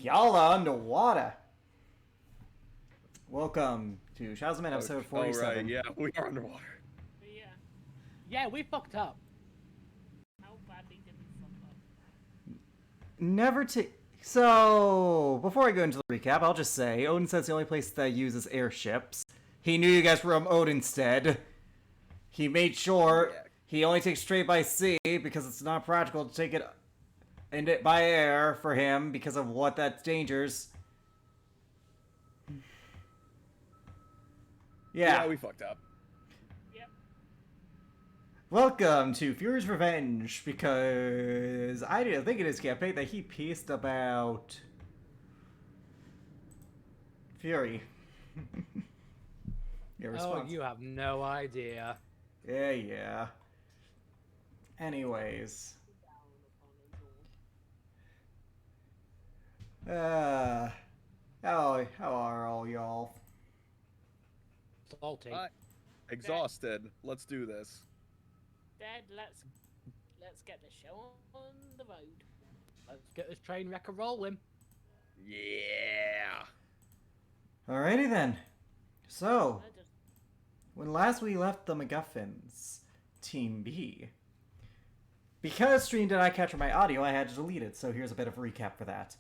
Y'all are underwater. Welcome to Shadows of Men episode 47. Oh, right, yeah, we are underwater. Yeah. Yeah, we fucked up. How badly did we fuck up? Never to... So, before I go into the recap, I'll just say, Odin says the only place that uses airships. He knew you guys were from Odinstead. He made sure he only takes straight by sea because it's not practical to take it by air for him because of what that's dangers. Yeah, we fucked up. Yep. Welcome to Fury's Revenge, because I didn't think in his campaign that he pieced about Fury. Your response. Oh, you have no idea. Yeah. Anyways. How are all y'all? Salty. Exhausted. Let's do this. Dad, let's get the show on the road. Let's get this train wreck a rolling. Yeah. Alrighty then. So, I just when last we left the MacGuffins, Team B, because Stream did not capture my audio, I had to delete it, so here's a bit of a recap for that.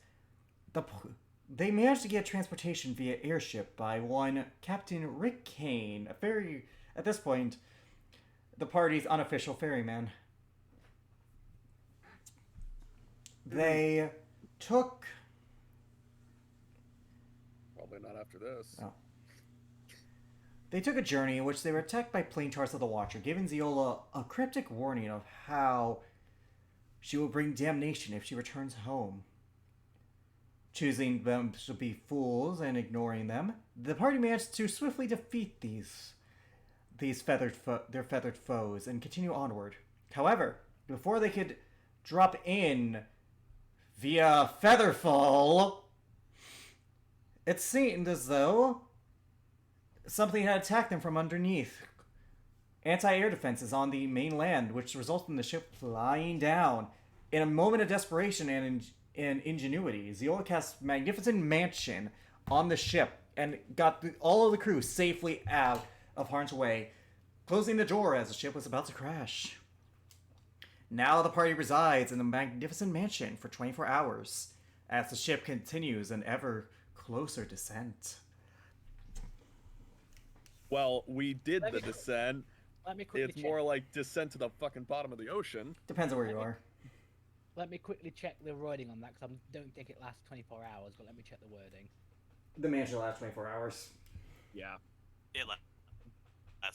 They managed to get transportation via airship by one Captain Rick Kane, at this point, the party's unofficial ferryman. They took... Probably not after this. Oh. They took a journey in which they were attacked by plane charts of the Watcher, giving Zeola a cryptic warning of how she will bring damnation if she returns home. Choosing them to be fools and ignoring them, the party managed to swiftly defeat their feathered foes and continue onward. However, before they could drop in via Featherfall, it seemed as though something had attacked them from underneath. Anti-air defenses on the mainland, which resulted in the ship flying down. In a moment of desperation and ingenuity, Zeola cast Magnificent Mansion on the ship and got all of the crew safely out of harm's way, closing the door as the ship was about to crash. Now the party resides in the Magnificent Mansion for 24 hours as the ship continues an ever closer descent. Well, we did the descent. Let me quickly It's check. more like descent to the fucking bottom of the ocean. Depends on where you are. Let me quickly check the wording on that because I don't think it lasts 24 hours. But let me check the wording. The mansion lasts 24 hours. Yeah. It lasts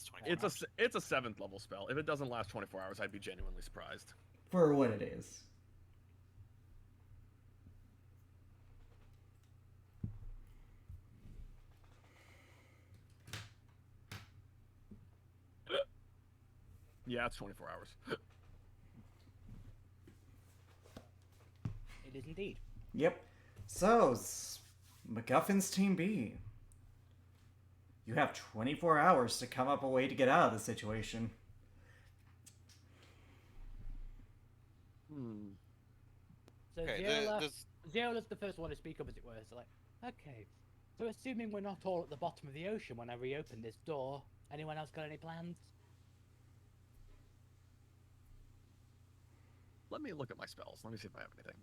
24 hours. It's a 7th level spell. If it doesn't last 24 hours, I'd be genuinely surprised. For what it is. Yeah, it's 24 hours. It is indeed. Yep. So, MacGuffin's Team B. You have 24 hours to come up a way to get out of the situation. So Okay, Zeola's the first one to speak up, as it were. So okay. So assuming we're not all at the bottom of the ocean when I reopen this door, anyone else got any plans? Let me look at my spells. Let me see if I have anything.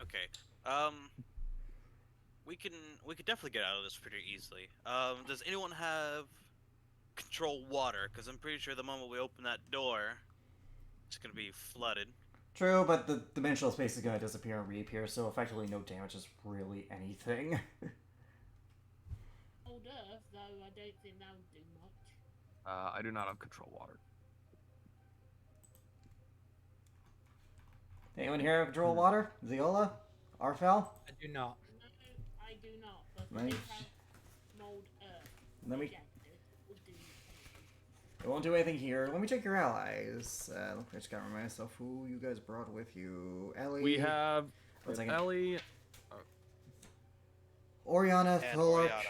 Okay. We could definitely get out of this pretty easily. Does anyone have control water? Because I'm pretty sure the moment we open that door, it's gonna be flooded. True, but the dimensional space is going to disappear and reappear, so effectively no damage is really anything. old Earth, though I don't think that would do much. I do not have control water. Anyone here have control water? Zeola? Arfel? I do not. No, I do not. But Right. we have mold Earth. Let me... Rejected. Would do something. It won't do anything here. Let me check your allies. I just gotta remind myself who you guys brought with you. Ellie... We have One second. Ellie. Oriana, And Thork, Oriana.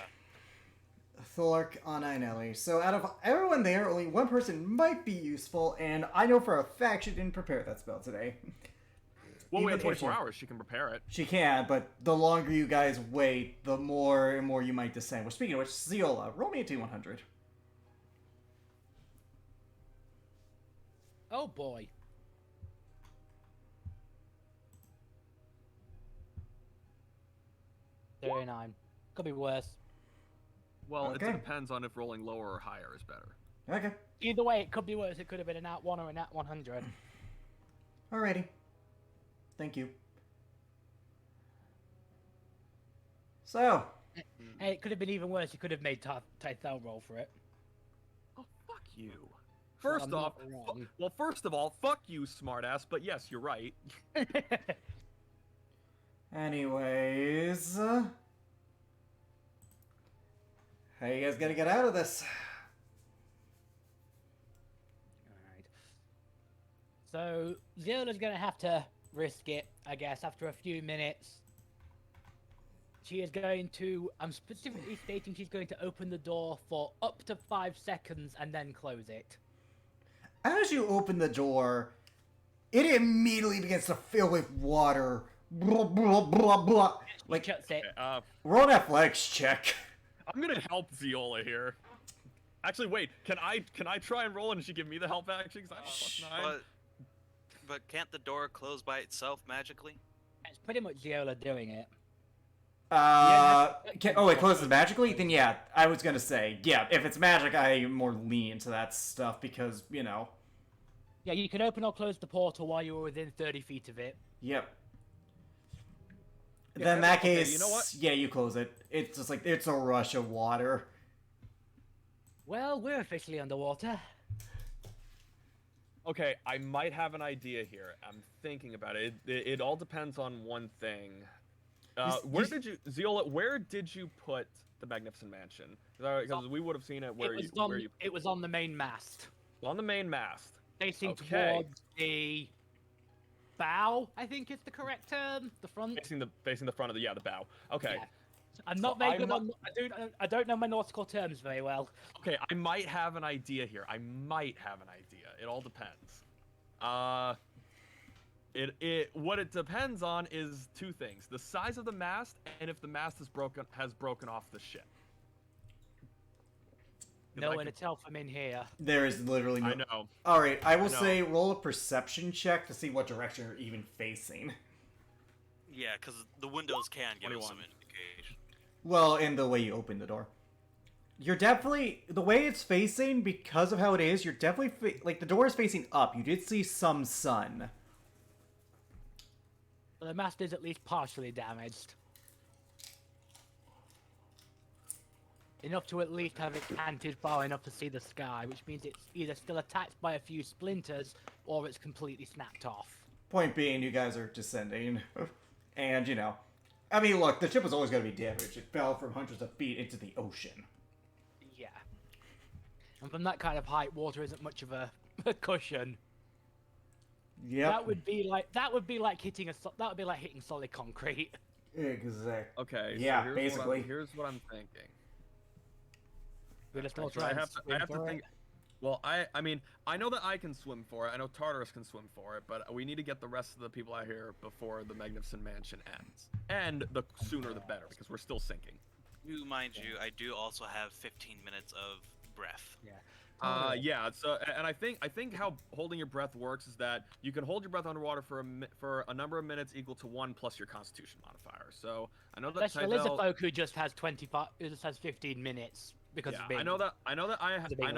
Thork, Anna, and Ellie. So out of everyone there, only one person might be useful, and I know for a fact she didn't prepare that spell today. Well, we even have if 24 she- hours. She can prepare it. She can, but the longer you guys wait, the more and more you might descend. Well, speaking of which, Ziola, roll me a T100. Oh boy. $39. Could be worse. Well, Okay. it depends on if rolling lower or higher is better. Okay, Either way, it could be worse. It could have been a nat 1 or a nat 100. alrighty. Thank you. So, Hey, it could have been even worse. You could have made Tythel roll for it. Oh, fuck you. Well, First I'm off, not wrong. well, first of all, fuck you, smartass. But yes, you're right. anyways, how you guys gonna get out of this? Alright. So, Ziola's gonna have to risk it, I guess, after a few minutes. She is going to, I'm specifically stating she's going to open the door for up to 5 seconds and then close it. As you open the door, it immediately begins to fill with water. Blah, blah, blah, blah. Like, shuts it. Roll an athletics check. I'm gonna help Ziola here. Actually, wait. Can I try and roll and she give me the help action? 'Cause I have a +9. But can't the door close by itself magically? It's pretty much Ziola doing it. Oh, it closes magically? Then yeah, I was gonna say, yeah, if it's magic, I'm more lenient to that stuff because, you know. Yeah, you can open or close the portal while you were within 30 feet of it. Yep. Yeah, Then in that okay, case, you know what? yeah, you close it. It's just like, it's a rush of water. Well, we're officially underwater. Okay, I might have an idea here. I'm thinking about it. It all depends on one thing. Ziola, where did you put the Magnificent Mansion? Because we would have seen it where It was on the main mast. on the main mast. Facing Okay. towards the bow, I think is the correct term. The front. Facing the front of the bow. Okay. Yeah. I'm So not very I good mu- on. I don't know my nautical terms very well. Okay, I might have an idea here. It all depends. What it depends on is two things: the size of the mast and if the mast has broken off the ship. 'Cause I Nowhere to could- tell from in here. There is literally no... I know. Alright, I will know. say roll a perception check to see what direction you're even facing. Yeah, because the windows can give us 21. some indication. Well, in the way you open the door. You're definitely... The way it's facing, because of how it is, you're definitely... like, the door is facing up. You did see some sun. But the mast is at least partially damaged. Enough to at least have it canted far enough to see the sky, which means it's either still attacked by a few splinters or it's completely snapped off. Point being, you guys are descending. And, you know... I mean, look, the ship was always going to be damaged. It fell from hundreds of feet into the ocean. Yeah. And from that kind of height, water isn't much of a cushion. Yep. That would be like hitting solid concrete. Exactly. Okay. Yeah, so basically. Here's what I'm thinking. We're just all So trying I have to to swim for think. it. Well, I mean, I know that I can swim for it. I know Tartarus can swim for it, but we need to get the rest of the people out here before the Magnificent Mansion ends. And the sooner the better, because we're still sinking. Mind you, I do also have 15 minutes of breath. Yeah. Yeah. So, and I think how holding your breath works is that you can hold your breath underwater for a number of minutes equal to 1 plus your Constitution modifier. So I know that Unless the Tydell- lizard folk who just has 25, who just has 15 minutes because Yeah, of being. I know that being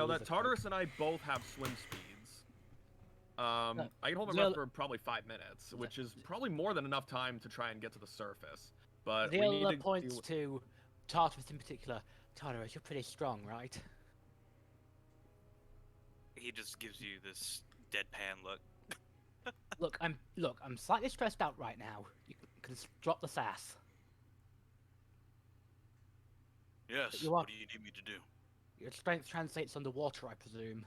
a lizard folk. Tartarus and I both have swim speeds. I can hold my The breath for probably 5 minutes, which is probably more than enough time to try and get to the surface. But The we need other to points do- to Tartarus in particular. Tartarus, you're pretty strong, right? He just gives you this deadpan look. Look, I'm slightly stressed out right now. You can drop the sass. Yes. you are- What do you need me to do? Your strength translates underwater, I presume.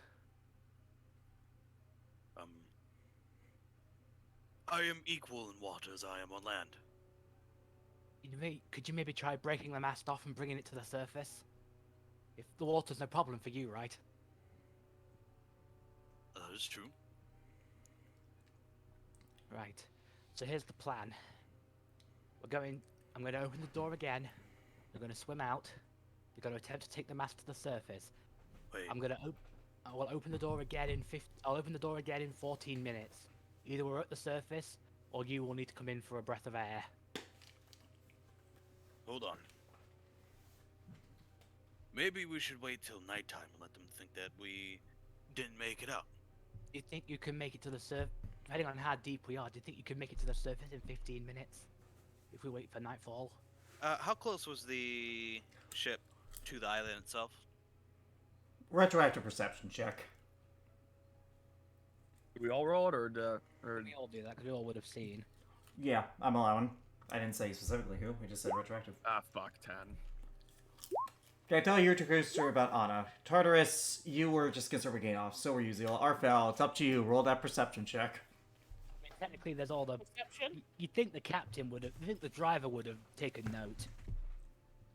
I am equal in water as I am on land. Could you maybe try breaking the mast off and bringing it to the surface? If the water's no problem for you, right? That is true. Right. So here's the plan. I'm going to open the door again. We're going to swim out. We're going to attempt to take the mast to the surface. Wait. I will open the door again in I'll open the door again in 14 minutes. Either we're at the surface, or you will need to come in for a breath of air. Hold on. Maybe we should wait till nighttime and let them think that we didn't make it out. Do you think you can make it to the surface? Depending on how deep we are, do you think you can make it to the surface in 15 minutes? If we wait for nightfall? How close was the ship to the island itself? Retroactive perception check. Do we all roll it, or We all do that, because we all would have seen. Yeah, I'm allowing. I didn't say specifically who. We just said retroactive. fuck 10. Okay, I tell you your story about Anna. Tartarus, you were just concerned with gain off. So were you, Zeal. Arfel, it's up to you. Roll that perception check. I mean, technically, there's all the. Perception. You'd think the captain would have. You think the driver would have taken note.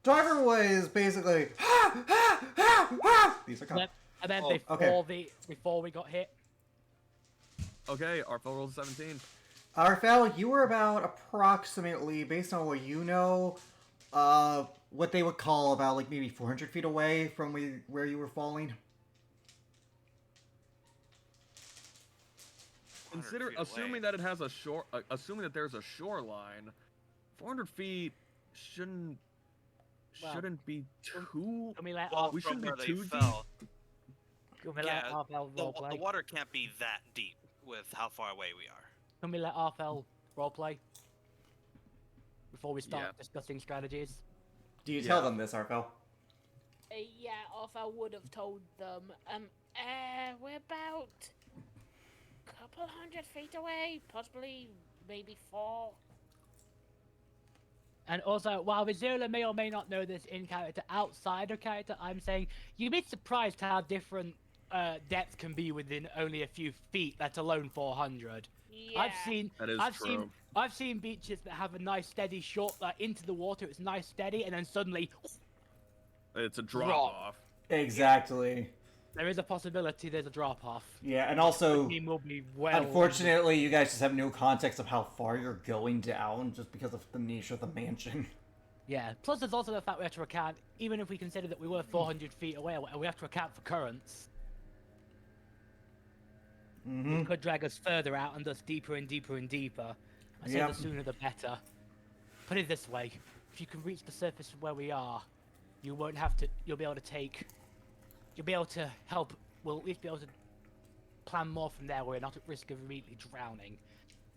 Driver was basically. These are coming. And then Oh, before we got hit, Okay, Arfel rolled 17. Arfel, you were about approximately, based on what you know, what they would call about like maybe 400 feet away from where you were falling. Consider 100 feet away. assuming that it has a shore, assuming that there's a shoreline, 400 feet shouldn't Well, be too. can we let Well, Arfel we from shouldn't be where they too deep. fell, can we yeah, let Arfel the roleplay? water can't be that deep with how far away we are. Can we let Arfel roleplay? Before we start Yeah. discussing strategies? Do you tell Yeah. them this, Arfel? Yeah, Arthur would have told them. We're about a couple 100 feet away, possibly maybe 4. And also, while Vizela may or may not know this in character, outside of character, I'm saying you'd be surprised how different depth can be within only a few feet, let alone 400. Yeah. That is true. I've seen beaches that have a nice steady shot into the water. It's nice steady, and then suddenly It's a drop Drop. off. Exactly. there is a possibility there's a drop off. Yeah, and also, Team will be well. unfortunately, you guys just have no context of how far you're going down just because of the nature of the mansion. Yeah. Plus, there's also the fact we have to account, even if we consider that we were 400 feet away, we have to account for currents. Mm-hmm. It could drag us further out and thus deeper and deeper and deeper. I say Yep. the sooner the better. Put it this way: if you can reach the surface of where we are, you won't have to. You'll be able to take. You'll be able to help. We'll at least be able to plan more from there. We're not at risk of immediately drowning.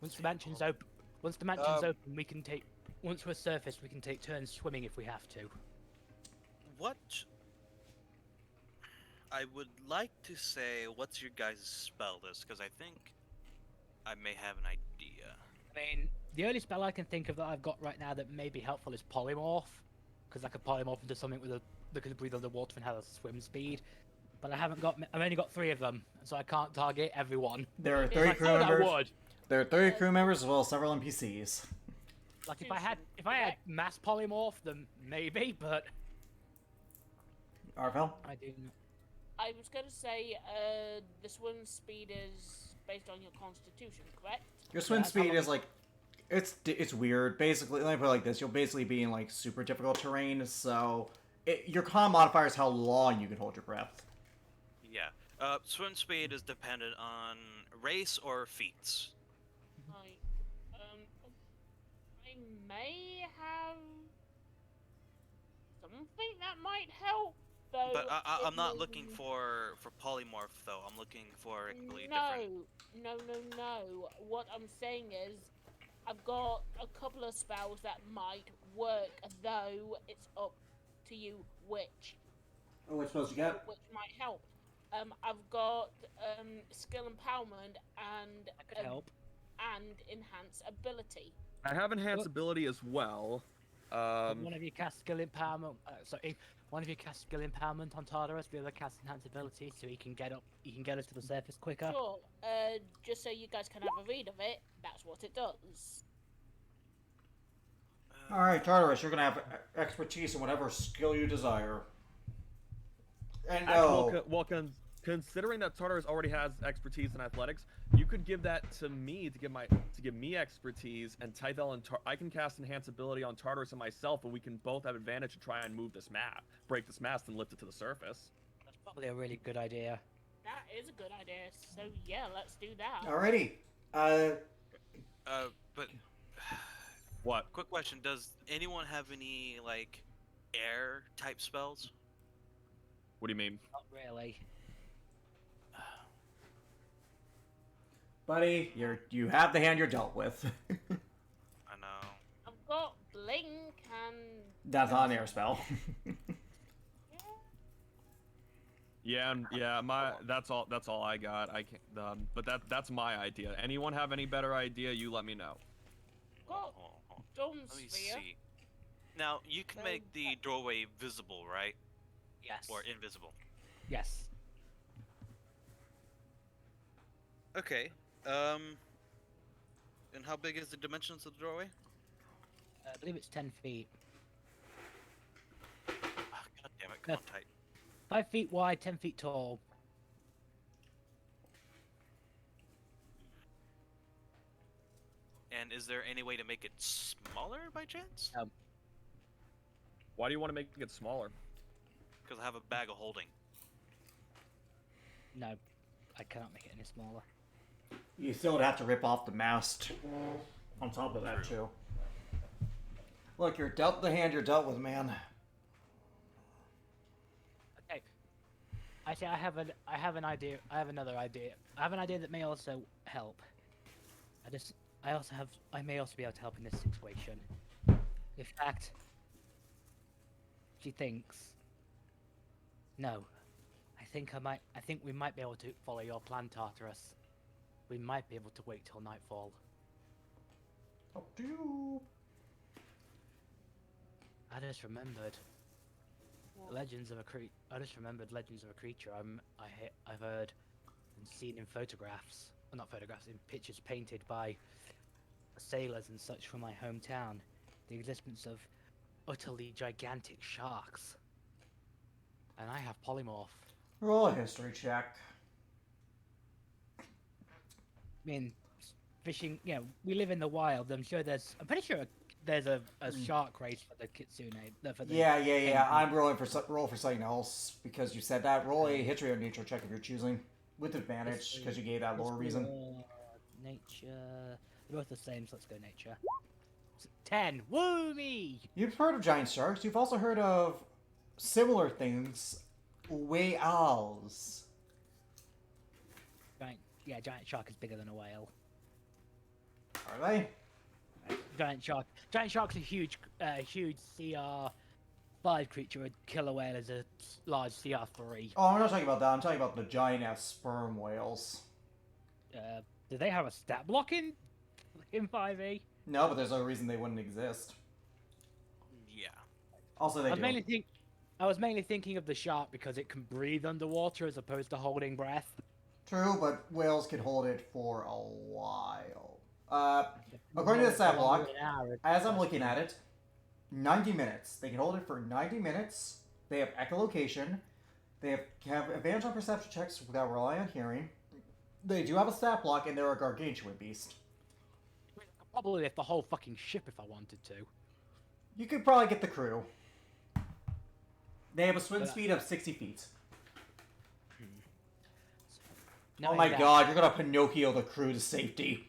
Once the mansion's open, we can take. Once we're surfaced, we can take turns swimming if we have to. What? I would like to say, what's your guys' spell list? Because I think I may have an idea. I mean, the only spell I can think of that I've got right now that may be helpful is polymorph, because I could polymorph into something that could breathe underwater and have a swim speed. But I've only got 3 of them, so I can't target everyone. There are If 30 I crew thought I members. would. There are 30 crew members as well as several NPCs. Like if I had mass polymorph, then maybe, but Arfel? I didn't. I was going to say, the swim speed is based on your constitution, correct? Your swim that's how speed long- is like, it's weird. Basically, let me put it like this: you'll basically be in like super difficult terrain. So, your con modifier is how long you can hold your breath. Yeah. Swim speed is dependent on race or feats. Right. I may have something that might help, though. But I'm not it looking will- for polymorph though. I'm looking for a completely No, different. no. What I'm saying is, I've got a couple of spells that might work, though it's up to you which Oh, which spells you got? might help. I've got skill empowerment and I could help. and enhance ability. I have enhanced ability as well. One of you cast skill empowerment. One of you cast skill empowerment on Tartarus. The other cast enhance ability, so he can get up. He can get us to the surface quicker. Sure. Just so you guys can have a read of it, that's what it does. All right, Tartarus, you're gonna have expertise in whatever skill you desire. And Actually, no, considering that Tartarus already has expertise in athletics, you could give that to me to give me expertise, and Tythel and I can cast enhance ability on Tartarus and myself, and we can both have advantage to try and move this break this mast, and lift it to the surface. That's probably a really good idea. That is a good idea. So yeah, let's do that. Alrighty. But What? quick question: does anyone have any like air type spells? What do you mean? Not really. Buddy, you have the hand you're dealt with. I know. I've got blink and That's not an air spell. Yeah, that's all I got. I can't. But that's my idea. Anyone have any better idea? You let me know. got Hold on. stone Let me sphere. see. Now you can make the doorway visible, right? Yes. Or invisible. Yes. Okay. And how big is the dimensions of the doorway? I believe it's 10 feet. Oh, God damn it! Come on, tight. 5 feet wide, 10 feet tall. And is there any way to make it smaller by chance? Why do you want to make it smaller? Because I have a bag of holding. No, I cannot make it any smaller. You still would have to rip off the mast on top of that, too. Look, you're dealt the hand you're dealt with, man. Okay. Actually, I have an idea. I have another idea. I have an idea that may also help. I may also be able to help in this situation. In fact, she thinks. No, I think we might be able to follow your plan, Tartarus. We might be able to wait till nightfall. Up to you. I just remembered Legends of a Creature. I just remembered Legends of a Creature. I've heard and seen in photographs, well, not photographs, in pictures painted by sailors and such from my hometown, the existence of utterly gigantic sharks. And I have polymorph. Roll a history check. I mean, fishing. You know, we live in the wild. I'm pretty sure there's a shark race for the kitsune. For the Yeah. I'm rolling for roll for something else because you said that. Roll a history or nature check if you're choosing with advantage because you gave that lower reason. Nature. They're both the same, so let's go nature. 10. Woo me! You've heard of giant sharks. You've also heard of similar things. Whales. Giant shark is bigger than a whale. Are they? Giant shark's a huge CR5 creature. A killer whale is a large CR3. Oh, I'm not talking about that. I'm talking about the giant ass sperm whales. Do they have a stat block in 5e? No, but there's no reason they wouldn't exist. Yeah. Also, they do. I was mainly thinking of the shark because it can breathe underwater as opposed to holding breath. True, but whales can hold it for a while. According to the stat block, as I'm looking at it, 90 minutes. They can hold it for 90 minutes. They have echolocation. They have advantage on perception checks that rely on hearing. They do have a stat block, and they're a gargantuan beast. I could probably lift the whole fucking ship if I wanted to. You could probably get the crew. They have a swim speed of 60 feet. Oh my god, you're gonna Pinocchio the crew to safety.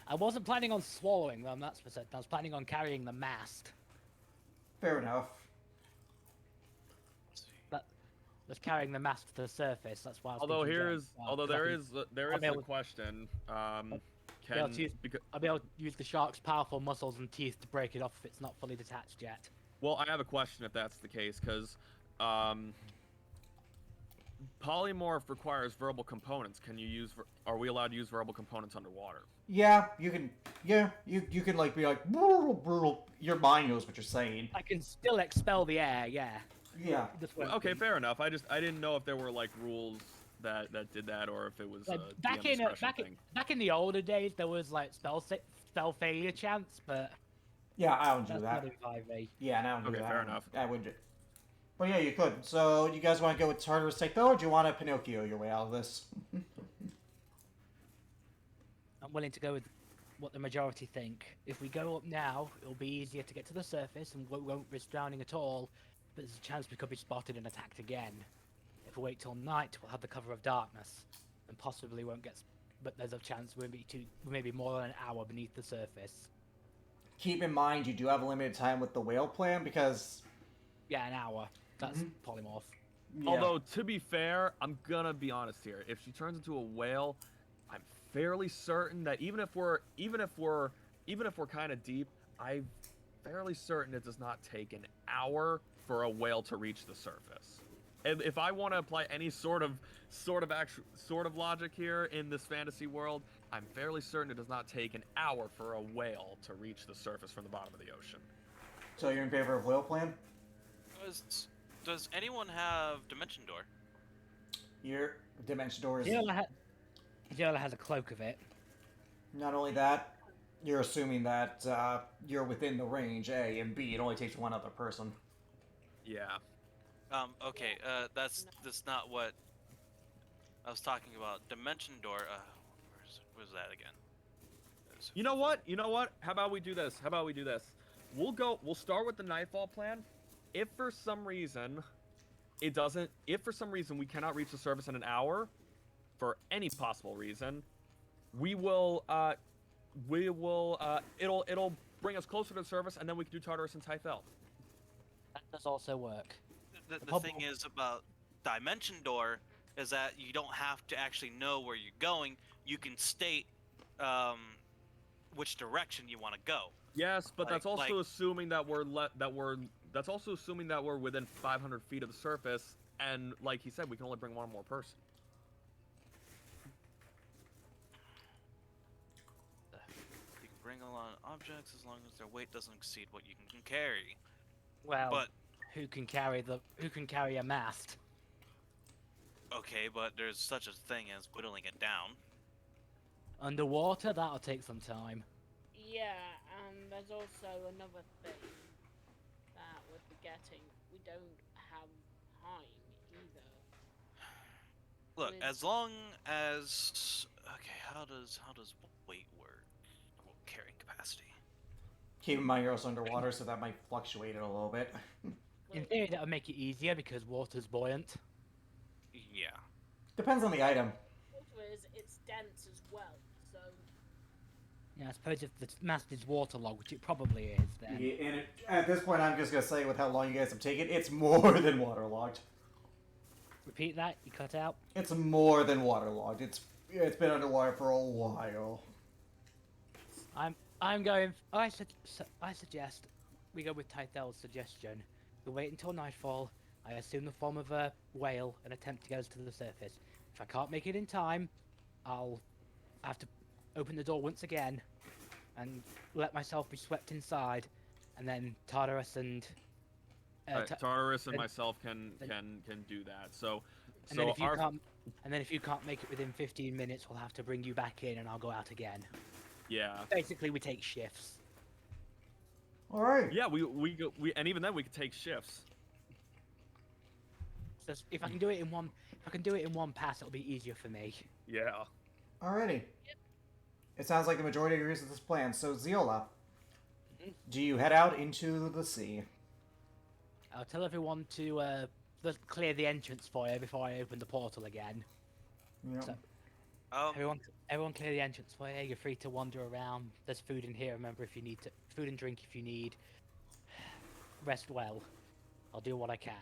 I wasn't planning on swallowing them, that's for certain. I was planning on carrying the mast. Fair enough. But just carrying the mast to the surface, that's why I was Although thinking there is a question. I'll be able to use the shark's powerful muscles and teeth to break it off if it's not fully detached yet. Well, I have a question if that's the case, because polymorph requires verbal components. Are we allowed to use verbal components underwater? Yeah, you can. Yeah, you can like be like brutal. Your mind knows what you're saying. I can still expel the air, yeah. Yeah. Okay, fair enough. I didn't know if there were like rules that did that, or if it was Like, DM discretion thing. back in the older days, there was like spell failure chance, but Yeah, I don't do that's that. not in 5e. Yeah, and I don't do Okay, that. fair enough. I would. But yeah, you could. So, you guys want to go with Tartarus Tythel, or do you want to Pinocchio your way out of this? I'm willing to go with what the majority think. If we go up now, it'll be easier to get to the surface and we won't risk drowning at all. But there's a chance we could be spotted and attacked again. If we wait till night, we'll have the cover of darkness, and possibly won't get. But there's a chance we'll be maybe more than an hour beneath the surface. Keep in mind, you do have a limited time with the whale plan, because... Yeah, an hour. That's polymorph. Yeah. Although, to be fair, I'm gonna be honest here. If she turns into a whale, I'm fairly certain that even if we're kind of deep, I'm fairly certain it does not take an hour for a whale to reach the surface. If I want to apply any sort of logic here in this fantasy world, I'm fairly certain it does not take an hour for a whale to reach the surface from the bottom of the ocean. So you're in favor of whale plan? Does anyone have Dimension Door? Your Dimension Door is... Ziola has a cloak of it. Not only that, you're assuming that you're within the range, A, and B, it only takes one other person. Yeah. Okay, that's not what I was talking about. Dimension Door, where's that again? You know what? How about we do this? We'll start with the Nightfall plan. If for some reason we cannot reach the surface in an hour, for any possible reason, it'll bring us closer to the surface, and then we can do Tartarus and Tythel. That does also work. The thing is about Dimension Door is that you don't have to actually know where you're going. You can state which direction you want to go. Yes, but that's also like- assuming that that's also assuming that we're within 500 feet of the surface, and like he said, we can only bring one more person. You can bring a lot of objects as long as their weight doesn't exceed what you can carry. Well, But who can carry a mast? okay, but there's such a thing as whittling it down. Underwater, that'll take some time. Yeah, and there's also another thing that we're forgetting. We don't have time either. Look, With- as long as how does weight work? Well, carrying capacity. Keep in mind you're also underwater, so that might fluctuate it a little bit. In theory, that'll make it easier because water's buoyant. Yeah. Depends on the item. Also is it's dense as well, so Yeah, I suppose if the mast is waterlogged, which it probably is, then Yeah, and at this point, I'm just gonna say, with how long you guys have taken, it's more than waterlogged. repeat that. You cut out. It's more than waterlogged. It's been underwater for a while. I'm going. I suggest we go with Tythel's suggestion. We wait until nightfall. I assume the form of a whale and attempt to get us to the surface. If I can't make it in time, I'll have to open the door once again and let myself be swept inside, and then Tartarus and Tartarus and then- myself can do that. So and then if you our can't, and then if you can't make it within 15 minutes, we'll have to bring you back in, and I'll go out again. yeah. Basically, we take shifts. All right. Yeah, we and even then we could take shifts. So if I can do it in one pass, it'll be easier for me. Yeah. Alrighty. It sounds like the majority agrees with this plan. So, Ziola, do you head out into the sea? I'll tell everyone to clear the entrance for you before I open the portal again. Yep. So- Um, Everyone clear the entrance for you. You're free to wander around. There's food in here. Remember, if you need to, food and drink if you need. Rest well. I'll do what I can.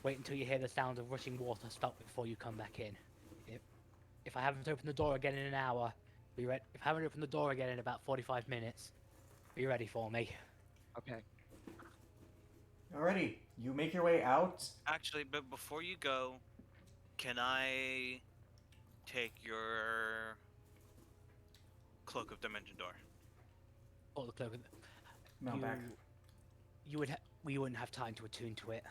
Wait until you hear the sound of rushing water. Stop before you come back in. If I haven't opened the door again in an hour, be ready. If I haven't opened the door again in about 45 minutes, be ready for me. Okay. Alrighty. You make your way out. actually, but before you go, can I take your Cloak of Dimension Door? Or the cloak. Mount back. We wouldn't have time to attune to it.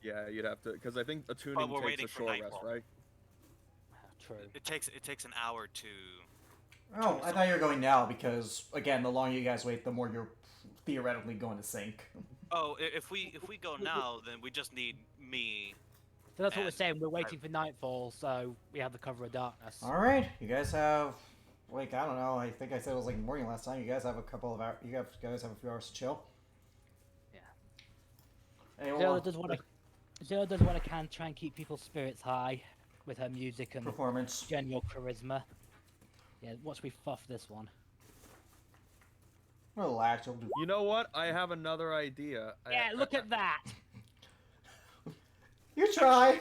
Yeah, you'd have to, because I think attuning we're takes waiting a for short rest, nightfall. right? True. It takes an hour to Oh, I thought you were going now because, again, the longer you guys wait, the more you're theoretically going to sink. Oh, if we go now, then we just need me. So that's what we're And saying. We're waiting for nightfall, so we have the cover of darkness. All right, you guys have, like, I don't know. I think I said it was like morning last time. You guys have a couple of hours. Guys have a few hours to chill. Yeah. Anyone Zilla want does what Zilla does what I can try and keep people's spirits high with her music and performance? general charisma. Yeah, watch me fuff this one. Relax, you'll do. You know what? I have another idea. Yeah, look at that. You try.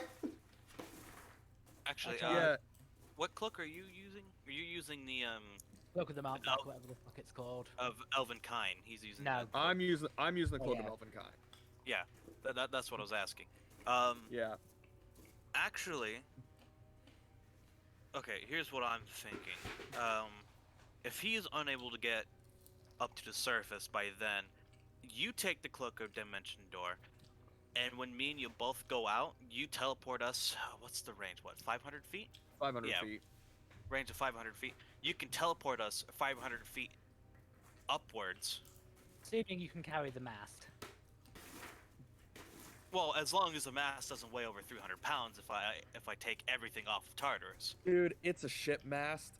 Actually, Yeah. what cloak are you using? Are you using the Look at the mount No. back, whatever the fuck it's called. of Elven Kine? He's using. No. the- I'm using the Oh, cloak yeah. of Elvenkind. Yeah, that's what I was asking. Yeah. Actually, okay. Here's what I'm thinking. If he is unable to get up to the surface by then, you take the cloak of Dimension Door, and when me and you both go out, you teleport us. What's the range? What, 500 feet? 500 Yeah. feet. Range of 500 feet. You can teleport us 500 feet upwards. Assuming you can carry the mast. Well, as long as the mass doesn't weigh over 300 pounds, if I take everything off of Tartarus. Dude, it's a ship mast.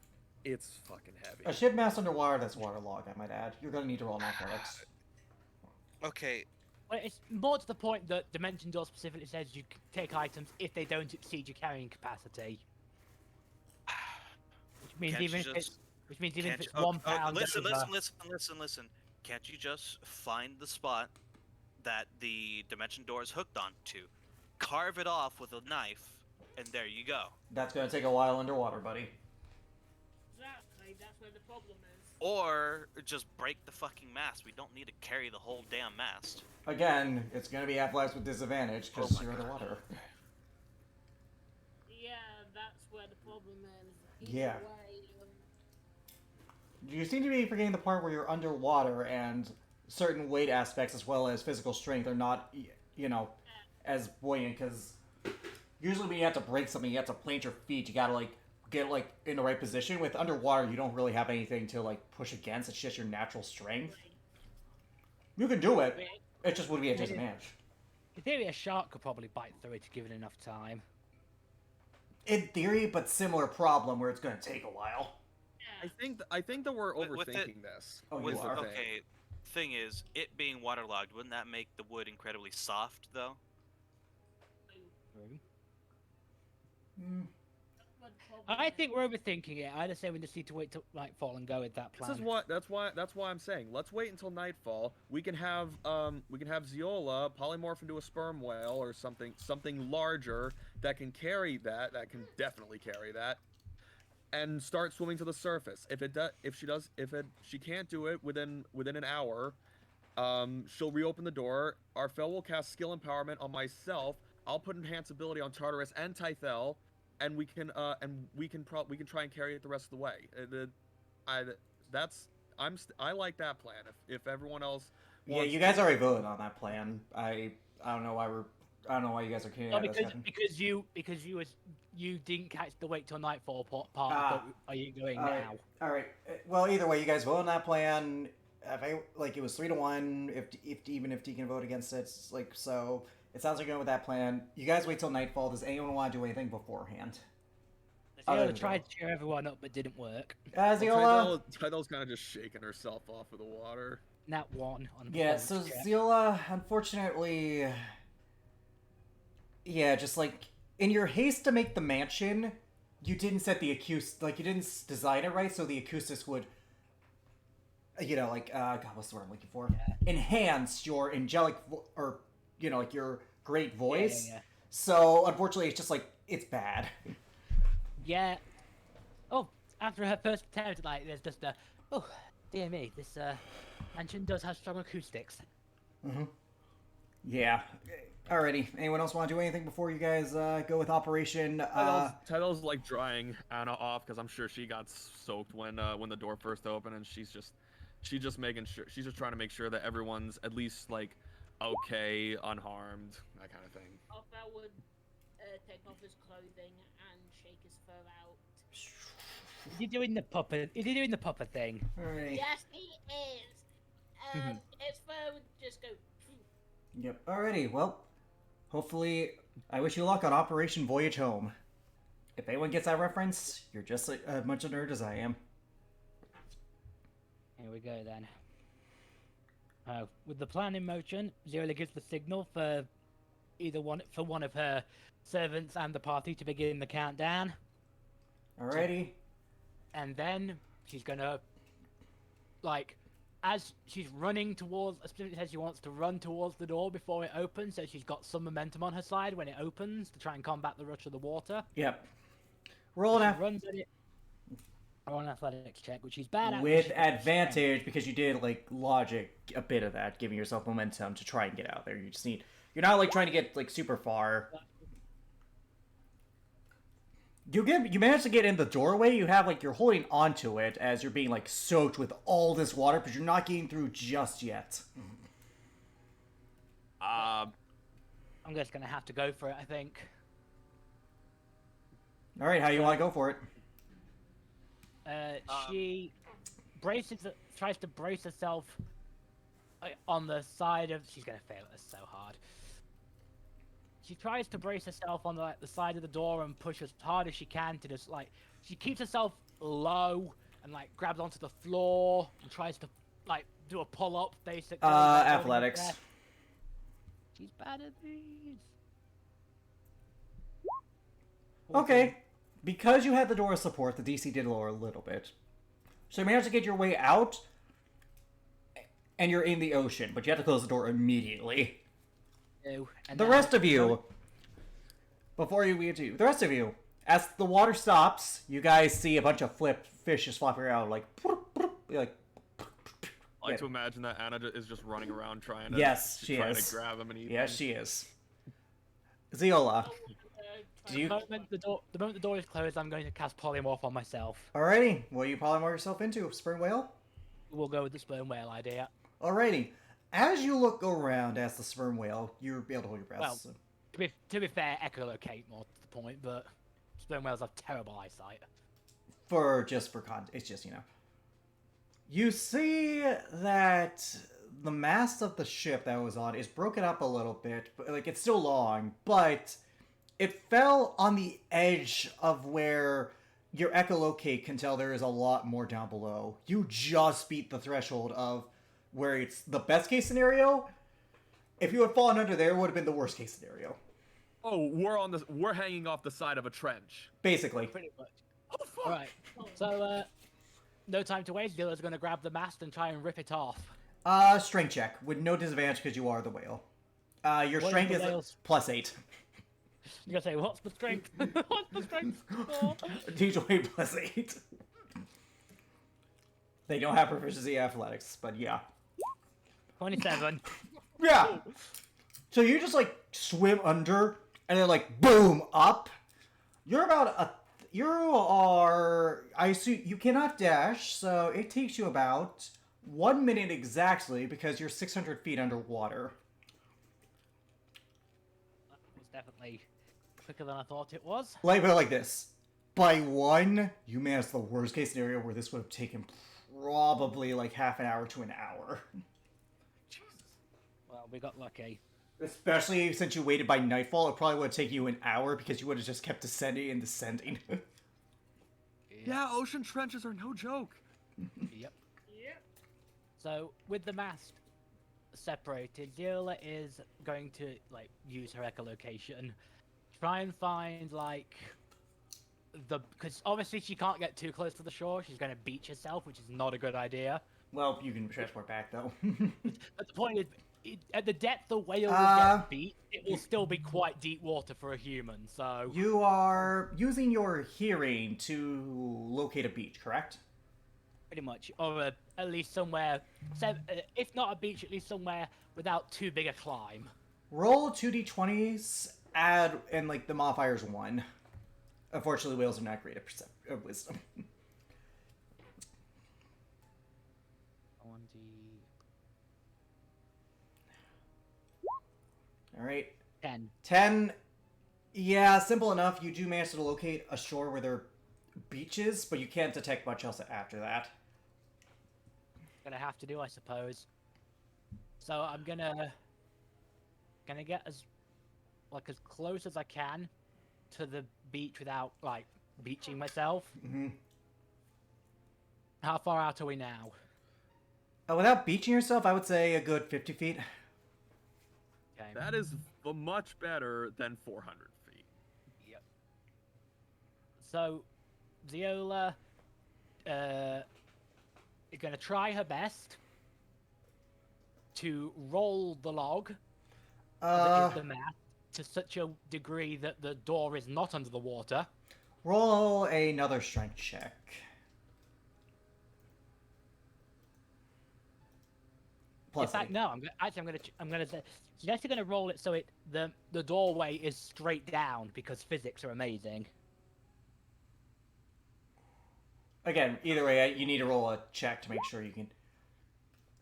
It's fucking heavy. A ship mast underwater that's waterlogged, I might add. You're gonna need to roll athletics. Okay. Well, it's more to the point that Dimension Door specifically says you can take items if they don't exceed your carrying capacity. Which means Can't even you if it's just- which means even if it's Oh, 1 pound. listen, over- listen. Can't you just find the spot that the dimension door is hooked onto, carve it off with a knife, and there you go? That's gonna take a while underwater, buddy. Exactly, that's where the problem is. Or just break the fucking mast. We don't need to carry the whole damn mast. Again, it's gonna be athletics with disadvantage because Oh my you're God. underwater. Yeah, that's where the problem is. Yeah. Either way, You seem to be forgetting the part where you're underwater and certain weight aspects as well as physical strength are not, you know, as buoyant because usually when you have to break something, you have to plant your feet. You gotta, like, get, like, in the right position. With underwater, you don't really have anything to, like, push against. It's just your natural strength. You can do it. It just would be a disadvantage. In theory, a shark could probably bite through it given enough time. In theory, but similar problem where it's gonna take a while. I think that we're With it- overthinking this. Oh, you With, are. okay, thing is, it being waterlogged, wouldn't that make the wood incredibly soft, though? Hmm. That's where the problem I is. think we're overthinking it. I just say we just need to wait till nightfall and go with that plan. This is what that's why I'm saying let's wait until nightfall. We can have Ziola polymorph into a sperm whale or something larger that can definitely carry that, and start swimming to the surface. If she can't do it within an hour, she'll reopen the door. Arfel will cast skill empowerment on myself. I'll put enhance ability on Tartarus and Tythel, and we can try and carry it the rest of the way. I like that plan. If everyone else Yeah, wants you guys already voted on that plan. I don't know why you guys are kidding. Oh, because you didn't catch the wait till nightfall part. Ah. But are you going All right. now? All right. Well, either way, you guys vote on that plan. It was 3-1. Even if Deacon vote against it, it's like so. It sounds like you're going with that plan. You guys wait till nightfall. Does anyone want to do anything beforehand? Other Ziola than tried to cheer everyone up, but didn't work. Ziola. Tythel's kind of just shaking herself off of the water. Nat 1 on the Yeah. So performance check. Ziola, unfortunately, yeah, just like in your haste to make the mansion, you didn't set the acoustic, like you didn't design it right, so the acoustics would, God, what's the word I'm looking for? Enhance your angelic, or like your great voice. Yeah. So unfortunately, it's just like it's bad. Yeah. Oh, after her first attempt, like there's just a, oh, dear me, this mansion does have strong acoustics. Mm-hmm. Yeah. Alrighty. Anyone else want to do anything before you guys go with Operation? Tythel's like drying Anna off because I'm sure she got soaked when the door first opened, and she's just making sure, she's just trying to make sure that everyone's at least like okay, unharmed, that kind of thing. Arthur would take off his clothing and shake his fur out. Is he doing the puppet? Is he doing the puppet thing? Alright. Yes, he is. His phone would just go. Yep. Alrighty. Well, hopefully, I wish you luck on Operation Voyage Home. If anyone gets that reference, you're just as much a nerd as I am. Here we go then. With the plan in motion, Ziola gives the signal for one of her servants and the party to begin the countdown, Alrighty. and then she's gonna, like, as she's running towards, specifically says she wants to run towards the door before it opens, so she's got some momentum on her side when it opens to try and combat the rush of the water. Yep. Roll She an runs at it. Roll an athletics check, which she's bad at. with she's got advantage because you did like logic a bit of that, giving yourself momentum to try and get out there. You just need. You're not like trying to get like super far. You manage to get in the doorway. You have like you're holding onto it as you're being like soaked with all this water, but you're not getting through just yet. I'm just gonna have to go for it, I think. All right, how you want to go for it? She tries to brace herself on the side of. She's gonna fail this so hard. She tries to brace herself on the side of the door and push as hard as she can to just like. She keeps herself low and like grabs onto the floor and tries to like do a pull up basically. by holding her Athletics. breath. She's bad at these. Okay. Because you had the door support, the DC did lower a little bit. So you managed to get your way out, and you're in the ocean, but you have to close the door immediately. Ew. And The then- rest of you, before you get to the rest of you, as the water stops, you guys see a bunch of fishes flopping around, like, like. I like to imagine that Anna is just running around trying to, Yes, she trying is. to grab them and eat Yes, them. she is. Ziola, do you? The moment the door is closed, I'm going to cast polymorph on myself. Alrighty, what do you polymorph yourself into? Sperm whale? We'll go with the sperm whale idea. Alrighty. As you look around as the sperm whale, you're able to hold your breath. Well, so- To be fair, echolocate more to the point, but sperm whales have terrible eyesight. for it's just you see that the mast of the ship that was on is broken up a little bit, but like it's still long, but it fell on the edge of where your echolocate can tell there is a lot more down below. You just beat the threshold of where it's the best case scenario. If you had fallen under there, it would have been the worst case scenario. Oh, we're hanging off the side of a trench. Basically. Pretty much. Oh fuck! Alright, so, no time to waste. Dilla's gonna grab the mast and try and rip it off. Strength check with no disadvantage because you are the whale. Your What is strength the is whale's- +8. You're gonna say, what's the strength? What's the strength? Oh. DJ +8. They don't have proficiency in athletics, but yeah. 27. Yeah. So you just like swim under and then like boom up. You're you are I assume you cannot dash, so it takes you about 1 minute exactly because you're 600 feet underwater. That was definitely quicker than I thought it was. Like put it like this. By 1, you managed the worst case scenario where this would have taken probably like half an hour to an hour. Well, we got lucky. Especially since you waited by nightfall, it probably would take you an hour because you would have just kept descending and descending. Yeah, ocean trenches are no joke. Yep. So, with the mast separated, Ziola is going to, like, use her echolocation. Try and find, like, because obviously she can't get too close to the shore. She's going to beach herself, which is not a good idea. Well, you can transport back though. But the point is, at the depth the whale will get beat, it will still be quite deep water for a human, so... You are using your hearing to locate a beach, correct? Pretty much, or at least somewhere, if not a beach, at least somewhere without too big a climb. Roll 2d20s, add, and like the modifier's 1. Unfortunately, whales are not great at wisdom. 1d... Alright. 10. 10. Yeah, simple enough. You do manage to locate a shore where there beaches, but you can't detect much else after that. Gonna have to do, I suppose. So I'm gonna get as close as I can to the beach without like beaching myself. Hmm. How far out are we now? Without beaching yourself, I would say a good 50 feet. Okay. That is much better than 400 feet. Yep. So, Ziola, is gonna try her best to roll the log that is the mast to such a degree that the door is not under the water. Roll another strength check. In fact, no. I'm gonna say she's actually gonna roll it so the doorway is straight down because physics are amazing. Again, either way, you need to roll a check to make sure you can.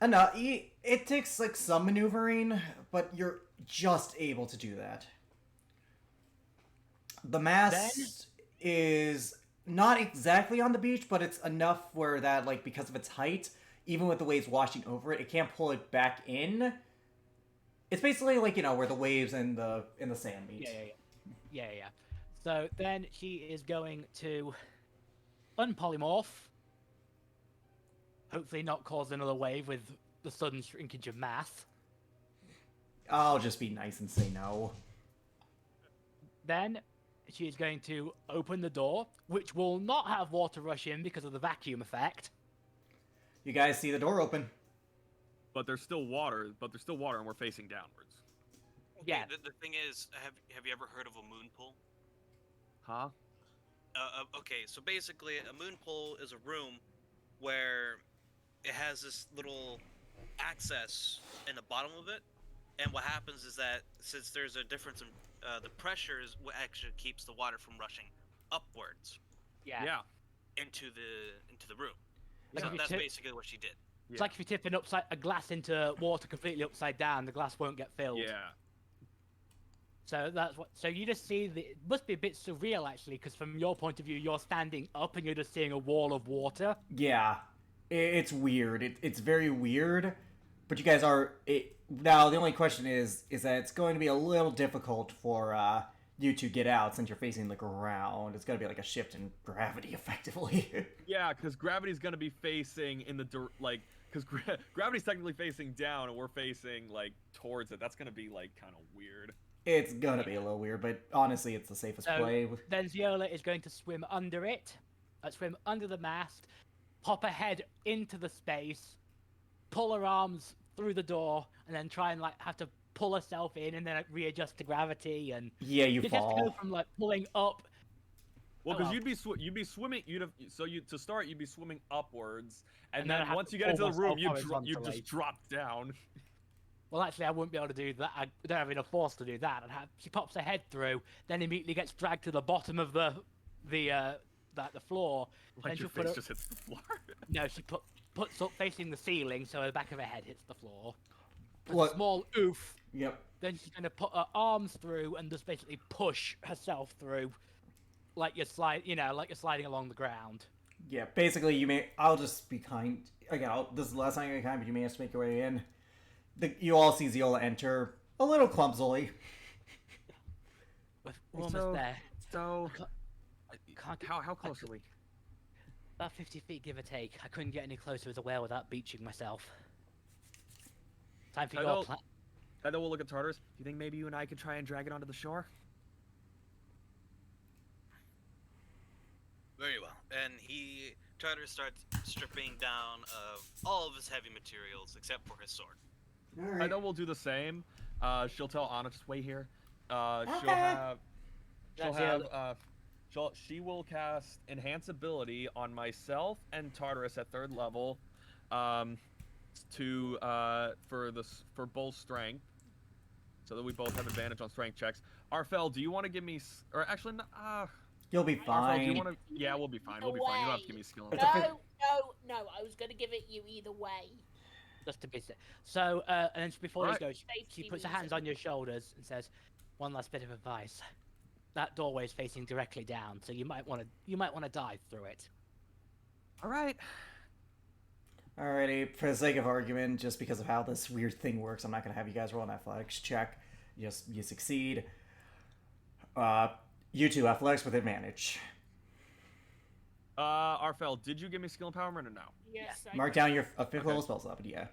And no, it takes like some maneuvering, but you're just able to do that. The mast is not exactly on the beach, but it's enough where that, like, because of its height, even with the waves washing over it, it can't pull it back in. It's basically like, where the waves and the sand meet. Yeah. So then she is going to unpolymorph. Hopefully not cause another wave with the sudden shrinkage of mass. I'll just be nice and say no. Then she is going to open the door, which will not have water rush in because of the vacuum effect. You guys see the door open. But there's still water. And we're facing downwards. Yeah. The thing is, have you ever heard of a moon pool? Huh? Okay, so basically, a moon pool is a room where it has this little access in the bottom of it, and what happens is that since there's a difference in the pressures, what actually keeps the water from rushing upwards Yeah. into the room. Like So if you that's tip- basically what she did. It's like if you're tipping a glass into water completely upside down, the glass won't get filled. Yeah. So that's what. So you just see it must be a bit surreal actually, because from your point of view, you're standing up and you're just seeing a wall of water. Yeah, it's weird. It's very weird. But you guys are now. The only question is that it's going to be a little difficult for you to get out since you're facing the ground. It's going to be like a shift in gravity, effectively. Yeah, because gravity's gonna be facing in the because gravity's technically facing down and we're facing like towards it. That's gonna be like kind of weird. It's gonna be a little weird, but honestly, it's the safest So play. then Ziola is going to swim under it, swim under the mast, pop her head into the space, pull her arms through the door, and then try and have to pull herself in and then readjust to gravity and. Yeah, you Just have to go fall. from pulling up. Well, because Oh, you'd be swimming. To start you'd be swimming upwards, and And then I then have once to you get into the pull room, you myself just horizontally. drop down. Well, actually, I wouldn't be able to do that. I don't have enough force to do that. She pops her head through, then immediately gets dragged to the bottom of the floor. Like then your she'll put face her, just hits the floor. no, she puts up facing the ceiling, so the back of her head hits the floor. With What? a small oof. Yep. Then she's gonna put her arms through and just basically push herself through, like you're sliding along the ground. Yeah, basically, I'll just be kind. Again, this is the last time you're kind, but you may have to make your way in. You all see Ziola enter a little clumsily. We're almost there. So, Can't get- how close are we? About 50 feet, give or take. I couldn't get any closer as a whale without beaching myself. Time for I your know- plan. I know we'll look at Tartarus. Do you think maybe you and I could try and drag it onto the shore? Very well. And Tartar starts stripping down of all of his heavy materials except for his sword. I know we'll do the same. She'll tell Anna just wait here. She will cast enhance ability on myself and Tartarus at 3rd level, for both strength, so that we both have advantage on strength checks. Arfel, do you want to give me You'll be Arfel, do fine. you want to? Yeah, we'll be fine. We'll be fine. You don't have to give me skill. It's No, a fit- no, I was gonna give it you either way. Just to be safe. So, and then before Alright. you go, she puts her hands on your shoulders and says, "One last bit of advice. that doorway is facing directly down, so you might want to dive through it. All right. Alrighty, for the sake of argument, just because of how this weird thing works, I'm not gonna have you guys roll an athletics check. You succeed. You two athletics with advantage. Arfel, did you give me skill empowerment or no? Yes. I Mark down your 5th level spell slot, but yeah.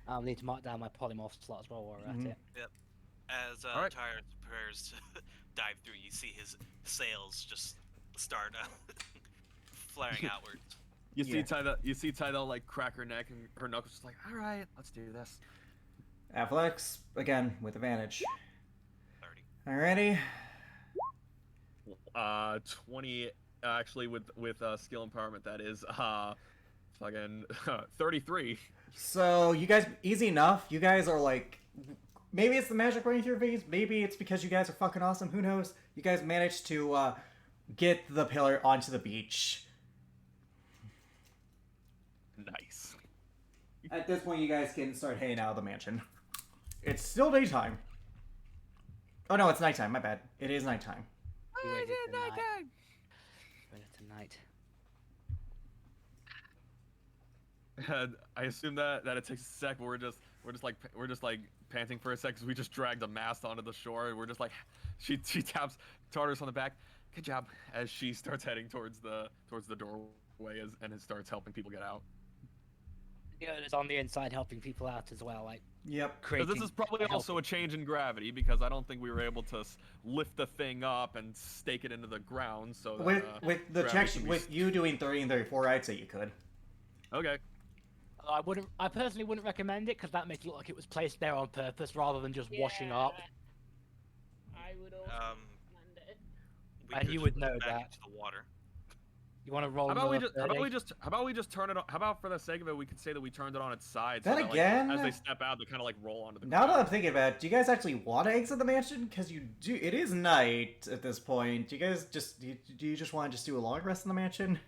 I'll need to mark down my polymorph slot as well while we're Mhm. at it. As Alright. Tyre prepares to dive through, you see his sails just start flaring outwards. You Yeah. see Tydell like crack her neck and her knuckles just like, all right, let's do this. Athletics, again, with advantage. 30. Alrighty. 20 actually with skill empowerment that is fucking 33. So, you guys, easy enough. You guys are like, maybe it's the magic running through your veins, maybe it's because you guys are fucking awesome, who knows? You guys managed to get the pillar onto the beach. Nice. At this point, you guys can start heading out of the mansion. It's still daytime. Oh no, it's nighttime, my bad. It is nighttime. We waited till night. Waited till night. I assume that it takes a sec, but we're just like panting for a sec because we just dragged a mast onto the shore. We're just like, she taps Tartarus on the back. Good job, as she starts heading towards the doorway and it starts helping people get out. It's on the inside helping people out as well, like Yep. Because creating. this is probably also a change in gravity because I don't think we were able to lift the thing up and stake it into the ground. So that, With the gravity checks, can be with you doing 30 and 34, I'd say you could. okay. I personally wouldn't recommend it because that makes it look like it was placed there on purpose rather than just washing up. I would also recommend it. We And could you just would put it know back that. into the water. You want to roll? How about another we 30? just turn it on? How about for the sake of it, we could say that we turned it on its side. Then so that, like, again- as they step out, they kind of like roll onto the Now that ground. I'm thinking about it, do you guys actually want to exit the mansion? Because you do. It is night at this point. Do you guys just do you just want to just do a long rest in the mansion?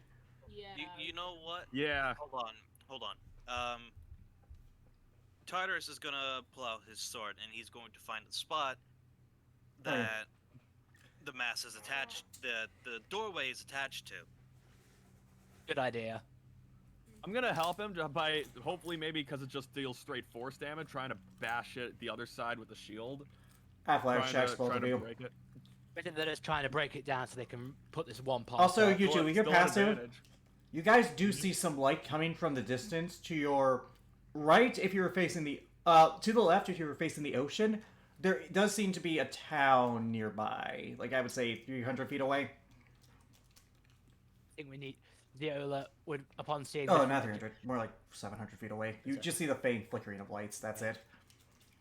Yeah. You know what? Yeah. Hold on. Tartarus is gonna pull out his sword and he's going to find the spot Oh, yeah. that the mass is attached, the doorway is attached to. Good idea. I'm gonna help him by hopefully maybe because it just deals straight force damage, trying to bash it the other side with the shield. Athletics checks, both trying of to you. break it. Better than us trying to break it down so they can put this one part. Also, up. you two, with your Still an passive, advantage. you guys do see some light coming from the distance to your right if you were facing the to the left if you were facing the ocean. There does seem to be a town nearby, like I would say 300 feet away. I think we need Viola would upon seeing. Oh, this- not 300, more like 700 feet away. You just see the faint flickering of lights. That's it.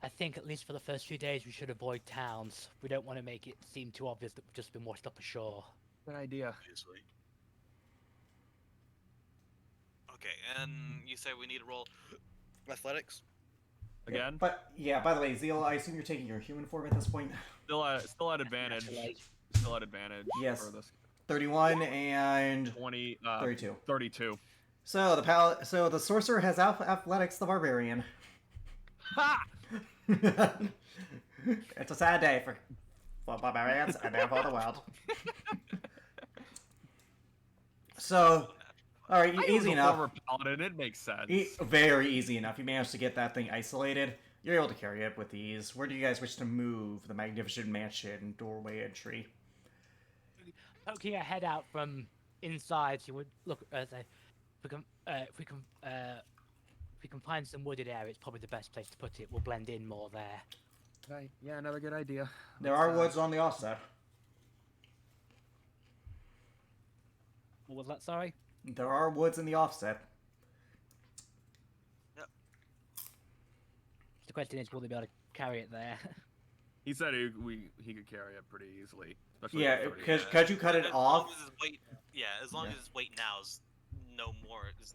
I think at least for the first few days we should avoid towns. We don't want to make it seem too obvious that we've just been washed up ashore. Good idea. Obviously. Okay, and you say we need to roll athletics? Again, But yeah, by the way, Zeal, I assume you're taking your human form at this point. still at advantage. Naturally. Still at advantage. Yes. For this 31 and 20. 32. 32. So the sorcerer has athletics, the barbarian. Ha! It's a sad day for barbarians and therefore the world. So, all right, I was easy a enough. former paladin. It makes sense. Very easy enough. You managed to get that thing isolated. You're able to carry it with ease. Where do you guys wish to move the magnificent mansion doorway entry? Poking our head out from inside, she would look as if we can find some wooded area. It's probably the best place to put it. We'll blend in more there. Right. Yeah, another good idea. There are woods on the offset. What was that? Sorry. There are woods in the offset. The question is, will they be able to carry it there? He said he could carry it pretty easily. Especially Yeah, with 30. because could you cut it As off? long as his weight, as long Yeah. as his weight now is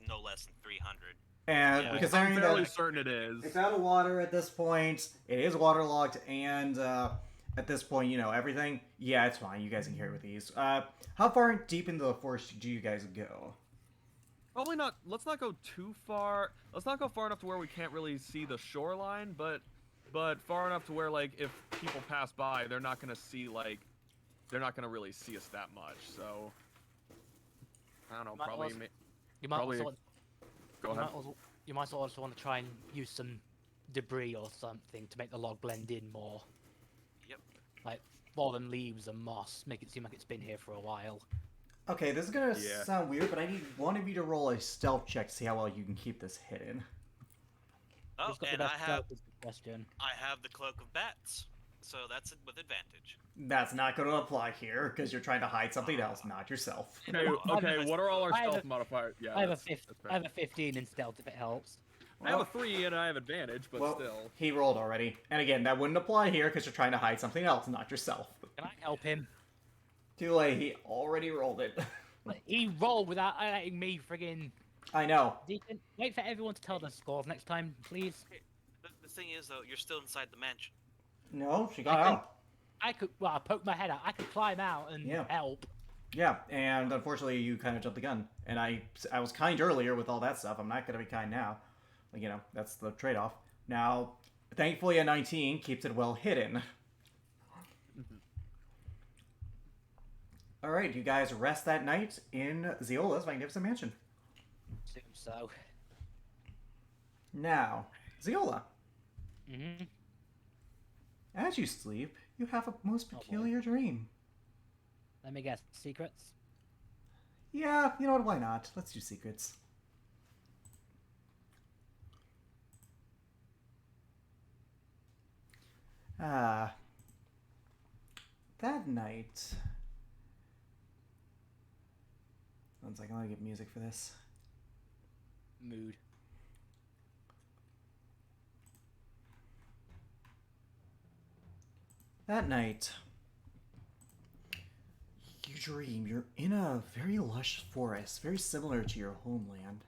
no less than 300. And Yeah. I'm considering fairly that certain it is. it's out of water at this point, it is waterlogged, and at this point, everything. Yeah, it's fine. You guys can carry it with ease. How far deep into the forest do you guys go? Probably not. Let's not go too far. Let's not go far enough to where we can't really see the shoreline, but far enough to where, like, if people pass by, they're not gonna see, like, they're not gonna really see us that much. So I don't know. Might Probably. also- You might Probably- also, Go ahead. you might also want to try and use some debris or something to make the log blend in more. Yep. Like fallen leaves and moss, make it seem like it's been here for a while. Okay, this is gonna Yeah. sound weird, but I need one of you to roll a stealth check to see how well you can keep this hidden. Oh, Who's got the and best I have stealth is the question. the cloak of bats, so that's it with advantage. That's not going to apply here because you're trying to hide something else, not yourself. Okay. Okay. What are all our I have stealth a- modifiers? Yeah. I have that's fair. I have a 15 in stealth if it helps. I have a 3 and I have advantage, but well, still. he rolled already. And again, that wouldn't apply here because you're trying to hide something else, not yourself. Can I help him? Too late, he already rolled it. Like, he rolled without letting me friggin' I know. Deacon. Wait for everyone to tell their scores next time, please. The thing is, though, you're still inside the mansion. No, she got I out. I poked my head out. I could climb out and Yeah. help. Yeah, and unfortunately, you kind of jumped the gun. And I was kind earlier with all that stuff. I'm not going to be kind now. Like, you know, that's the trade-off. Now, thankfully, a 19 keeps it well hidden. All right, you guys rest that night in Zeola's magnificent mansion. Assume so. Now, Zeola, Mm-hmm. as you sleep, you have a most boy. peculiar dream. Let me guess. Secrets? Yeah, you know what? Why not? Let's do secrets. Ah. That night. One second, let me get music for this. Mood. That night, you dream you're in a very lush forest, very similar to your homeland.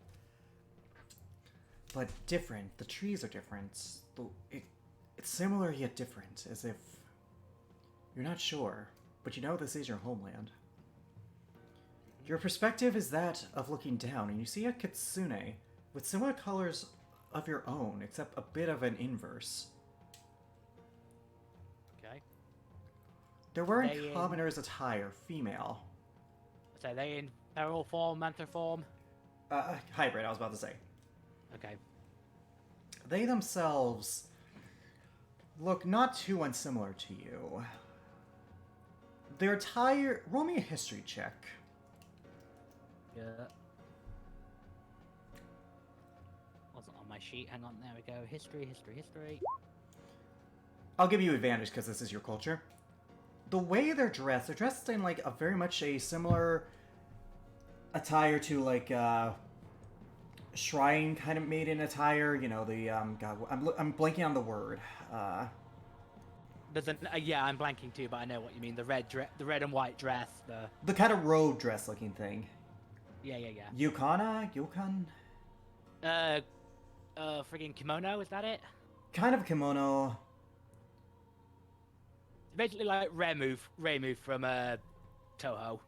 But different. The trees are different. It's similar yet different, as if you're not sure, but you know this is your homeland. Your perspective is that of looking down, and you see a kitsune with similar colors of your own, except a bit of an inverse. Okay. They're wearing They in- commoner's attire, female. So they in feral form, mantha form? Hybrid, I was about to say. Okay. They themselves look not too unsimilar to you. Their attire. Roll me a history check. Yeah. Wasn't on my sheet. Hang on. There we go. History, history, history. I'll give you advantage because this is your culture. The way they're dressed in like a very much a similar attire to like shrine kind of maiden attire. You know the God, I'm blanking on the word. There's an yeah, I'm blanking too, but I know what you mean. The red and white dress. The kind of robe dress looking thing. Yeah. Yukon? Friggin' kimono. Is that it? Kind of a kimono. Basically like Reimu from Toho.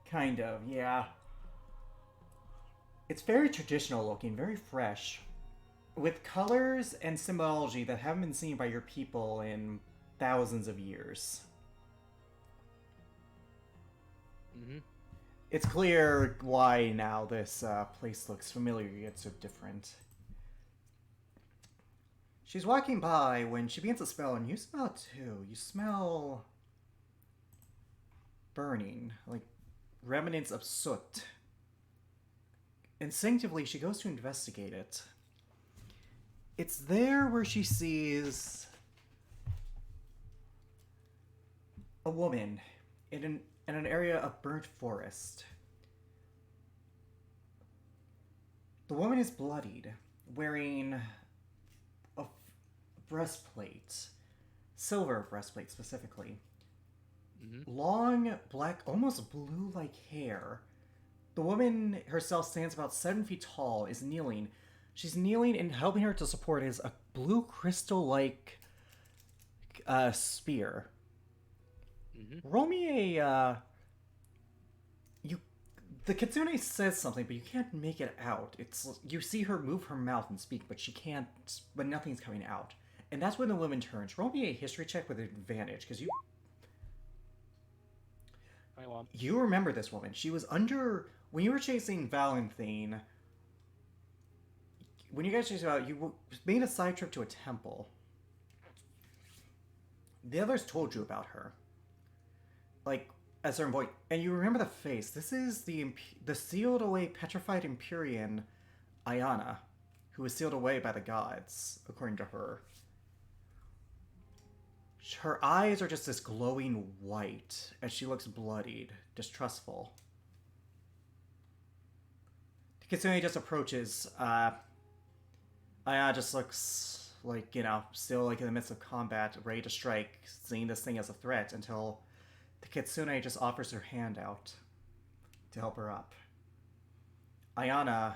Kind of, yeah. It's very traditional looking, very fresh. With colors and symbology that haven't been seen by your people in thousands of years. Mm-hmm. It's clear why now this place looks familiar yet so different. She's walking by when she begins to smell, and you smell it too. You smell burning, like remnants of soot. Instinctively, she goes to investigate it. It's there where she sees a woman in an area of burnt forest. The woman is bloodied, wearing a breastplate, silver breastplate specifically. Mm-hmm. Long, black, almost blue-like hair. The woman herself stands about 7 feet tall, is kneeling. She's kneeling, and helping her to support is a blue crystal-like spear. Mm-hmm. Roll me a, the kitsune says something, but you can't make it out. You see her move her mouth and speak, but nothing's coming out. And that's when the woman turns. Roll me a history check with advantage, because you... 21. You remember this woman. She was under... When you were chasing Valentine... When you guys chased out, you made a side trip to a temple. The others told you about her. Like, at a certain point. And you remember the face. This is the sealed away petrified Empyrean Ayana, who was sealed away by the gods, according to her. Her eyes are just this glowing white, as she looks bloodied, distrustful. Kitsune just approaches. Ayana just looks like, you know, still like in the midst of combat, ready to strike, seeing this thing as a threat, until the Kitsune just offers her hand out to help her up. Ayana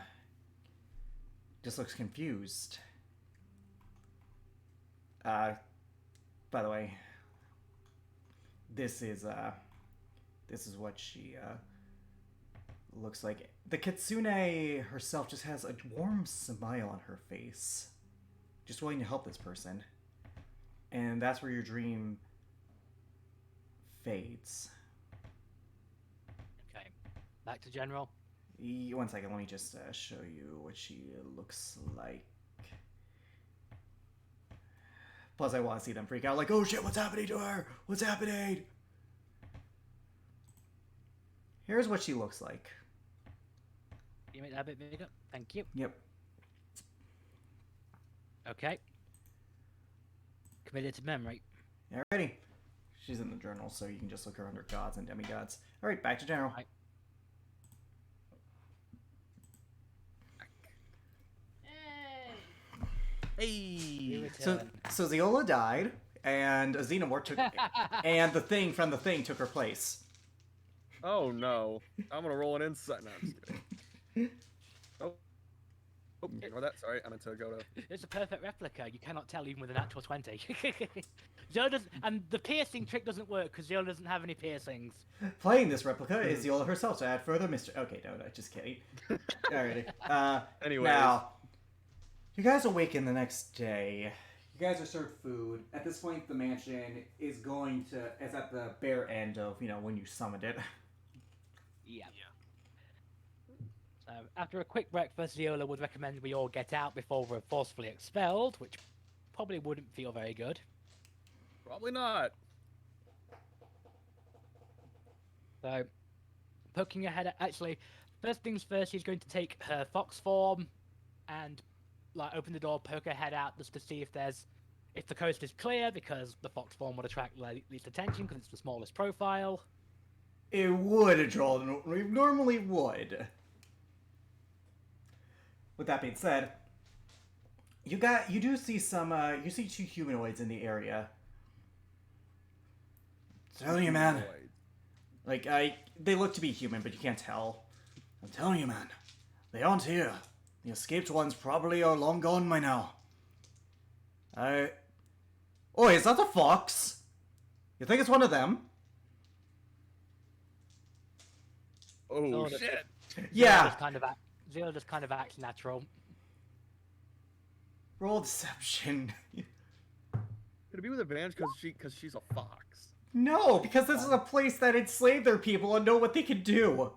just looks confused. By the way, this is what she looks like. The Kitsune herself just has a warm smile on her face, just willing to help this person. And that's where your dream fades. Okay. Back to General. 1 second, let me just show you what she looks like. Plus, I want to see them freak out, like, oh shit, what's happening to her? What's happening? Here's what she looks like. Can you make that a bit bigger? Thank you. Yep. Okay. Committed to memory. Alrighty. She's in the journal, so you can just look her under gods and demigods. Alright, back to General. Right. Hey. You Hey. return. So Ziola died, and a Xenomorph took... and the thing from the thing took her place. Oh no. I'm gonna roll an insight. No, I'm just kidding. Oh. Oh, ignore that. Sorry, I meant to go to. It's a perfect replica. You cannot tell even with a natural 20. Ziola doesn't, and the piercing trick doesn't work because Ziola doesn't have any piercings. Playing this replica is Ziola herself to add further mystery. Okay, no, just kidding. Alrighty. Anyways. Now, you guys awaken the next day. You guys are served food. At this point, the mansion is at the bare end of, you know, when you summoned it. Yeah. Yeah. So after a quick breakfast, Ziola would recommend we all get out before we're forcefully expelled, which probably wouldn't feel very good. Probably not. So, poking ahead, actually, first things first, she's going to take her fox form and like open the door, poke her head out just to see if the coast is clear, because the fox form would attract least attention because it's the smallest profile. It would draw, normally would. With that being said, you do see some, you see 2 humanoids in the area. Telling you, man. Like, they look to be human, but you can't tell. I'm telling you, man. They aren't here. The escaped ones probably are long gone by now. Oh, is that a fox? You think it's one of them? Oh Ziola- shit. Yeah. Ziola just kind of acts natural. Roll deception. Could it be with advantage because she's a fox? No, because this is a place that enslaved their people and know what they could do.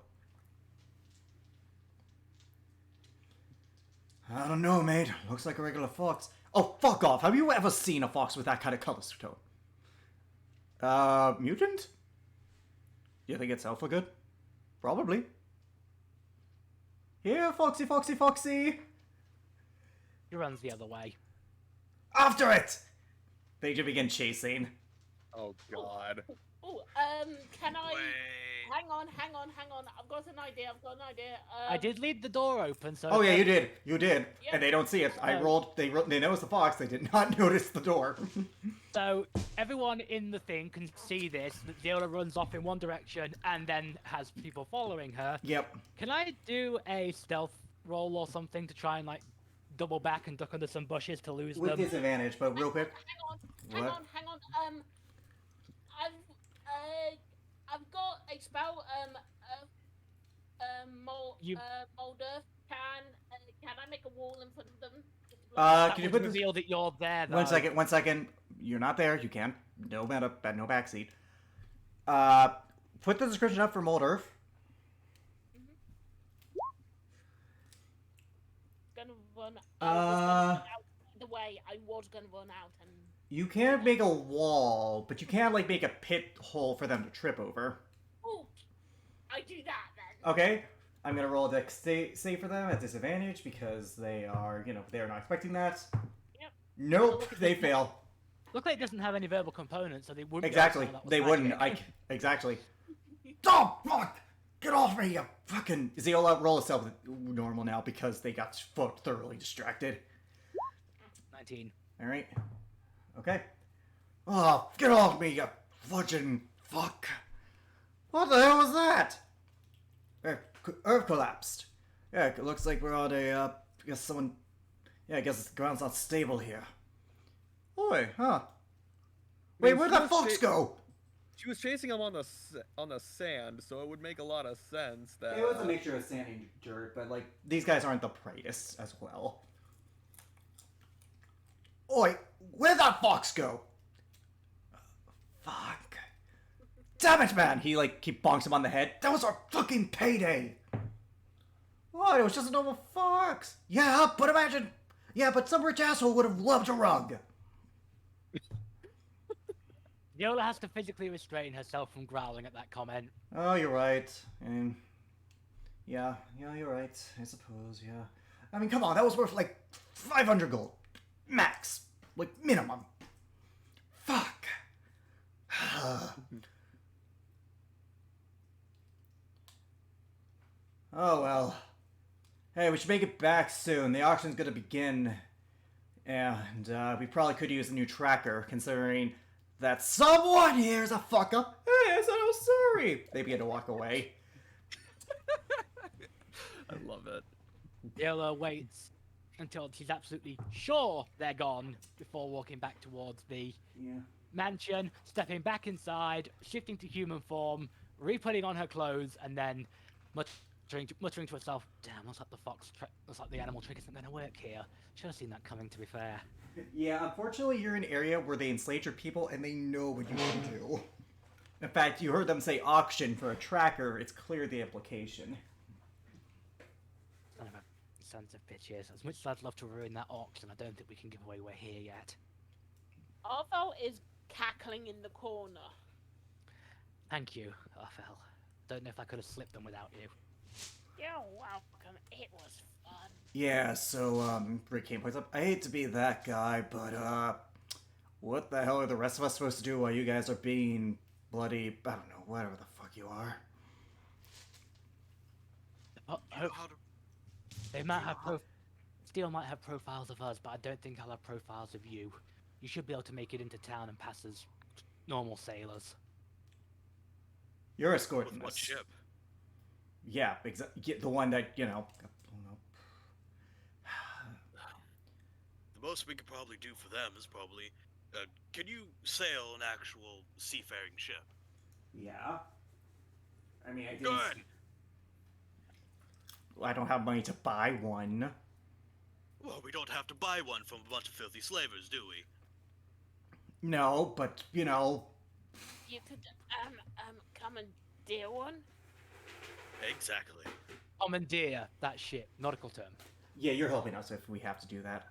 I don't know, mate. Looks like a regular fox. Oh, fuck off. Have you ever seen a fox with that kind of color tone? Mutant? You think it's alpha good? Probably. Here, Foxy, Foxy, Foxy! He runs the other way. After it! They just begin chasing. Oh god. Oh, can I? Wait. Hang on. I've got an idea. I did leave the door open, so. Oh yeah, you did. You did. Yeah. And they don't see it. I Oh. rolled. They noticed the fox. They did not notice the door. So everyone in the thing can see this. That Ziola runs off in one direction and then has people following her. Yep. Can I do a stealth roll or something to try and like double back and duck under some bushes to lose With them? disadvantage, but real quick. Hang What? on. I've got a spell. You- Molder. Can I make a wall in front of them? That Can you would put this? reveal that you're there, though. 1 second. You're not there. You can. No backseat. put the description up for Mold Earth. Gonna run. I was gonna Uh, run out. The way I was gonna run out, and You can't make a wall, but you can like make a pit hole for them to trip over. oh, I do that then. Okay, I'm gonna roll a dex save for them at disadvantage because they are, they are not expecting that. Yep. Nope, they fail. Look like it doesn't have any verbal components, so they wouldn't. Exactly, Be able to tell that was they wouldn't. magic. Exactly. Oh fuck! Get off me, you fucking Ziola. Roll itself normal now because they got thoroughly distracted. 19. All right. Okay. Oh, get off me, you fucking fuck! What the hell was that? Earth collapsed. Yeah, it looks like we're on a, I guess someone... Yeah, I guess the ground's not stable here. Oi, huh? Wait, where'd that fox go? She was chasing him on the sand, so it would make a lot of sense that. It was a mixture of sand and dirt, but, like, these guys aren't the brightest as well. Oi, where'd that fox go? Fuck. Damn it, man! He bonks him on the head. That was our fucking payday! What? It was just a normal fox! Yeah, but imagine... Yeah, but some rich asshole would have loved a rug! Yola has to physically restrain herself from growling at that comment. Oh, you're right. And... Yeah, you're right. I suppose, yeah. I mean, come on, that was worth, 500 gold. Max. Minimum. Fuck. Oh, well. Hey, we should make it back soon. The auction's gonna begin. And, we probably could use a new tracker, considering that someone here is a fuck up. Hey, I said I was sorry. They begin to walk away. I love it. Yola waits until she's absolutely sure they're gone before walking back towards the Yeah. mansion, stepping back inside, shifting to human form, re-putting on her clothes, and then muttering to herself, "Damn, looks like the animal trick isn't going to work here. Should have seen that coming, to be fair." Yeah, unfortunately, you're in an area where they enslaved your people and they know what you can do. In fact, you heard them say auction for a tracker. It's clear the implication. Son of a sons of bitches. As much as I'd love to ruin that auction, I don't think we can give away we're here yet. Arthel is cackling in the corner. Thank you, Arfel. Don't know if I could have slipped them without you. You're welcome. It was fun. Yeah, so, Rick Kane points up. I hate to be that guy, but, what the hell are the rest of us supposed to do while you guys are being bloody, I don't know, whatever the fuck you are? They might have Steel might have profiles of us, but I don't think I'll have profiles of you. You should be able to make it into town and pass as normal sailors. You're escorting With what us. ship? Yeah, exactly. The one that, got blown up. The most we could probably do for them is probably, can you sail an actual seafaring ship? Yeah. I mean, I didn't... Good. I don't have money to buy one. Well, we don't have to buy one from a bunch of filthy slavers, do we? No, but, You could commandeer one. Exactly. Commandeer that ship, nautical term. Yeah, you're helping us if we have to do that.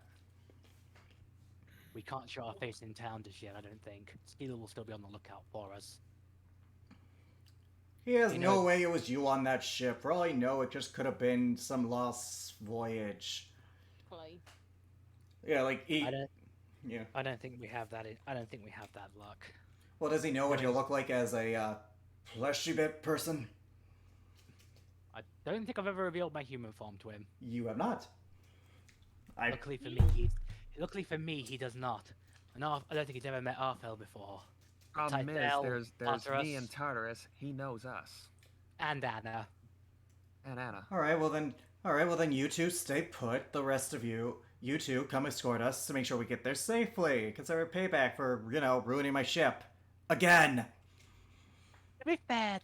We can't show our face in town just yet, I don't think. Steel will still be on the lookout for us. He has You no know- way it was you on that ship. For all I know, it just could have been some lost voyage. Play. Yeah, yeah. I don't think we have that. I don't think we have that luck. Well, does he know what you look like as a fleshy bit person? I don't think I've ever revealed my human form to him. You have not. Luckily for me, he does not. And I don't think he's ever met Arfel before. Problem is, Typhel, there's Tartarus. me and Tartarus. He knows us. And Anna. And Anna. All right, well then, you two stay put. The rest of you two come escort us to make sure we get there safely. Consider payback for ruining my ship again. To be fair,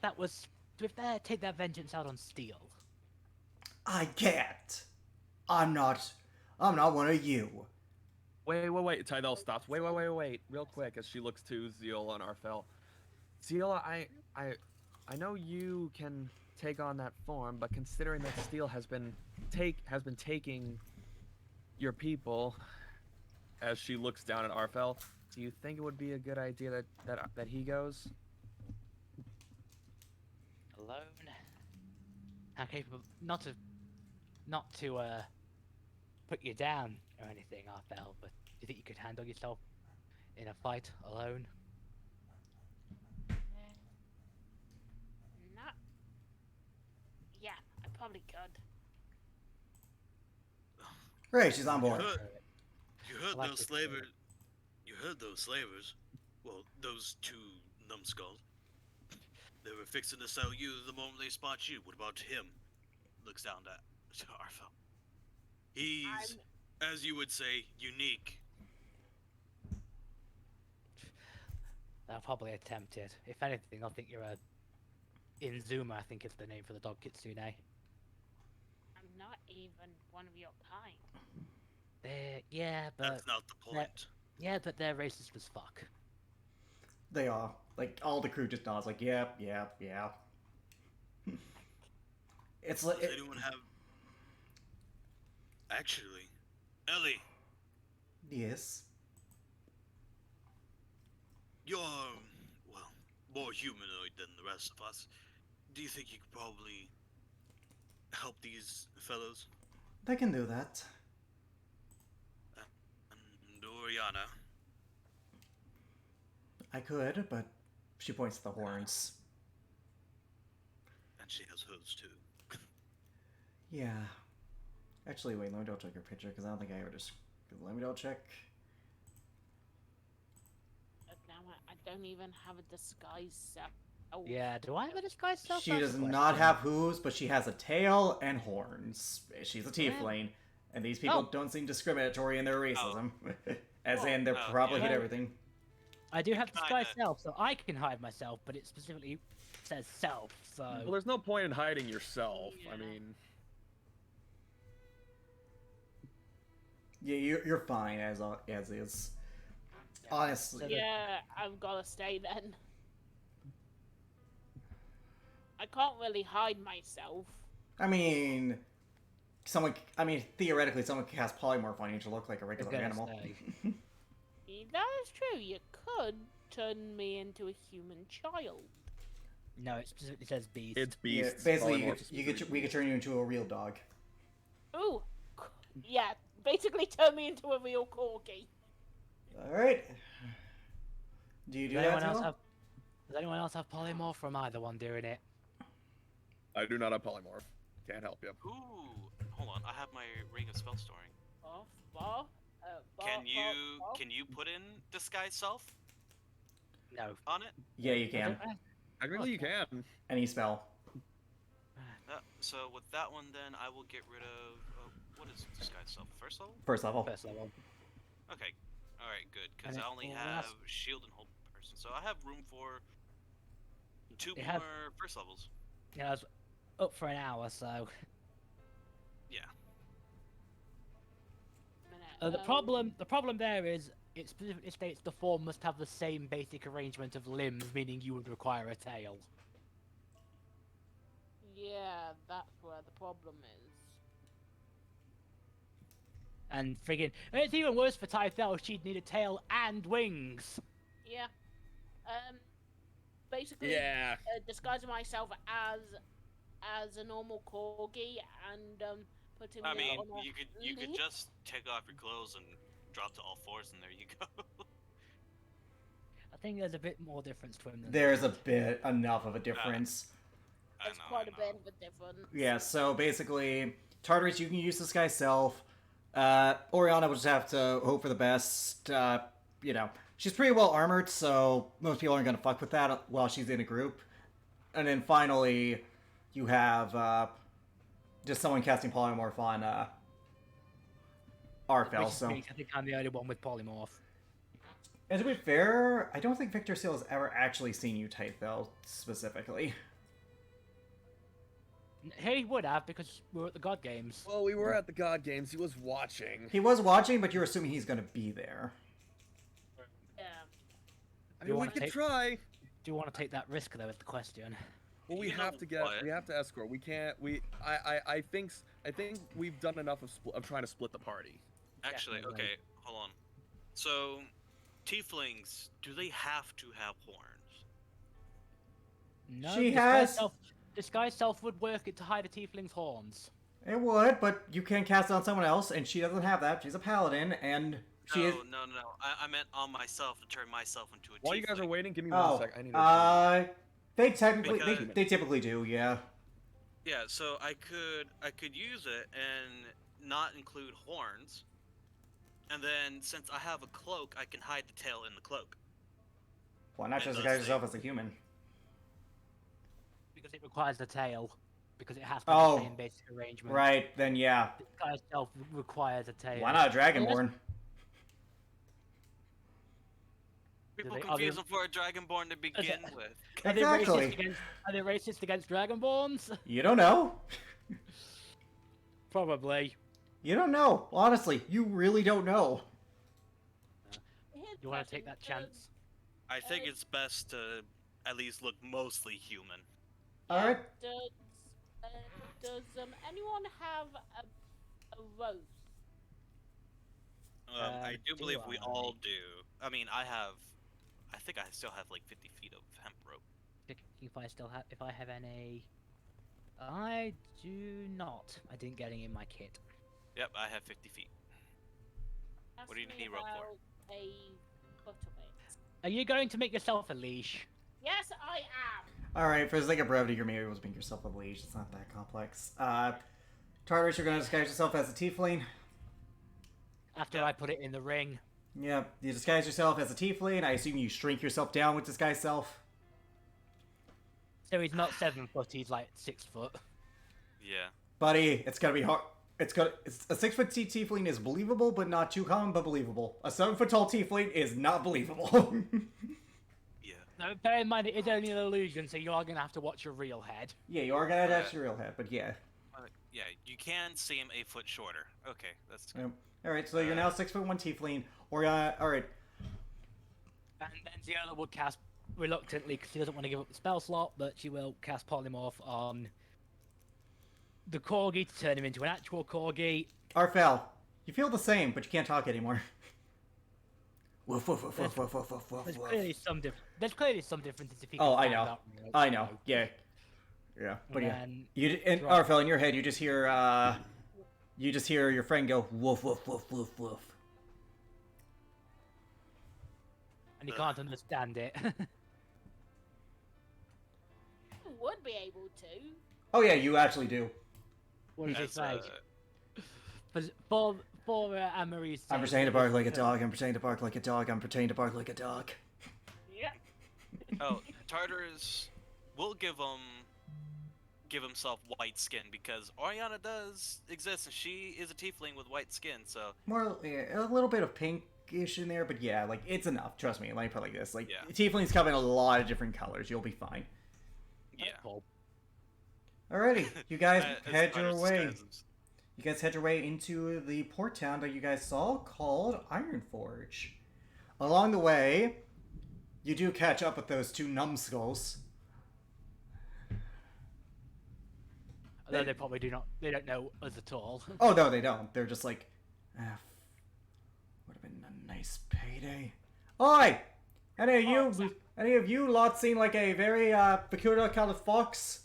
take that vengeance out on Steel. I can't. I'm not one of you. Wait. Tydell stops. Wait. Real quick, as she looks to Zeola and Arfel. Zeola, I know you can take on that form, but considering that Steel has been taking your people, as she looks down at Arfel, do you think it would be a good idea that he goes? Alone. I'm capable not to put you down or anything, Arfel, but do you think you could handle yourself in a fight alone? Not. Yeah, I probably could. Great, she's on board. You heard I like those this slavers. You heard those slavers. Well, those two numbskulls. They were fixing to sell you the moment they spot you. What about him? Looks down at Arfel. He's, as you would say, unique. I'll probably attempt it. If anything, I'll think you're a Inzuma, I think is the name for the dog kitsune. I'm not even one of your kind. Yeah, but That's not the point. they're racist as fuck. They are. Like, all the crew just nods, like, yep, yep, yeah. It's like. Does anyone have... Actually, Ellie, Yes. you're, well, more humanoid than the rest of us. Do you think you could probably help these fellows? They can do that. And Oriana, I could, but she points to the horns. and she has hers too. Yeah. Actually, wait, let me double check your picture, because I don't think I ever just... Let me double check. But now I don't even have a disguise self. Oh, Yeah, do I have a disguise self? She That's does the not question. have hooves, but she has a tail and horns. She's a tiefling, and these people Oh. don't seem discriminatory in their racism. As Oh. in, they're Oh, probably hit yeah. everything. I do have disguise Kinda. self, so I can hide myself, but it specifically says self, so... Well, there's no point in hiding yourself. I Yeah. mean, Yeah, you're fine as is. Honestly, So yeah, I've gotta stay then. I can't really hide myself. I mean, theoretically, someone can cast polymorph on you to look like a regular gonna animal. say. That is true. You could turn me into a human child. No, it specifically says beast. it's Yeah, beasts. basically, polymorphs we could turn you into a real dog. Ooh, yeah. Basically, turn me into a real corgi. All right. Do you do that, Tal? Does anyone else have polymorph, or am I the one doing it? I do not have polymorph. Can't help you. Ooh, hold on. I have my ring of spell storing. Can you put in disguise self No. on it? Yeah, you can. Technically, you can. Any spell. So with that one, then I will get rid of what is disguise self? First level? First level. First level. Okay. All right, good. Because And I it only will have last- shield and hold person, so I have room for two It more has- first levels. Yeah, I was up for an hour, so... Yeah. The problem there is, it specifically states the form must have the same basic arrangement of limbs, meaning you would require a tail. Yeah, that's where the problem is. And friggin', and it's even worse for Typhel, she'd need a tail and wings. Yeah. Basically, Yeah. disguising myself as a normal corgi and putting I me mean, on a you could leaf. just take off your clothes and drop to all fours, and there you go. I think there's a bit more difference to him than There's enough of a difference. I It's know, quite I a know. bit of a difference. Yeah, so basically, Tartarus, you can use this guy's self. Oriana will just have to hope for the best. She's pretty well armored, so most people aren't going to fuck with that while she's in a group. And then finally, you have just someone casting polymorph on Arfel. Which is So, me, I think I'm the only one with polymorph. and to be fair, I don't think Victor Seal has ever actually seen you Typhel specifically. He would have, because we were at the God Games. Well, we were at the God Games. He was watching. He was watching, but you're assuming he's going to be there. Yeah. I You mean, we wanna could take- try. Do you want to take that risk, though, is the question? Well, we You know have to get. what? We have to escort. We can't. I think. I think we've done enough of trying to split the party. Actually, Definitely. okay, hold on. So, tieflings, do they have to have horns? No, She disguise has- self. Disguise self would work it to hide a tiefling's horns. It would, but you can cast it on someone else, and she doesn't have that. She's a paladin, and she No, is. no. I meant on myself to turn myself into a tiefling. While you guys are waiting, give me Oh, one sec. I need to. they technically, Because- they typically do, yeah. Yeah, so I could use it and not include horns. And then since I have a cloak, I can hide the tail in the cloak. Why not It just does disguise say- yourself as a human? Because it requires the tail. Because it has to Oh, be the same basic arrangement. Right, then yeah. Disguise self requires a tail. Why not a Dragonborn? People they- are confuse they- them for a dragonborn to begin with. Are they Exactly. racist against? Are they racist against dragonborns? You don't know. Probably. You don't know. Honestly, you really don't know. Here's You want to the take that question, chance? I think it's best to at least look mostly human. Alright. Does anyone have a rose? I do do believe we I? all do. I mean, I think I still have like 50 feet of hemp rope. Checking if I still have, if I have any. I do not. I didn't get any in my kit. Yep, I have 50 feet. What do you Ask need me rope for? about a buttermint. Are you going to make yourself a leash? Yes, I am. Alright, for the sake of brevity, you're maybe able to make yourself a leash. It's not that complex. Tartarus, you're gonna disguise yourself as a tiefling. After I put it in the ring. Yep, you disguise yourself as a tiefling. I assume you shrink yourself down with disguise self. So he's not 7 foot. He's like 6 foot. Yeah. Buddy, it's gonna be hard. It's a 6 foot tiefling is believable, but not too common, but believable. A 7 foot tall tiefling is not believable. Yeah. No, bear in mind it is only an illusion, so you are gonna have to watch your real head. yeah, you are gonna attach your real head, but yeah. Yeah, you can seem a foot shorter. Okay, that's good. Yep. All right, so you're now 6'1" tiefling. Or all right, And then Ziola will cast reluctantly because she doesn't want to give up the spell slot, but she will cast Polymorph on the corgi to turn him into an actual corgi. Arfel, you feel the same, but you can't talk anymore. Woof woof woof woof woof woof woof woof. There's woof. clearly some There's clearly some differences if you. Oh, can I find know. out, you I know. Yeah. Yeah, but And yeah. then And drop- Arfel, in your head, you just hear your friend go woof woof woof woof woof. and you can't understand it. You would be able to. Oh yeah, you actually do. What does it As, say? For Anne-Marie's I'm sake, pretending to bark like a uh, dog. I'm pretending to bark like a dog. I'm pretending to bark like a dog. Yeah. Oh, Tartarus will give himself white skin because Oriana does exist and she is a tiefling with white skin, so More, yeah, a little bit of pinkish in there, but yeah, like it's enough. Trust me. Let me put it like this: like Yeah. tieflings come in a lot of different colors. You'll be fine. yeah. Cool. Alrighty, you guys As head far your as way. disguises. You guys head your way into the port town that you guys saw called Ironforge. Along the way, you do catch up with those two numbskulls. Although they probably do not. They don't know us at all. Oh no, they don't. They're just like, would have been a nice payday. Oi! Any of you lot seen like a very peculiar colored fox?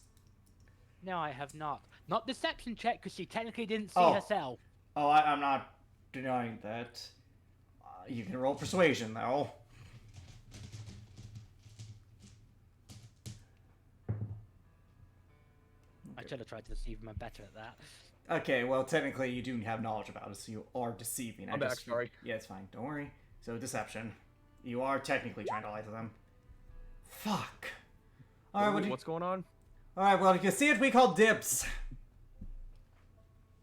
No, I have not. Not deception check because she technically didn't see Oh. herself. Oh, I'm not denying that. You can roll persuasion though. I should have tried to deceive him. I'm better at that. Okay, well, technically you do have knowledge about it, so you are deceiving. I'm back, sorry. Yeah, it's fine. Don't worry. So, deception. You are technically trying to lie to them. Fuck. Alright, What's going on? Alright, well, you see it, we call dibs.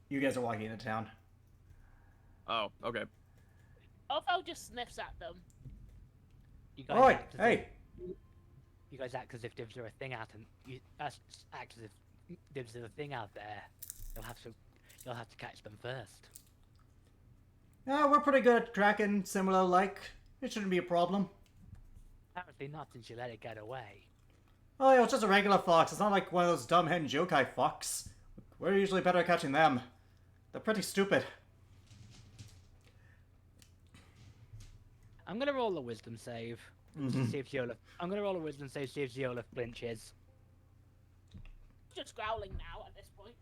You guys are walking into town. Oh, okay. Otho just sniffs at them. You guys Alright, act as hey. if- you guys act as if dibs are a thing out, and you act as if dibs are a thing out there. You'll have to catch them first. Yeah, we're pretty good at tracking similar like. It shouldn't be a problem. Apparently not, since you let it get away. Oh, yeah, it's just a regular fox. It's not like one of those dumb Henjokai fox. We're usually better at catching them. They're pretty stupid. I'm gonna roll a wisdom save. To see if Ziola. I'm gonna roll a wisdom save, see if Ziola flinches. Just growling now at this point.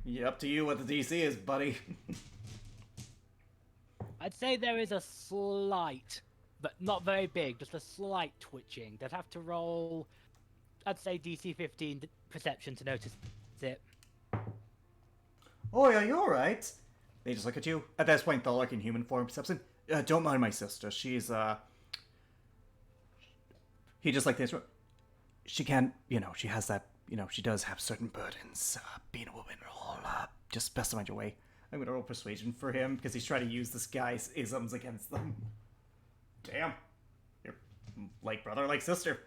Yeah, up to you what the DC is, buddy. I'd say there is a slight, but not very big, just a slight twitching. They'd have to roll, I'd say DC 15 perception to notice it. Oh, yeah, you're alright. They just look at you. At this point, Thorlock in human form steps in. Don't mind my sister. She's, He just like this. She can't, she has that, she does have certain burdens. Being a woman, just best to mind your way. I'm gonna roll persuasion for him because he's trying to use this guy's isms against them. Damn. You're like brother, like sister.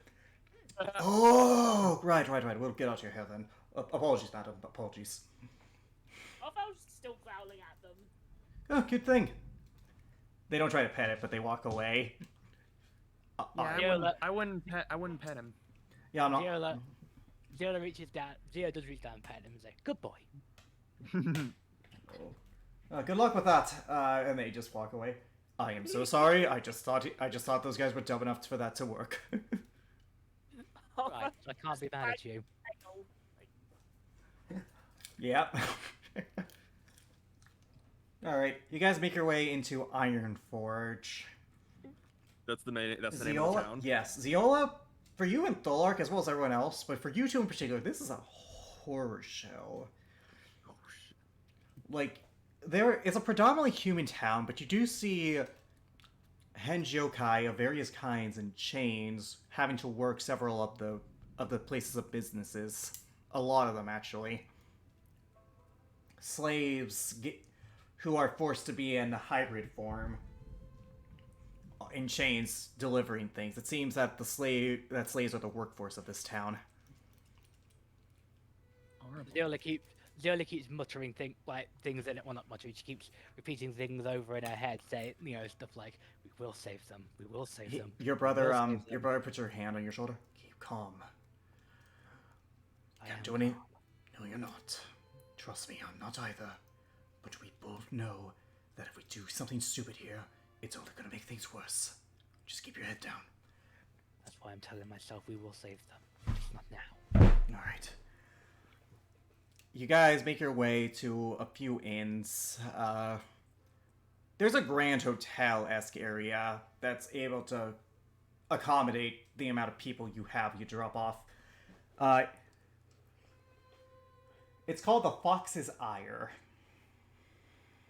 Oh, right. We'll get out of your hair then. Apologies, madam. Apologies. Otho's still growling at them. Oh, good thing. They don't try to pet it, but they walk away. Yeah, I wouldn't pet him. Yeah, I'm not. Ziola reaches down. Zio does reach down and pet him and say, "Good boy." Good luck with that. And they just walk away. I am so sorry. I just thought those guys were dumb enough for that to work. Right, I can't be mad at you. Yeah. All right, you guys make your way into Ironforge. That's the name of the town. Yes, Ziola. For you and Tholark, as well as everyone else, but for you two in particular, this is a horror show. Like, it's a predominantly human town, but you do see Henjokai of various kinds in chains having to work several of the places of businesses. A lot of them, actually. Slaves who are forced to be in a hybrid form. In chains, delivering things. It seems that slaves are the workforce of this town. Horrible. Ziola keeps muttering things in it. Well, not muttering. She keeps repeating things over in her head, saying stuff like, "We will save them. We will save them." Your brother puts your hand on your shoulder. Keep calm. Can't do any. No, you're not. Trust me, I'm not either. But we both know that if we do something stupid here, it's only gonna make things worse. Just keep your head down. That's why I'm telling myself we will save them. Just not now. Alright. You guys make your way to a few inns. There's a Grand Hotel-esque area that's able to accommodate the amount of people you drop off. It's called the Fox's Ire.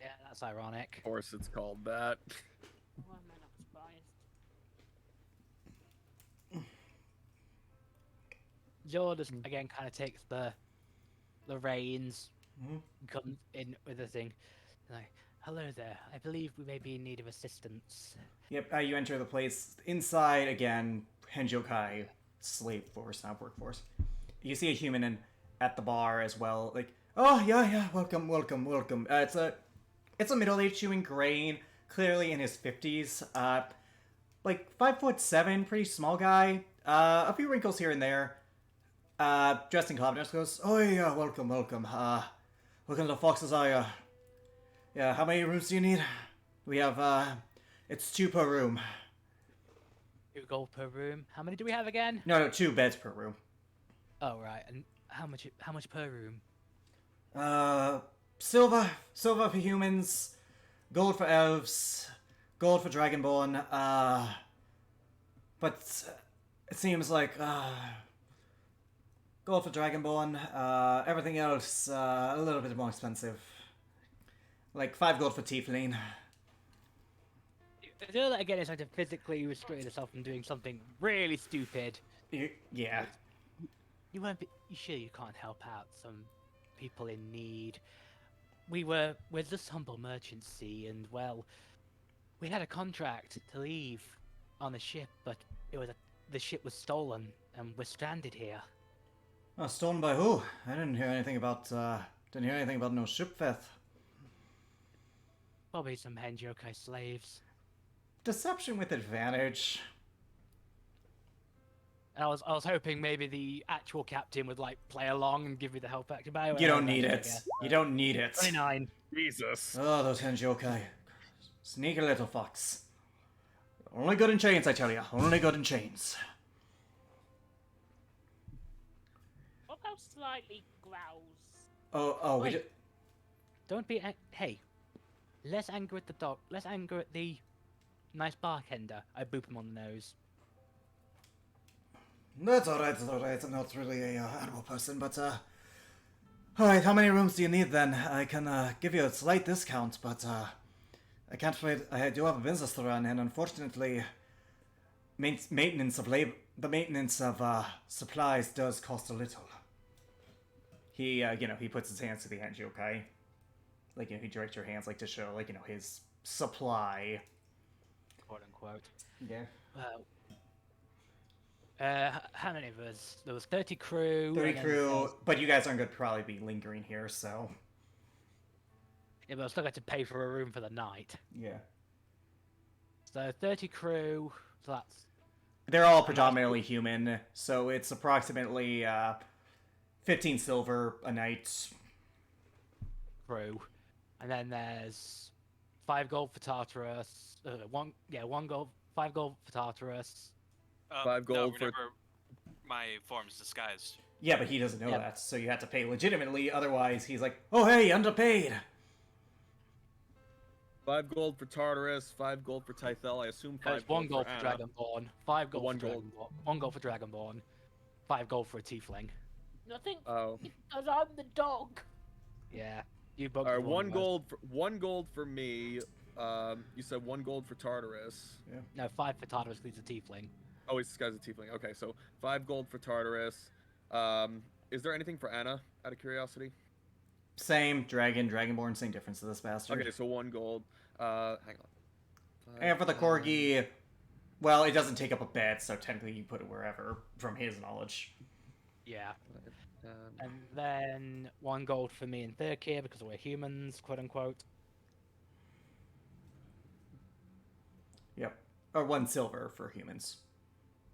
Yeah, that's ironic. Of course, it's called that. Why am I not surprised? Ziola just again kind of takes the reins, comes in with a thing, like, "Hello there. I believe we may be in need of assistance." Yep, you enter the place. Inside, again, Henjokai slave force, not workforce. You see a human at the bar as well. Like, oh, yeah, welcome. It's a middle-aged human, grain, clearly in his 50s. Like 5'7", pretty small guy. A few wrinkles here and there. Dressed in common, goes, "Oh yeah, welcome. Welcome to the Fox's Eye. Yeah, how many rooms do you need? We have, it's 2 per room." 2 gold per room. How many do we have again? No, 2 beds per room. Oh right, and how much per room? Silver for humans, gold for elves, gold for dragonborn. But it seems like gold for dragonborn. Everything else a little bit more expensive. Like 5 gold for tiefling. Ziola again is trying to physically restrain herself from doing something really stupid. Yeah. You sure you can't help out some people in need? We're just humble merchants, see, and well, we had a contract to leave on a ship, but the ship was stolen, and we're stranded here. Oh, stolen by who? I didn't hear anything about no ship theft. Probably some Henjokai slaves. Deception with advantage. I was hoping maybe the actual captain would like play along and give me the help action. But You don't need it. You don't need it. 29. Jesus. Oh, those Henjokai. Sneaky little fox. Only good in chains, I tell ya. Only good in chains. What about slightly growls? Oh, we Wait. just... Don't be hey. Less anger at the dog. Less anger at the nice bartender. I boop him on the nose. That's alright, that's alright. I'm not really a animal person, but, Alright, how many rooms do you need then? I can, give you a slight discount, but, I can't afraid I do have a business to run, and unfortunately, maintenance of labor, the maintenance of, supplies does cost a little. He, he puts his hands to the hand, okay? Like, he directs your hands, like, to show, like, his supply. Quote unquote. Yeah. Well. How many of us? There was 30 crew. 30 and then crew, there's- but you guys aren't going to probably be lingering here, so... Yeah, but I still got to pay for a room for the night. Yeah. So 30 crew. So that's They're all predominantly human, so it's approximately 15 silver a night. crew, and then there's 5 gold for Tartarus. 1 gold, 5 gold for Tartarus. 5 gold for- whenever my form's disguised. Yeah, but he doesn't know Yep. that, so you have to pay legitimately, otherwise he's like, oh hey, underpaid! 5 gold for Tartarus, 5 gold for Tythel. I assume 5 There's 1 gold for Anna. Dragonborn, 5 gold One for gold. Dragonborn, 1 gold for Dragonborn, 5 gold for a Tiefling. Nothing, Oh. because I'm the dog. Yeah, you both. Alright, 1 gold for me. You said 1 gold for Tartarus. No, 5 for Tartarus because he's a Tiefling. Oh, this guy's a tiefling. Okay, so 5 gold for Tartarus. Is there anything for Anna, out of curiosity? Same, Dragonborn, same difference to this bastard. Okay, so 1 gold. Hang on. And for the Corgi, well, it doesn't take up a bed, so technically you put it wherever, from his knowledge. Yeah, Um, and then 1 gold for me and Thurkir because we're humans, quote unquote. Yep. Or 1 silver for humans.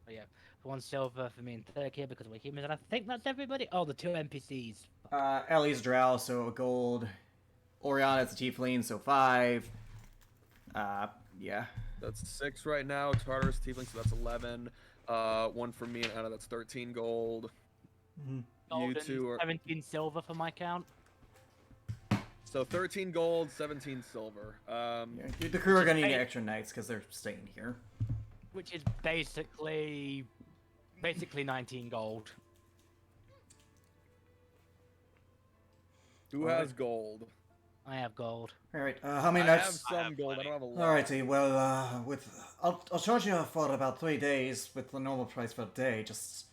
But yeah, 1 silver for me and Thurkir because we're humans, and I think that's everybody. Oh, the 2 NPCs. Ellie's drow, so a gold. Oriana's a tiefling, so 5. Yeah. That's 6 right now. Tartarus tiefling, so that's 11. 1 for me and Anna, that's 13 gold. Gold You and two are 17 silver for my count. so 13 gold, 17 silver. Yeah, the crew are gonna need Hey. extra nights because they're staying here. Which is basically 19 gold. Who Alright. has gold? I have gold. Alright, how many I have nights? some I have gold. I plenty. don't have a lot. Alrighty, well, I'll charge you for about 3 days with the normal price per day, just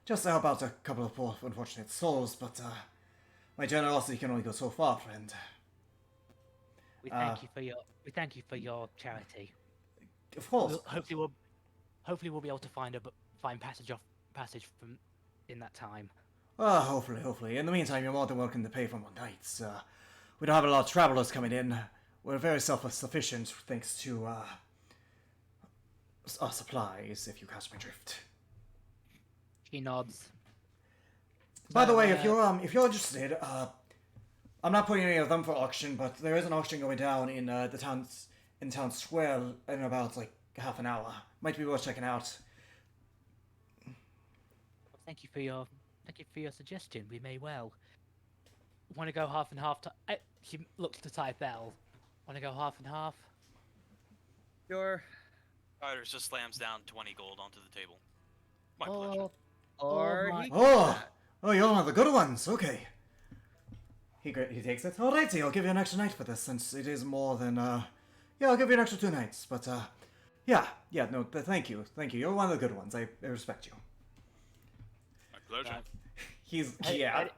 to help out a couple of poor unfortunate souls, but, my generosity can only go so far, friend. We thank you for your charity. Of course. Hopefully we'll be able to find passage from in that time. Hopefully. In the meantime, you're more than welcome to pay for more nights. We don't have a lot of travelers coming in. We're very self-sufficient thanks to, our supplies, if you catch my drift. He nods. By the So, way, if you're interested, I'm not putting any of them for auction, but there is an auction going down in the town square in about like half an hour. Might be worth checking out. Thank you for your suggestion. We may well want to go half and half. She looks to Typhel. Want to go half and half? Sure. Tartarus just slams down 20 gold onto the table. My pleasure. Or my- he can Oh, have that. you're one of the good ones. Okay. He takes it. Alrighty, I'll give you an extra night for this since it is more than yeah, I'll give you an extra 2 nights. But yeah, no, thank you. You're one of the good ones. I respect you. My pleasure. He's I- yeah.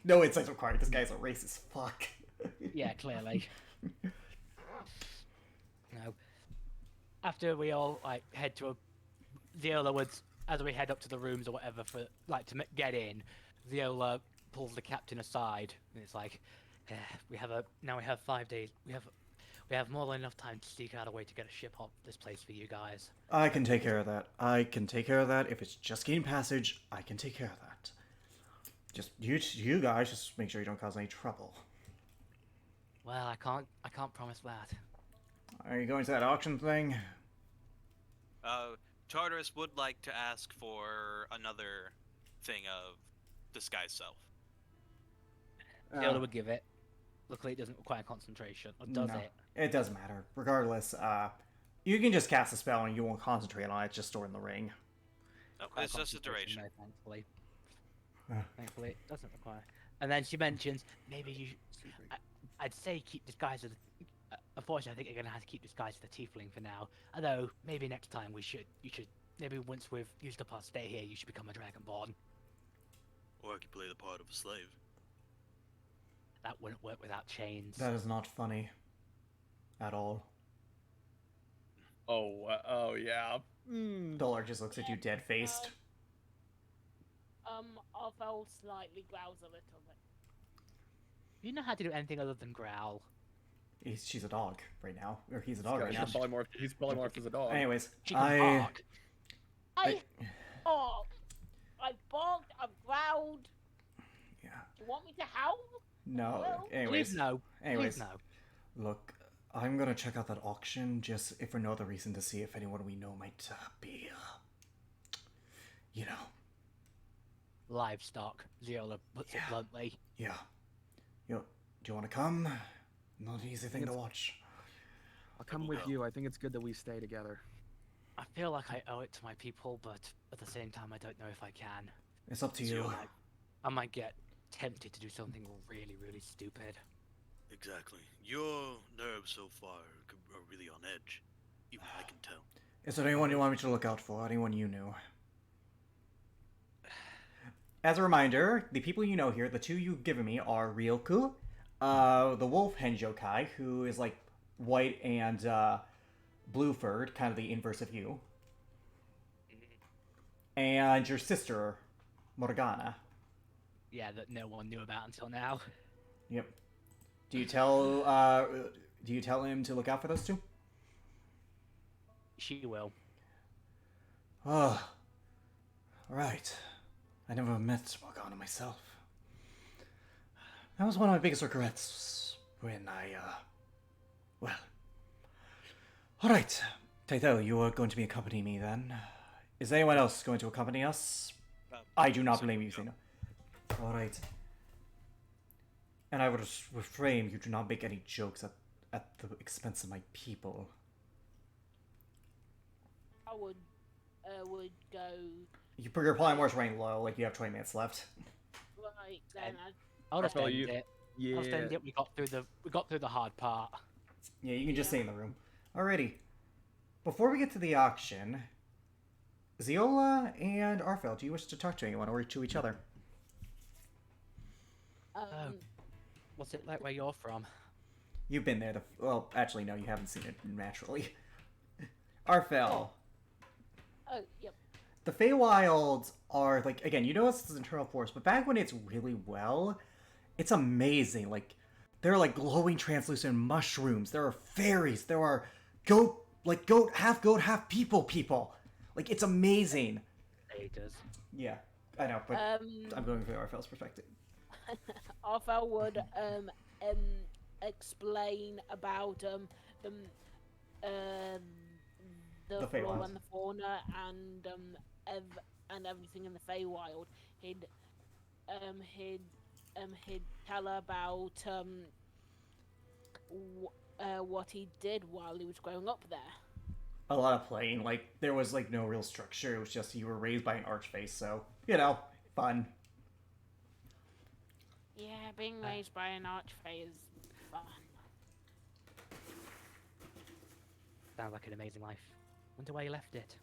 No insights required. This guy's a racist fuck. Yeah, clearly. No. After we all like head to Viola would, as we head up to the rooms or whatever for like to get in, Viola pulls the captain aside and it's like, we have 5 days. We We have more than enough time to seek out a way to get a ship off this place for you guys. I can take care of that. I can take care of that. If it's just gaining passage, I can take care of that. Just you guys, just make sure you don't cause any trouble. Well, I can't promise that. Are you going to that auction thing? Tartarus would like to ask for another thing of disguise self. Viola would give it. Luckily, it doesn't require concentration, or does No, it? it doesn't matter. Regardless, you can just cast a spell and you won't concentrate on it. Just store in the ring. Okay, it's just a duration. No, thankfully. Ah. Thankfully, it doesn't require. And then she mentions maybe you. I'd say keep disguise as. Unfortunately, I think you're gonna have to keep disguise as a tiefling for now. Although maybe next time you should. Maybe once we've used up our stay here, you should become a dragonborn. Or I could play the part of a slave. That wouldn't work without chains. That is not funny. At all. Oh yeah. Dollar just looks at you dead faced. Arvel slightly growls a little bit. You know how to do anything other than growl. She's a dog right now. Or he's a dog right now. He's polymorphed as a dog. Anyways, She can bark. I barked, I've growled. Yeah. Do you want me to howl? No. Well, Anyways. Please no. Anyways. Please no. Look, I'm gonna check out that auction just if for no other reason to see if anyone we know might be, you know. Livestock. Ziola puts it Yeah. bluntly. Yeah. Do you want to come? Not an easy thing to watch. I'll come with you. I think it's good that we stay together. I feel like I owe it to my people, but at the same time, I don't know if I can. It's up to you. I might get tempted to do something really, really stupid. Exactly. Your nerves so far are really on edge. Even I can tell. Is there anyone you want me to look out for? Anyone you know? As a reminder, the people you know here, the two you've given me are Ryoku, the wolf Henjokai, who is like white and blue furred, kind of the inverse of you, and your sister, Morgana. Yeah, that no one knew about until now. Yep. Do you tell him to look out for those two? She will. Oh, right. I never met Morgana myself. That was one of my biggest regrets when well. Alright. Taito, you are going to be accompanying me then. Is anyone else going to accompany us? I do not blame you, Zeno. Alright. And I would refrain you do not make any jokes at the expense of my people. I would go You're probably more running low, like you have 20 minutes left. right then. I'll just Arthur, end you- it. Yeah. I'll just end it. We got through the hard part. Yeah, you can just Yeah. stay in the room. Alrighty. Before we get to the auction, Ziola and Arfel, do you wish to talk to anyone or to each other? What's it like where you're from? You've been there. Well, actually, no, you haven't seen it naturally. Arfel. Oh, yep. The Feywilds are, like, again, you know it's an internal force, but back when it's really well, it's amazing. Like, there are, like, glowing translucent mushrooms. There are fairies. There are goat, half people. Like, it's amazing. Haters. Yeah, I know, but I'm going for Arfel's perspective. Arthel would explain about the The flora Feywilds. and the fauna and everything in the Feywild. He'd tell her about what he did while he was growing up there. A lot of playing. Like, there was, like, no real structure. It was just you were raised by an archface, so, you know, fun. Yeah, being raised by an archfey is fun. Sounds like an amazing life. Wonder where you left it.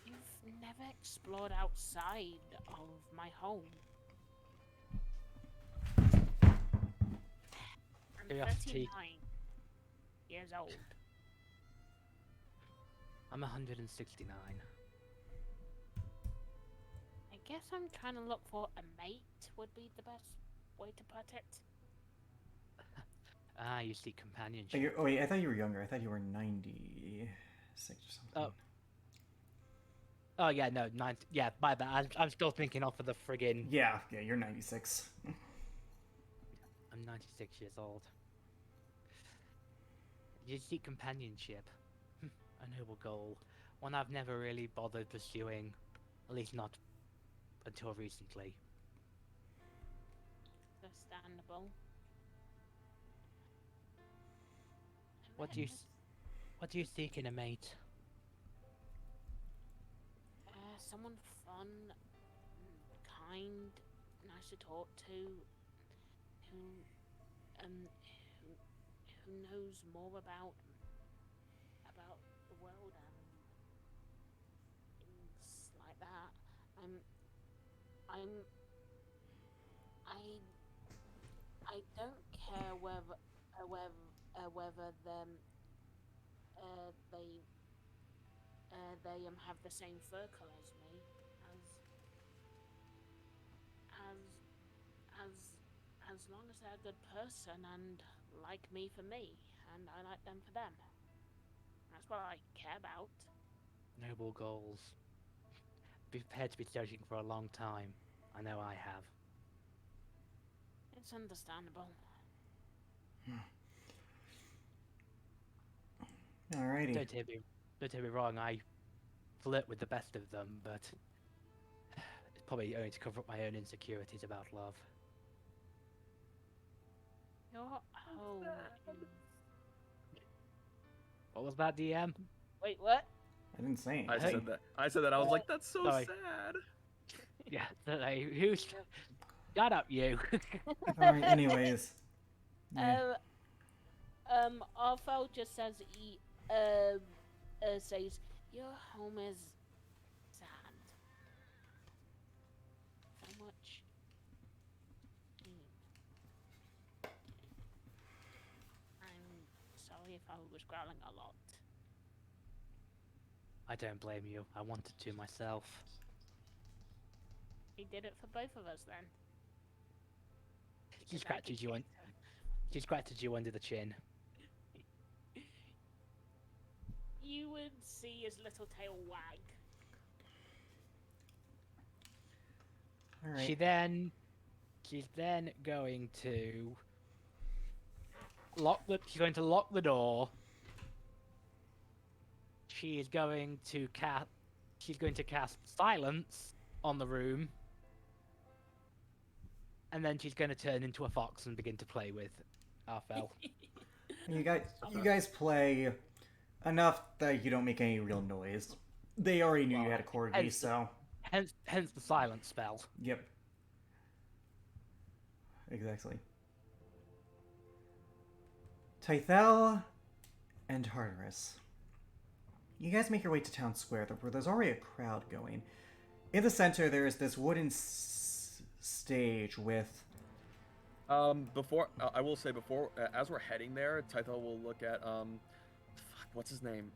You've never explored outside of my home. I'm Curiosity. 39 years old. I'm 169. I guess I'm trying to look for a mate would be the best way to put it. Ah, you seek companionship. Oh wait, I thought you were younger. I thought you were 96 or something. Oh yeah, no, 9. Yeah, my bad. I'm still thinking off of the friggin'. Yeah, you're 96. I'm 96 years old. You seek companionship. A noble goal. One I've never really bothered pursuing. At least not until recently. Understandable. What do you seek in a mate? Someone fun, kind, nice to talk to, who knows more about the world and things like that. I don't care whether them they have the same fur color as me, as long as they're a good person and like me for me, and I like them for them. That's what I care about. Noble goals. Be prepared to be searching for a long time. I know I have. It's understandable. Alrighty. Don't hear me wrong. I flirt with the best of them, but it's probably only to cover up my own insecurities about love. Your home is... What was that, DM? Wait, what? I didn't say anything. I said that. I said that. I was like, that's so Sorry. sad. Yeah, who's... Shut up, you. Alright, anyways. Yeah. Arthel just says says your home is sad. So much. I'm sorry if I was growling a lot. I don't blame you. I wanted to myself. He did it for both of us then. She scratches you under the chin. You would see his little tail wag. Alright. She's then going to she's going to lock the door. She's going to cast silence on the room. And then she's going to turn into a fox and begin to play with Arthel. You guys play enough that you don't make any real noise. They already knew you had a corgi, so... Hence the silence spell. Yep. Exactly. Tythel and Tartarus. You guys make your way to town square, where there's already a crowd going. In the center, there is this wooden stage with... Before I will say before as we're heading there, Tythel will look at what's his name?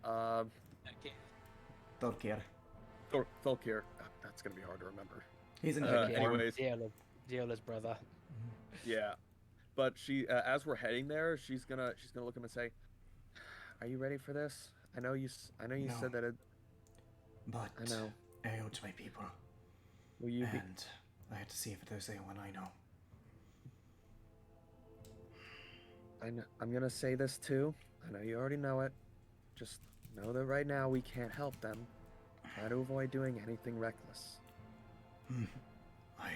Thorkir. Thulkir. That's gonna be hard to remember. He's in anyways. Diola's brother. Yeah, but she as we're heading there, she's gonna look at him and say, "Are you ready for this? I know you No. said that it. But I know. I owe to my people, Will you be?" and I had to see if there's anyone I know. I'm gonna say this too. I know you already know it. Just know that right now we can't help them. Try to avoid doing anything reckless. I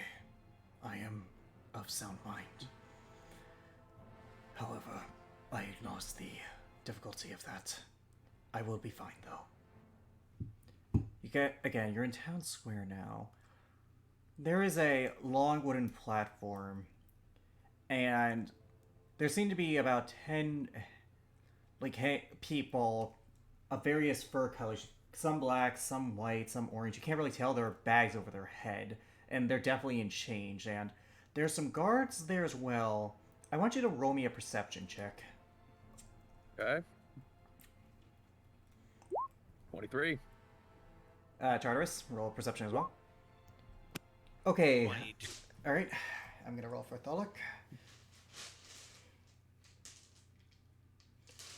am of sound mind. However, I acknowledge the difficulty of that. I will be fine, though. You're in town square now. There is a long wooden platform, and there seem to be about 10 people of various fur colors. Some black, some white, some orange. You can't really tell. There are bags over their head, and they're definitely in change. And there's some guards there as well. I want you to roll me a perception check. Okay. 23. Tartarus, roll perception as well. Okay. 22. Alright. I'm gonna roll for Tholic.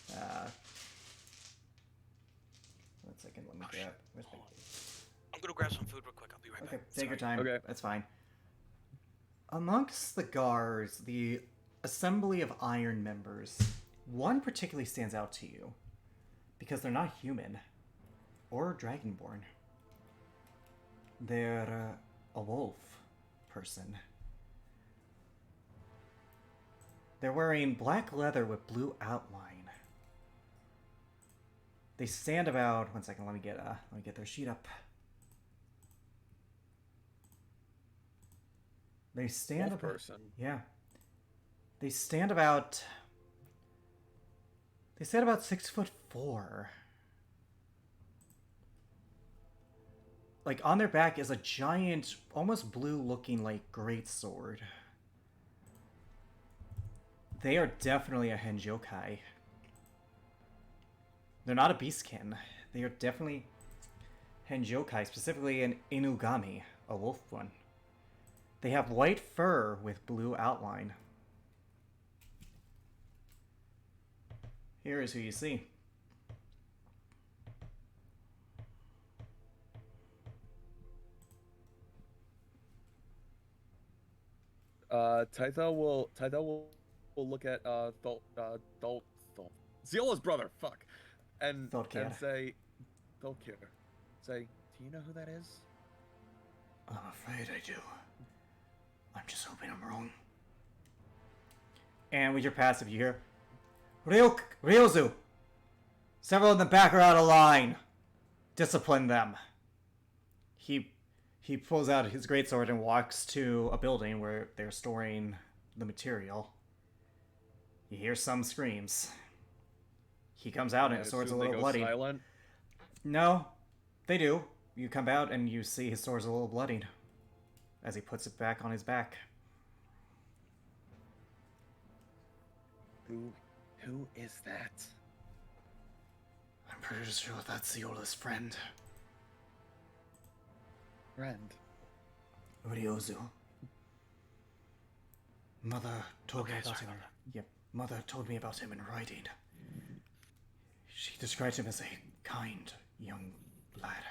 One second, let me grab. Where's my... I'm gonna grab some food real quick. I'll be right Okay, back. take your Sorry. time. Okay. That's fine. Amongst the guards, the assembly of iron members, one particularly stands out to you because they're not human or dragonborn. They're a wolf person. They're wearing black leather with blue outline. They stand about. One second, let me get their sheet up. They stand Wolf about. person. Yeah. They stand about. They stand about 6'4". Like on their back is a giant, almost blue-looking like greatsword. They are definitely a Henjokai. They're not a beastkin. They are definitely Henjokai, specifically an Inugami, a wolf one. They have white fur with blue outline. Here is who you see. Tythel will look at Zeola's brother, fuck. And Thulkir. say Thulkir. Say, do you know who that is? I'm afraid I do. I'm just hoping I'm wrong. And with your passive, you hear, Ryozu! Several in the back are out of line. Discipline them. He pulls out his greatsword and walks to a building where they're storing the material. You hear some screams. He comes out and his sword's a little bloody. Silent. No, they do. You come out and you see his sword's a little bloodied as he puts it back on his back. Who is that? I'm pretty sure that's Zeola's friend. Friend. Ryozu. Mother told me Okay, about sorry him. about Yep, Mother told me about him in writing. She described him as a kind young lad.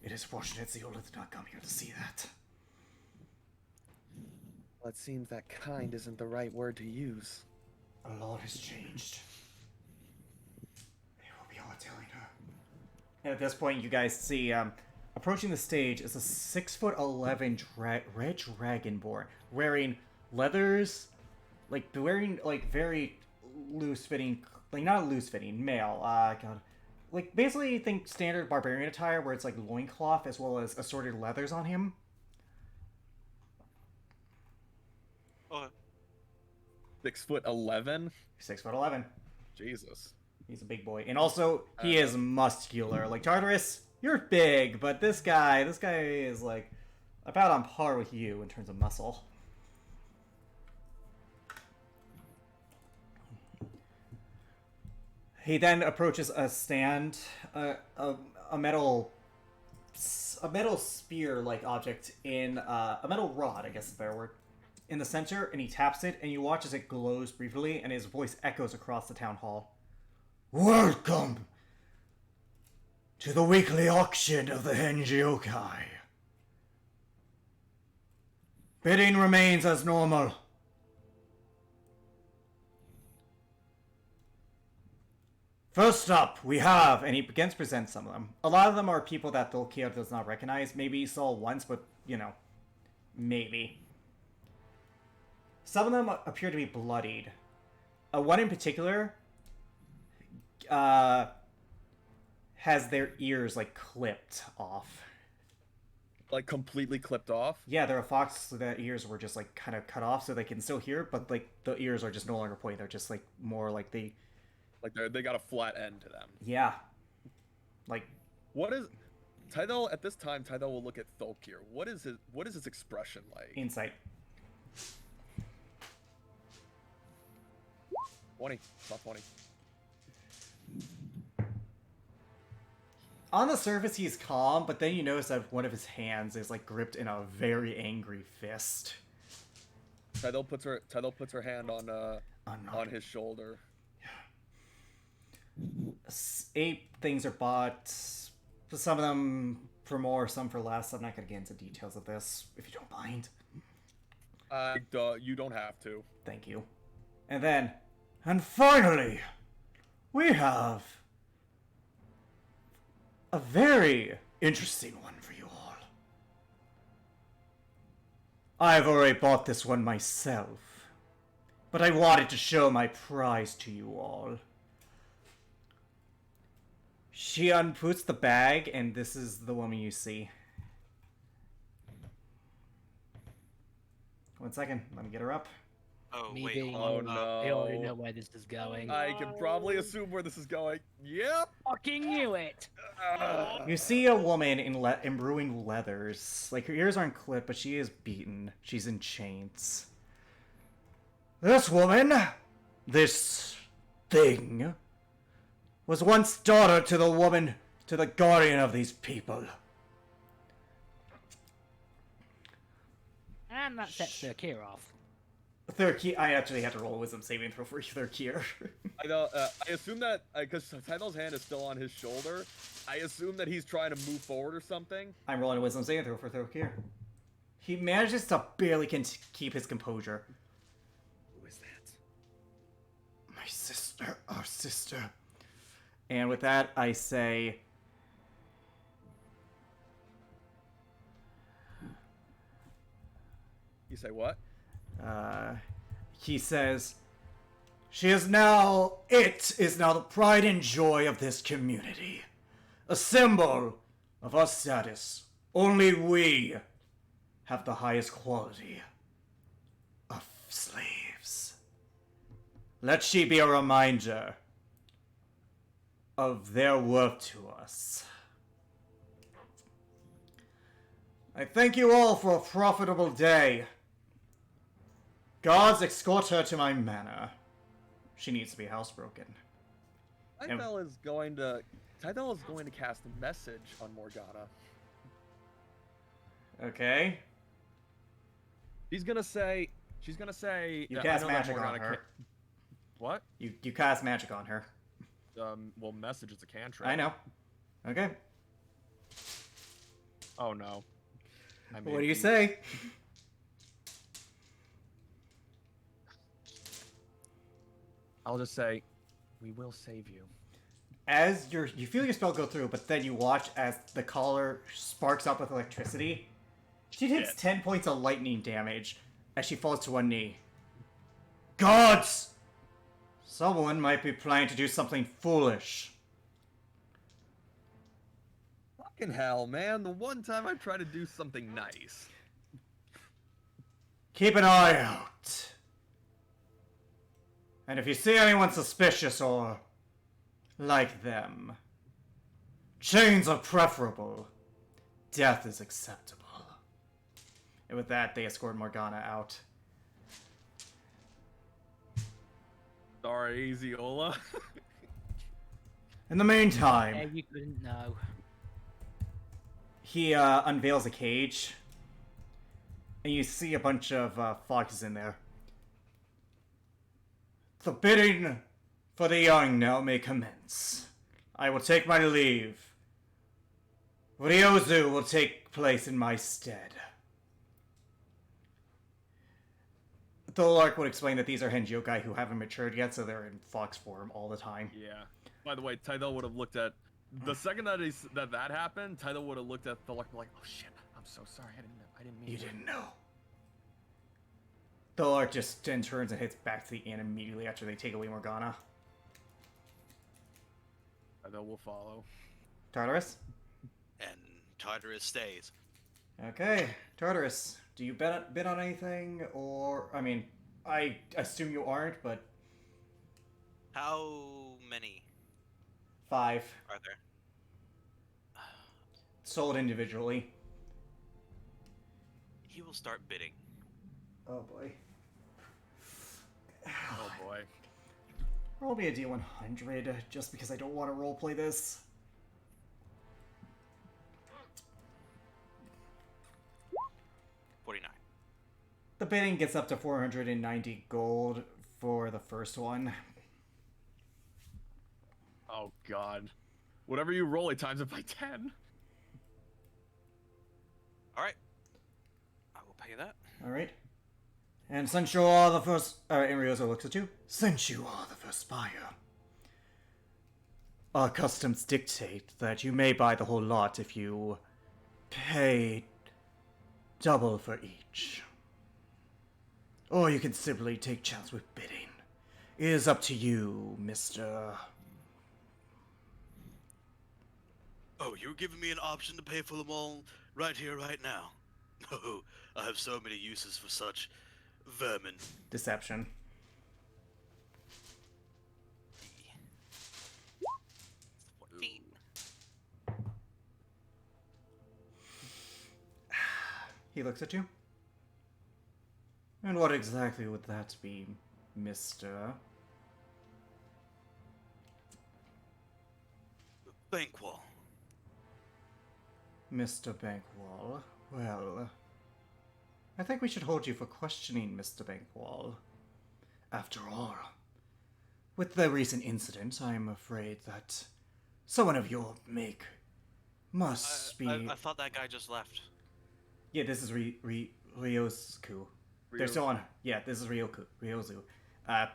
It is fortunate Zeola did not come here to see that. Well, it seems that kind isn't the right word to use. A lot has changed. They will be all telling her. And at this point, you guys see, approaching the stage is a 6'11" red dragonborn wearing leathers, wearing very loose-fitting, not loose-fitting, male. God, basically think standard barbarian attire where it's like loincloth as well as assorted leathers on him. Okay. 6'11". 6'11". Jesus. He's a big boy, and also he is muscular. Like Tartarus, you're big, but this guy is like about on par with you in terms of muscle. He then approaches a stand, a metal spear-like object in a metal rod, I guess is a better word, in the center, and he taps it, and you watch as it glows briefly, and his voice echoes across the town hall. Welcome to the weekly auction of the Henjiokai. Bidding remains as normal. First up, we have, and he begins to present some of them. A lot of them are people that Thulkir does not recognize. Maybe he saw once, but, maybe. Some of them appear to be bloodied. One in particular has their ears, clipped off. Like, completely clipped off? Yeah, they're a fox, so their ears were just, kind of cut off so they can still hear, but, the ears are just no longer pointing. They're just, more like they... Like, they got a flat end to them. Yeah. What is... Tythel, at this time, Tythel will look at Thulkir. What is his expression like? Insight. 20. Top 20. On the surface, he's calm, but then you notice that one of his hands is, gripped in a very angry fist. Tydel puts her hand on his shoulder. 8 things are bought. Some of them for more, some for less. I'm not going to get into details of this, if you don't mind. You don't have to. Thank you. And then, and finally, we have a very interesting one for you all. I've already bought this one myself, but I wanted to show my prize to you all. She unputs the bag, and this is the woman you see. 1 second, let me get her up. Oh Me wait, being hold on. Oh, I already no. know where this is going. I can probably assume where this is going. Yep. Fucking knew it! You see a woman in ruined leathers. Like, her ears aren't clipped, but she is beaten. She's in chains. This woman, this thing, was once daughter to the guardian of these people. And that sets the Kir off. Third I actually had to roll a wisdom saving throw for Third. I know. I assume that because Tydel's hand is still on his shoulder, I assume that he's trying to move forward or something. I'm rolling a wisdom saving throw for Third. He manages to barely keep his composure. Who is that? My sister, our sister. And with that, I say... You say what? He says, it is now the pride and joy of this community. A symbol of our status. Only we have the highest quality of slaves. Let she be a reminder of their worth to us. I thank you all for a profitable day. Gods, escort her to my manor. She needs to be housebroken. Tydel is going to cast a message on Morgana. Okay. She's gonna say. You I cast know that magic on Morgana her. can't- What? You cast magic on her. Well, message is a cantrip. I know. Okay. Oh no. What do you say? I'll just say, we will save you. As you feel your spell go through, but then you watch as the collar sparks up with electricity. She takes 10 points of lightning damage as she falls to one knee. Gods! Someone might be planning to do something foolish. Fucking hell, man. The one time I try to do something nice. Keep an eye out. And if you see anyone suspicious or like them, chains are preferable. Death is acceptable. And with that, they escort Morgana out. Sorry, Eziola. In the meantime, Yeah, you couldn't know. he unveils a cage, and you see a bunch of foxes in there. The bidding for the young now may commence. I will take my leave. Ryozu will take place in my stead. Tholark would explain that these are Henjokai who haven't matured yet, so they're in fox form all the time. Yeah. By the way, Tydel would have looked at the second that happened. Tydel would have looked at Tholark and be like, "Oh shit, I'm so sorry. I didn't mean." You didn't know. Tholark just then turns and heads back to the inn immediately after they take away Morgana. Tydel will follow. Tartarus? And Tartarus stays. Okay, Tartarus, do you bid on anything? Or, I mean, I assume you aren't, but How many 5 are there? sold individually. He will start bidding. Oh boy. Oh boy. Roll me a D100 just because I don't want to roleplay this. 49. The bidding gets up to 490 gold for the first one. Oh god. Whatever you roll, it times it by 10. All right. I will pay that. Alright. And since you are the first... and Ryozo looks at you. Since you are the first buyer, our customs dictate that you may buy the whole lot if you pay double for each. Or you can simply take chance with bidding. It is up to you, Mr. Oh, you're giving me an option to pay for them all right here, right now. Oh, I have so many uses for such vermin. Deception. He looks at you. And what exactly would that be, Mr. Bankwall. Mr. Bankwall? Well, I think we should hold you for questioning, Mr. Bankwall. After all, with the recent incident, I'm afraid that someone of your make must be... I thought that guy just left. Yeah, this is Ryosuke. They're still on... Yeah, this is Ryozu.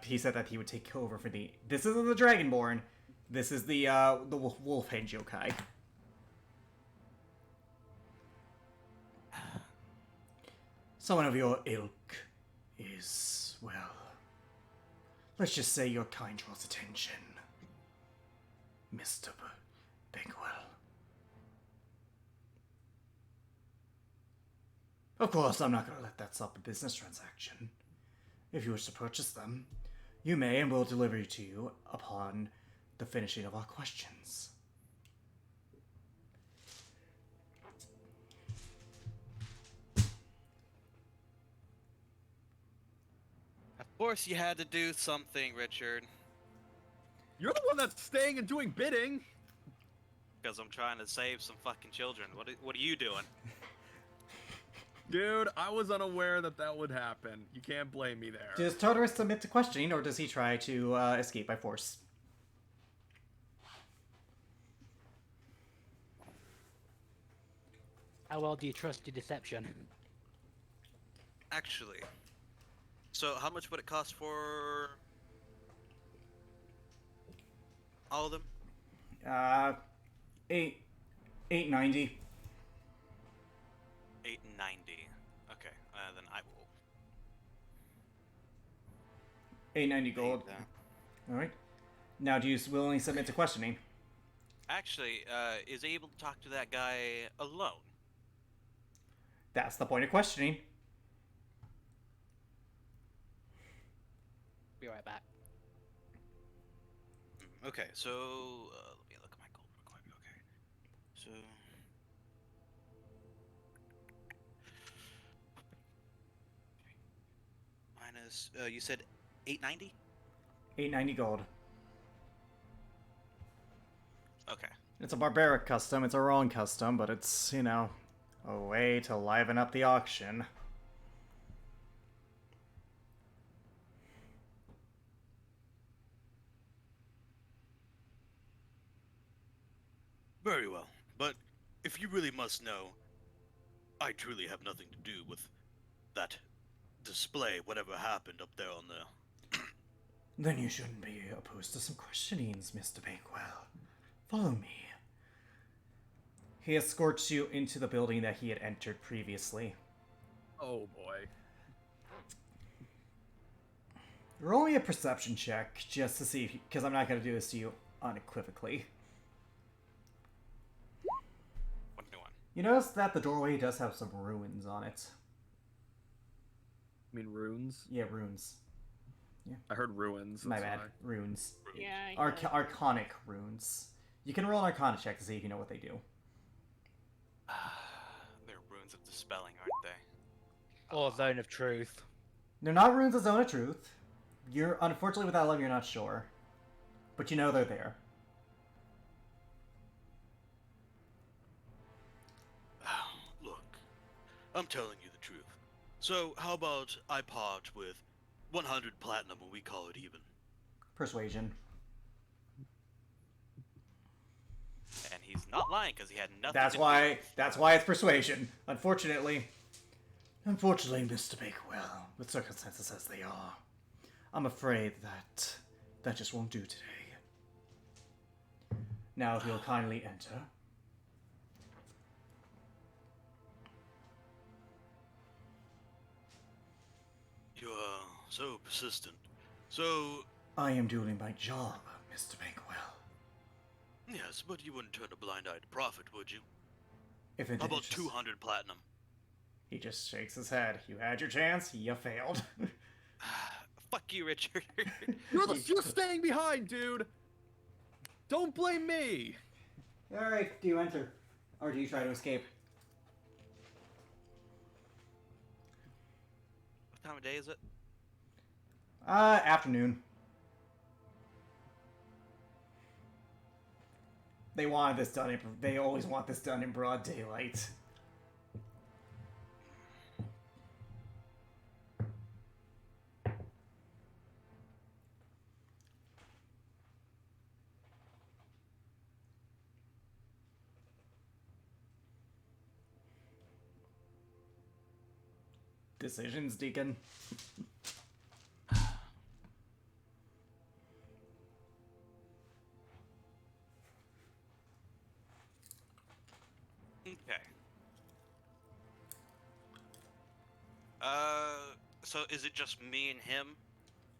He said that he would take over for the... This isn't the Dragonborn. This is the Wolf Head Yokai. Someone of your ilk is, well... Let's just say your kind draws attention. Mr. Bankwell. Of course, I'm not going to let that stop a business transaction. If you wish to purchase them, you may, and we'll deliver to you upon the finishing of our questions. Of course you had to do something, Richard. You're the one that's staying and doing bidding. Because I'm trying to save some fucking children. What are you doing? Dude, I was unaware that that would happen. You can't blame me there. Does Tartarus submit to questioning, or does he try to escape by force? How well do you trust your deception? Actually. So how much would it cost for all of them? 890. 890. Okay, then I will 890 pay gold. that. Alright. Now, do you willingly submit to questioning? Actually, is he able to talk to that guy alone? That's the point of questioning. Be right back. Okay, so let me look at my gold real quick. Okay, so minus. You said 890. 890 gold. Okay. It's a barbaric custom. It's a wrong custom, but it's, you know, a way to liven up the auction. Very well, but if you really must know, I truly have nothing to do with that display, whatever happened up there on the. Then you shouldn't be opposed to some questionings, Mr. Bankwell. Follow me. He escorts you into the building that he had entered previously. Oh boy. Roll me a perception check, just to see if because I'm not going to do this to you unequivocally. What new one? You notice that the doorway does have some ruins on it. I mean runes? Yeah, runes. I heard ruins. My that's bad. why. Runes. Yeah. Arcanic runes. You can roll an Arcana check to see if you know what they do. They're runes of dispelling, aren't they? Or Zone of Truth. They're not runes of Zone of Truth. You're unfortunately without love, you're not sure, but you know they're there. Look, I'm telling you the truth. So, how about I part with 100 platinum and we call it even? Persuasion. And he's not lying because he had nothing That's to why. do. That's why it's persuasion. Unfortunately, Mr. Bakewell, with circumstances as they are, I'm afraid that just won't do today. Now, if you'll kindly enter. You are so persistent. So, I am doing my job, Mr. Bakewell. yes, but you wouldn't turn a blind eye to profit, would you? If How indeed about it's just- 200 platinum? He just shakes his head. You had your chance, you failed. Fuck you, Richard. You're staying behind, dude. Don't blame me. Alright, do you enter? Or do you try to escape? What time of day is it? Afternoon. They wanted this done. They always want this done in broad daylight. Decisions, Deacon. Okay. So is it just me and him?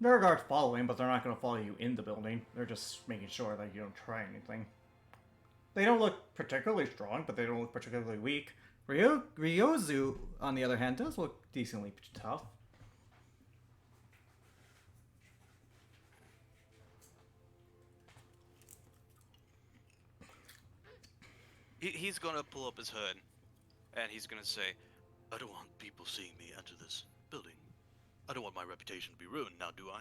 There are guards following, but they're not going to follow you in the building. They're just making sure that you don't try anything. They don't look particularly strong, but they don't look particularly weak. Ryozu, on the other hand, does look decently tough. He's gonna pull up his hood, and he's gonna say, I don't want people seeing me enter this building. I don't want my reputation to be ruined, now do I?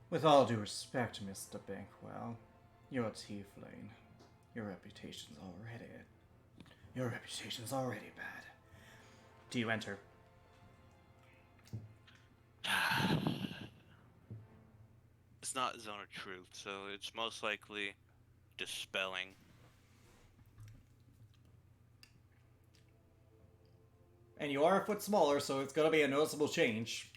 With all due respect, Mr. Bankwell, you're a tiefling. Your reputation's already bad. Do you enter? It's not Zone of Truth, so it's most likely dispelling. And you are a foot smaller, so it's gonna be a noticeable change.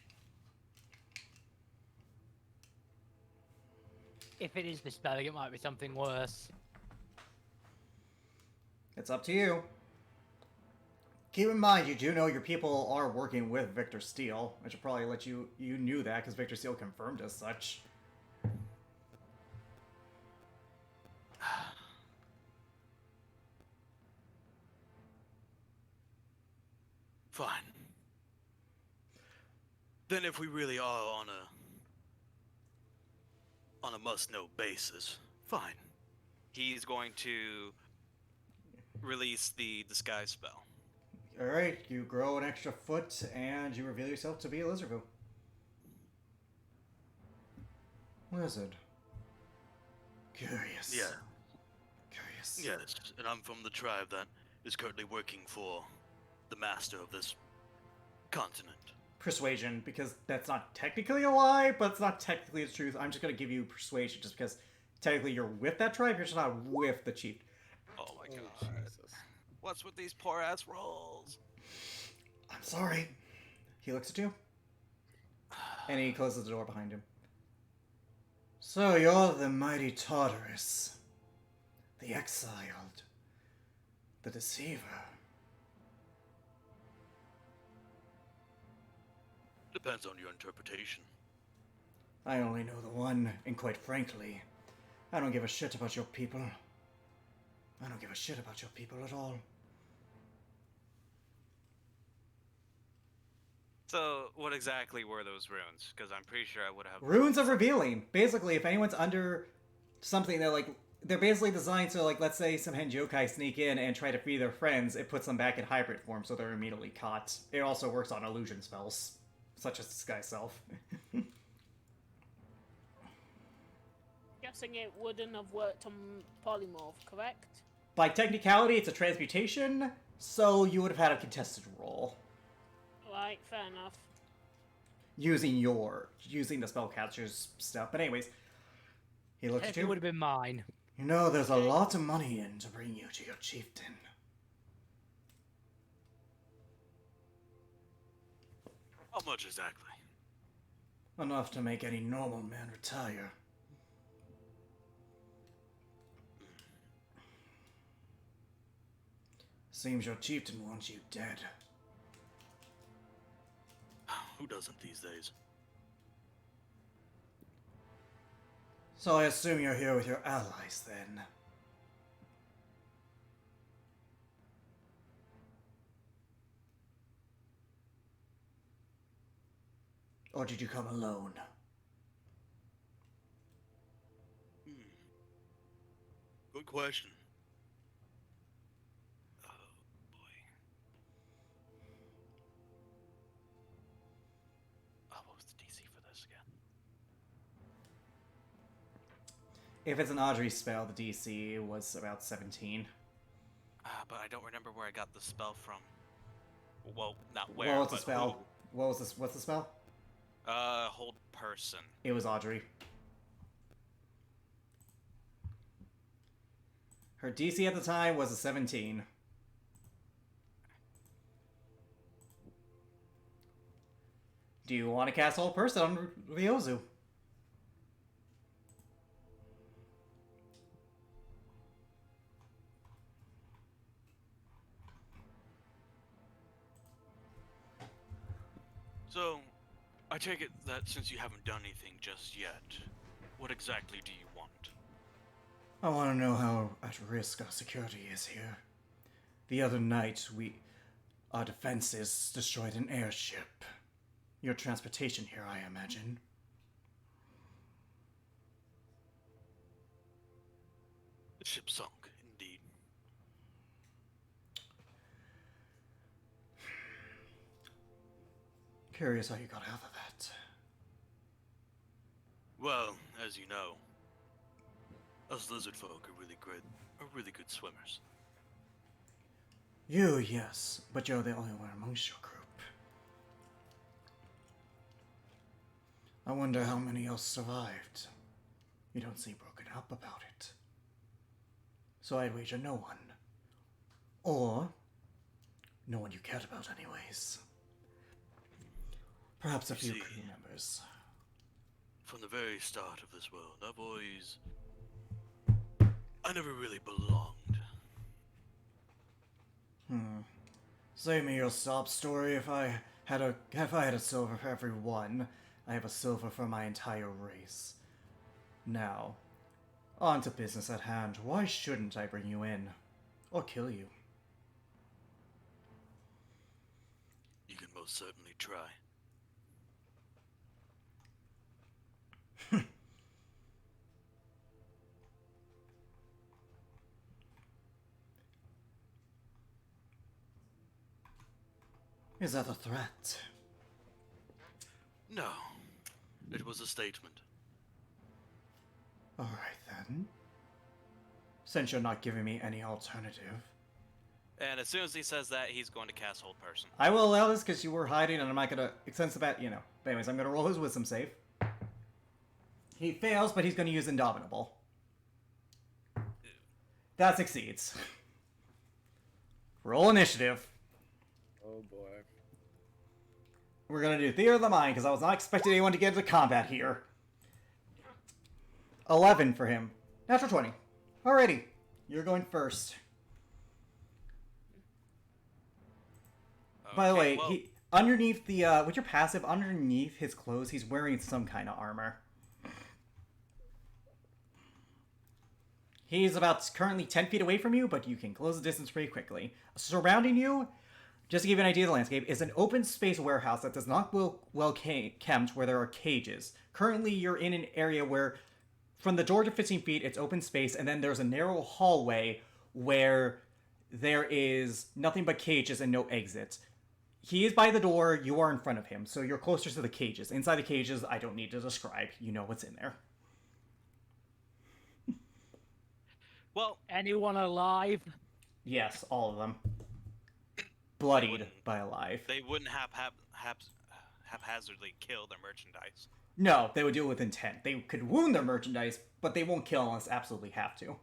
If it is the spelling, it might be something worse. It's up to you. Keep in mind, you do know your people are working with Victor Steele. I should probably let you knew that because Victor Steele confirmed as such. Fine. Then if we really are on a must-know basis, fine. He's going to release the disguise spell. Alright, you grow an extra foot and you reveal yourself to be a Lizardville. Lizard. Curious. Yeah. Curious. Yes, and I'm from the tribe that is currently working for the master of this continent. Persuasion, because that's not technically a lie, but it's not technically the truth. I'm just gonna give you persuasion just because technically you're with that tribe, you're just not with the chief. Oh my god. Jesus. What's with these poor ass rolls? I'm sorry. He looks at you. And he closes the door behind him. So you're the mighty Tartarus. The exiled. The deceiver. Depends on your interpretation. I only know the one, and quite frankly, I don't give a shit about your people. I don't give a shit about your people at all. So, what exactly were those runes? Because I'm pretty sure I would have. Runes of Revealing. Basically, if anyone's under something that, like, they're basically designed so, like, let's say some Henjokai sneak in and try to free their friends, it puts them back in hybrid form so they're immediately caught. It also works on illusion spells, such as Disguise Self. Guessing it wouldn't have worked on Polymorph, correct? By technicality, it's a transmutation, so you would have had a contested roll. Right, fair enough. using the spellcaster's stuff. But anyways, he looks at If it you. would have been mine. You know, there's a lot of money in to bring you to your chieftain. How much exactly? Enough to make any normal man retire. Seems your chieftain wants you dead. Who doesn't these days? So I assume you're here with your allies, then. Or did you come alone? Good question. Oh, boy. Oh, what was the DC for this again? If it's an Audrey spell, the DC was about 17. But I don't remember where I got the spell from. Well, not where, What was the but spell? What's the spell? who. Hold person. It was Audrey. Her DC at the time was a 17. Do you want to cast Hold Person on Ryozu? So, I take it that since you haven't done anything just yet, what exactly do you want? I want to know how at risk our security is here. The other night, our defenses destroyed an airship. Your transportation here, I imagine. The ship sunk, indeed. Curious how you got out of that. Well, as you know, us lizard folk are really good swimmers. You, yes, but you're the only one amongst your group. I wonder how many else survived. You don't seem broken up about it. So I'd wager no one. Or, no one you cared about anyways. Perhaps a few See. crew members. From the very start of this world, I've always... I never really belonged. Save me your sob story. If I had a silver for every one, I have a silver for my entire race. Now, on to business at hand. Why shouldn't I bring you in? Or kill you? You can most certainly try. Is that a threat? No. It was a statement. Alright then. Since you're not giving me any alternative. And as soon as he says that, he's going to cast Hold Person. I will allow this because you were hiding and I'm not gonna sense about, you know. But anyways, I'm gonna roll his wisdom save. He fails, but he's gonna use Indomitable. That succeeds. Roll initiative. Oh boy. We're gonna do Theater of the Mind because I was not expecting anyone to get into combat here. 11 for him. Natural 20. Alrighty. You're going first. By the way, well, he underneath the with your passive, underneath his clothes, he's wearing some kind of armor. He's about currently 10 feet away from you, but you can close the distance pretty quickly. Surrounding you, just to give you an idea of the landscape, is an open space warehouse that does not well kept, where there are cages. Currently, you're in an area where, from the door to 15 feet, it's open space, and then there's a narrow hallway where there is nothing but cages and no exit. He is by the door, you are in front of him, so you're closer to the cages. Inside the cages, I don't need to describe. You know what's in there. well, Anyone alive? Yes, all of them. bloodied wouldn't- by alive. They wouldn't haphazardly kill their merchandise. No, they would do it with intent. They could wound their merchandise, but they won't kill unless absolutely have to.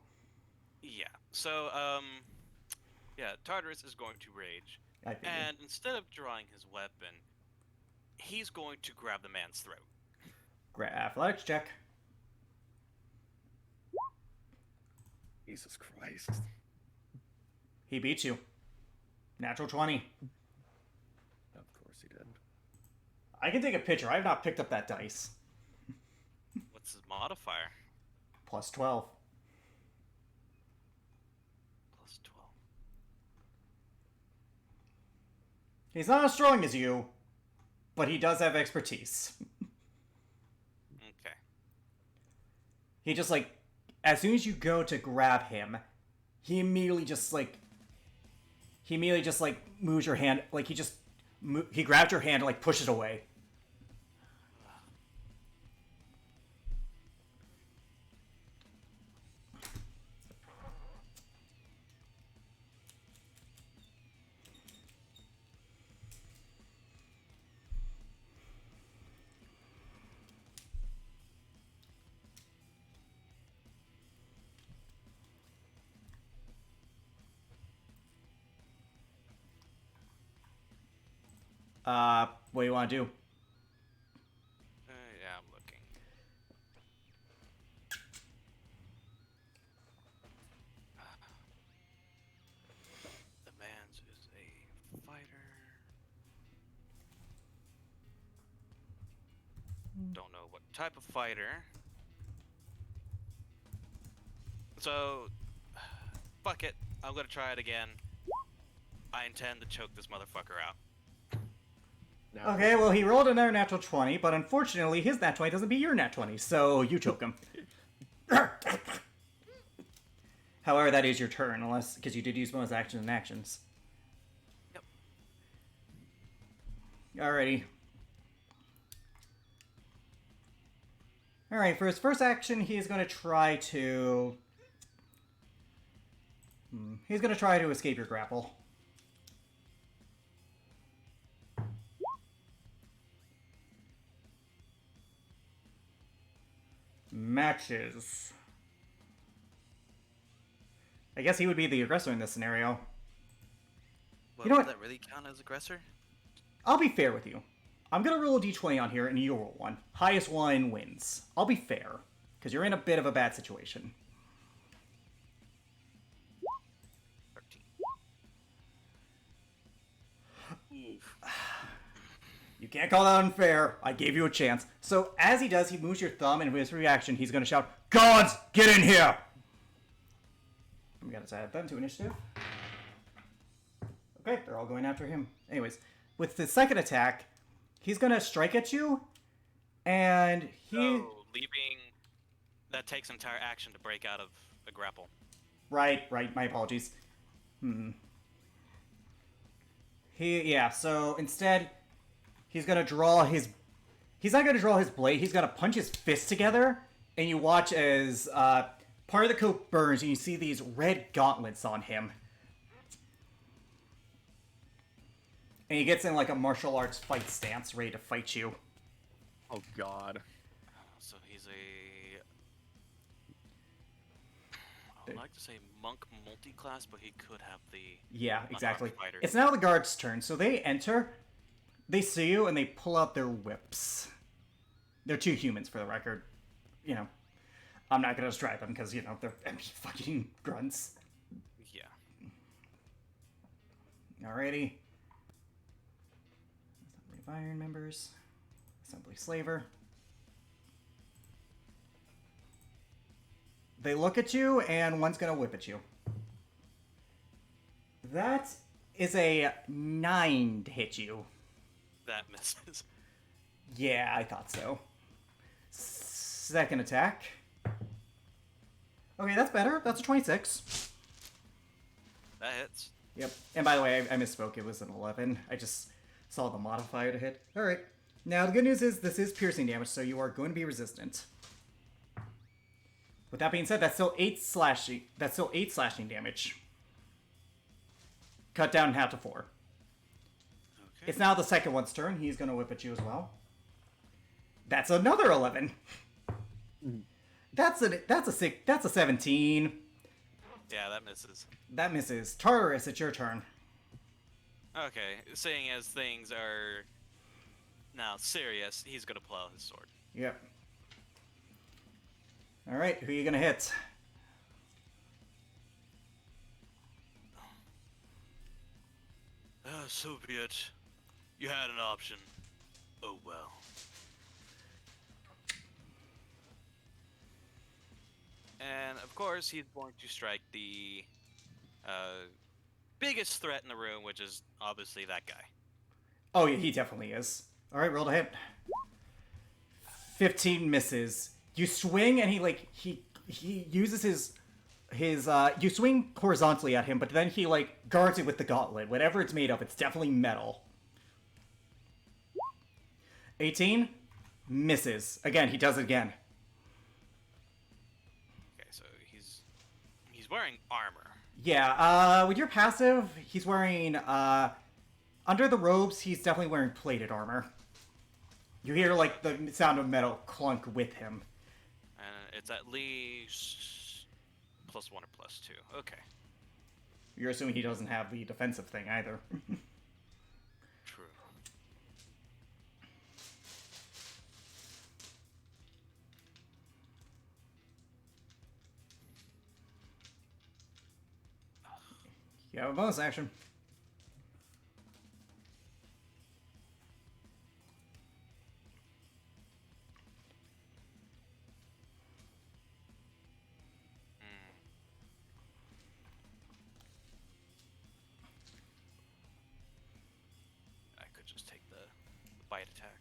Yeah. So, yeah, Tartarus is going to rage, I figure. and instead of drawing his weapon, he's going to grab the man's throat. Athletics check. Jesus Christ. He beats you. Natural 20. Of course he did. I can take a picture. I have not picked up that dice. What's his modifier? Plus 12. Plus 12. He's not as strong as you, but he does have expertise. Okay. He just, like, as soon as you go to grab him, he immediately just moves your hand, like, he grabs your hand and, like, pushes away. What do you want to do? Yeah, I'm looking. The man's is a fighter. Don't know what type of fighter. So, fuck it. I'm gonna try it again. I intend to choke this motherfucker out. Now, Okay, well, he rolled another natural 20, but unfortunately, his nat 20 doesn't beat your nat 20, so you choke him. However, that is your turn, unless, because you did use bonus actions and actions. Yep. Alrighty. Alright, for his first action, he is going to try to... He's going to try to escape your grapple. Matches. I guess he would be the aggressor in this scenario. Well, You know would what? that really count as aggressor? I'll be fair with you. I'm gonna roll a d20 on here, and you roll one. Highest one wins. I'll be fair, because you're in a bit of a bad situation. 13. Oof. You can't call that unfair. I gave you a chance. So as he does, he moves your thumb, and with his reaction, he's gonna shout, "Gods, get in here!" We gotta add them to initiative. Okay, they're all going after him. Anyways, with the second attack, he's gonna strike at you, and he... So, leaving... That takes entire action to break out of a grapple. Right, my apologies. So instead, he's gonna draw his... He's not gonna draw his blade, he's gonna punch his fists together, and you watch as, part of the coat burns, and you see these red gauntlets on him. And he gets in, like, a martial arts fight stance, ready to fight you. oh god. So he's a... I would like to say monk multi-class, but he could have the... Yeah, unarmed exactly. fighter. It's now the guard's turn, so they enter, they see you, and they pull out their whips. They're two humans, for the record. You know, I'm not gonna describe them, because, you know, they're empty fucking grunts. Yeah. Alrighty. Assembly of Iron members. Assembly Slaver. They look at you, and one's gonna whip at you. That is a 9 to hit you. That misses. Yeah, I thought so. Second attack. Okay, that's better. That's a 26. That hits. Yep. And by the way, I misspoke. It was an 11. I just saw the modifier to hit. Alright. Now, the good news is this is piercing damage, so you are going to be resistant. With that being said, that's still 8 slashing. That's still 8 slashing damage. Cut down in half to 4. It's now the second one's turn. He's going to whip at you as well. That's another 11. That's a 17. Yeah, that misses. That misses. Tartarus, it's your turn. Okay, seeing as things are now serious, he's gonna pull out his sword. Yep. All right, who are you going to hit? So be it. You had an option. Oh well. And of course, he's going to strike the biggest threat in the room, which is obviously that guy. Oh, yeah, he definitely is. All right, roll to hit. 15 misses. You swing, and he uses his you swing horizontally at him, but then he guards it with the gauntlet. Whatever it's made of, it's definitely metal. 18 misses. Again, he does it again. Okay, so he's wearing armor. Yeah, with your passive, he's wearing under the robes, he's definitely wearing plated armor. You hear the sound of metal clunk with him. And it's at least +1 or +2. Okay. You're assuming he doesn't have the defensive thing either. True. You have a bonus action. I could just take the bite attack.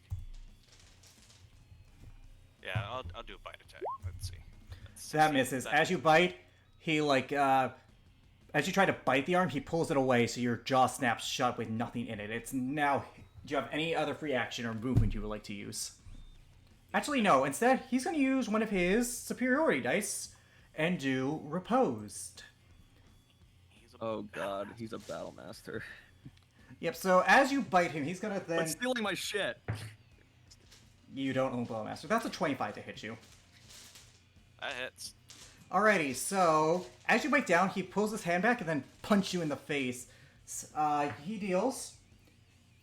Yeah, I'll do a bite attack. Let's see. That's That 16. misses. That- As you bite, he as you try to bite the arm, he pulls it away, so your jaw snaps shut with nothing in it. It's now. Do you have any other free action or movement you would like to use? Actually, no. Instead, he's going to use one of his superiority dice and do Reposed. he's a Oh god, he's a battle master. Yep, so as you bite him, he's going to then... But stealing my shit. You don't own Bowmaster. That's a 25 to hit you. That hits. Alrighty, so as you bite down, he pulls his hand back and then punches you in the face. He deals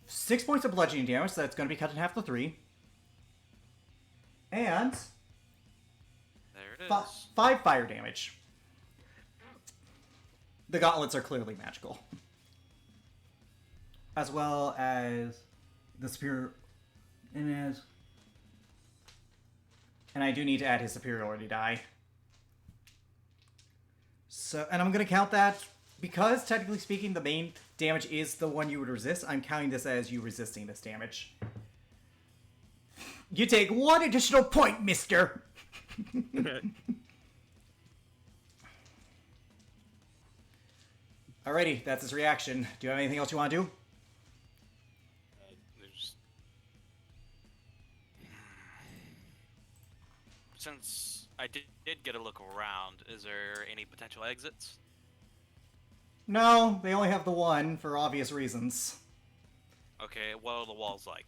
6 points of bludgeoning damage, so that's going to be cut in half to 3. And There it is. 5 fire damage. The gauntlets are clearly magical. As well as the superior... And I do need to add his superiority die. So, and I'm going to count that, because technically speaking the main damage is the one you would resist, I'm counting this as you resisting this damage. You take 1 additional point, mister! Alrighty, that's his reaction. Do you have anything else you want to do? There's... Since I did get a look around, is there any potential exits? No, they only have the one for obvious reasons. Okay, what are the walls like?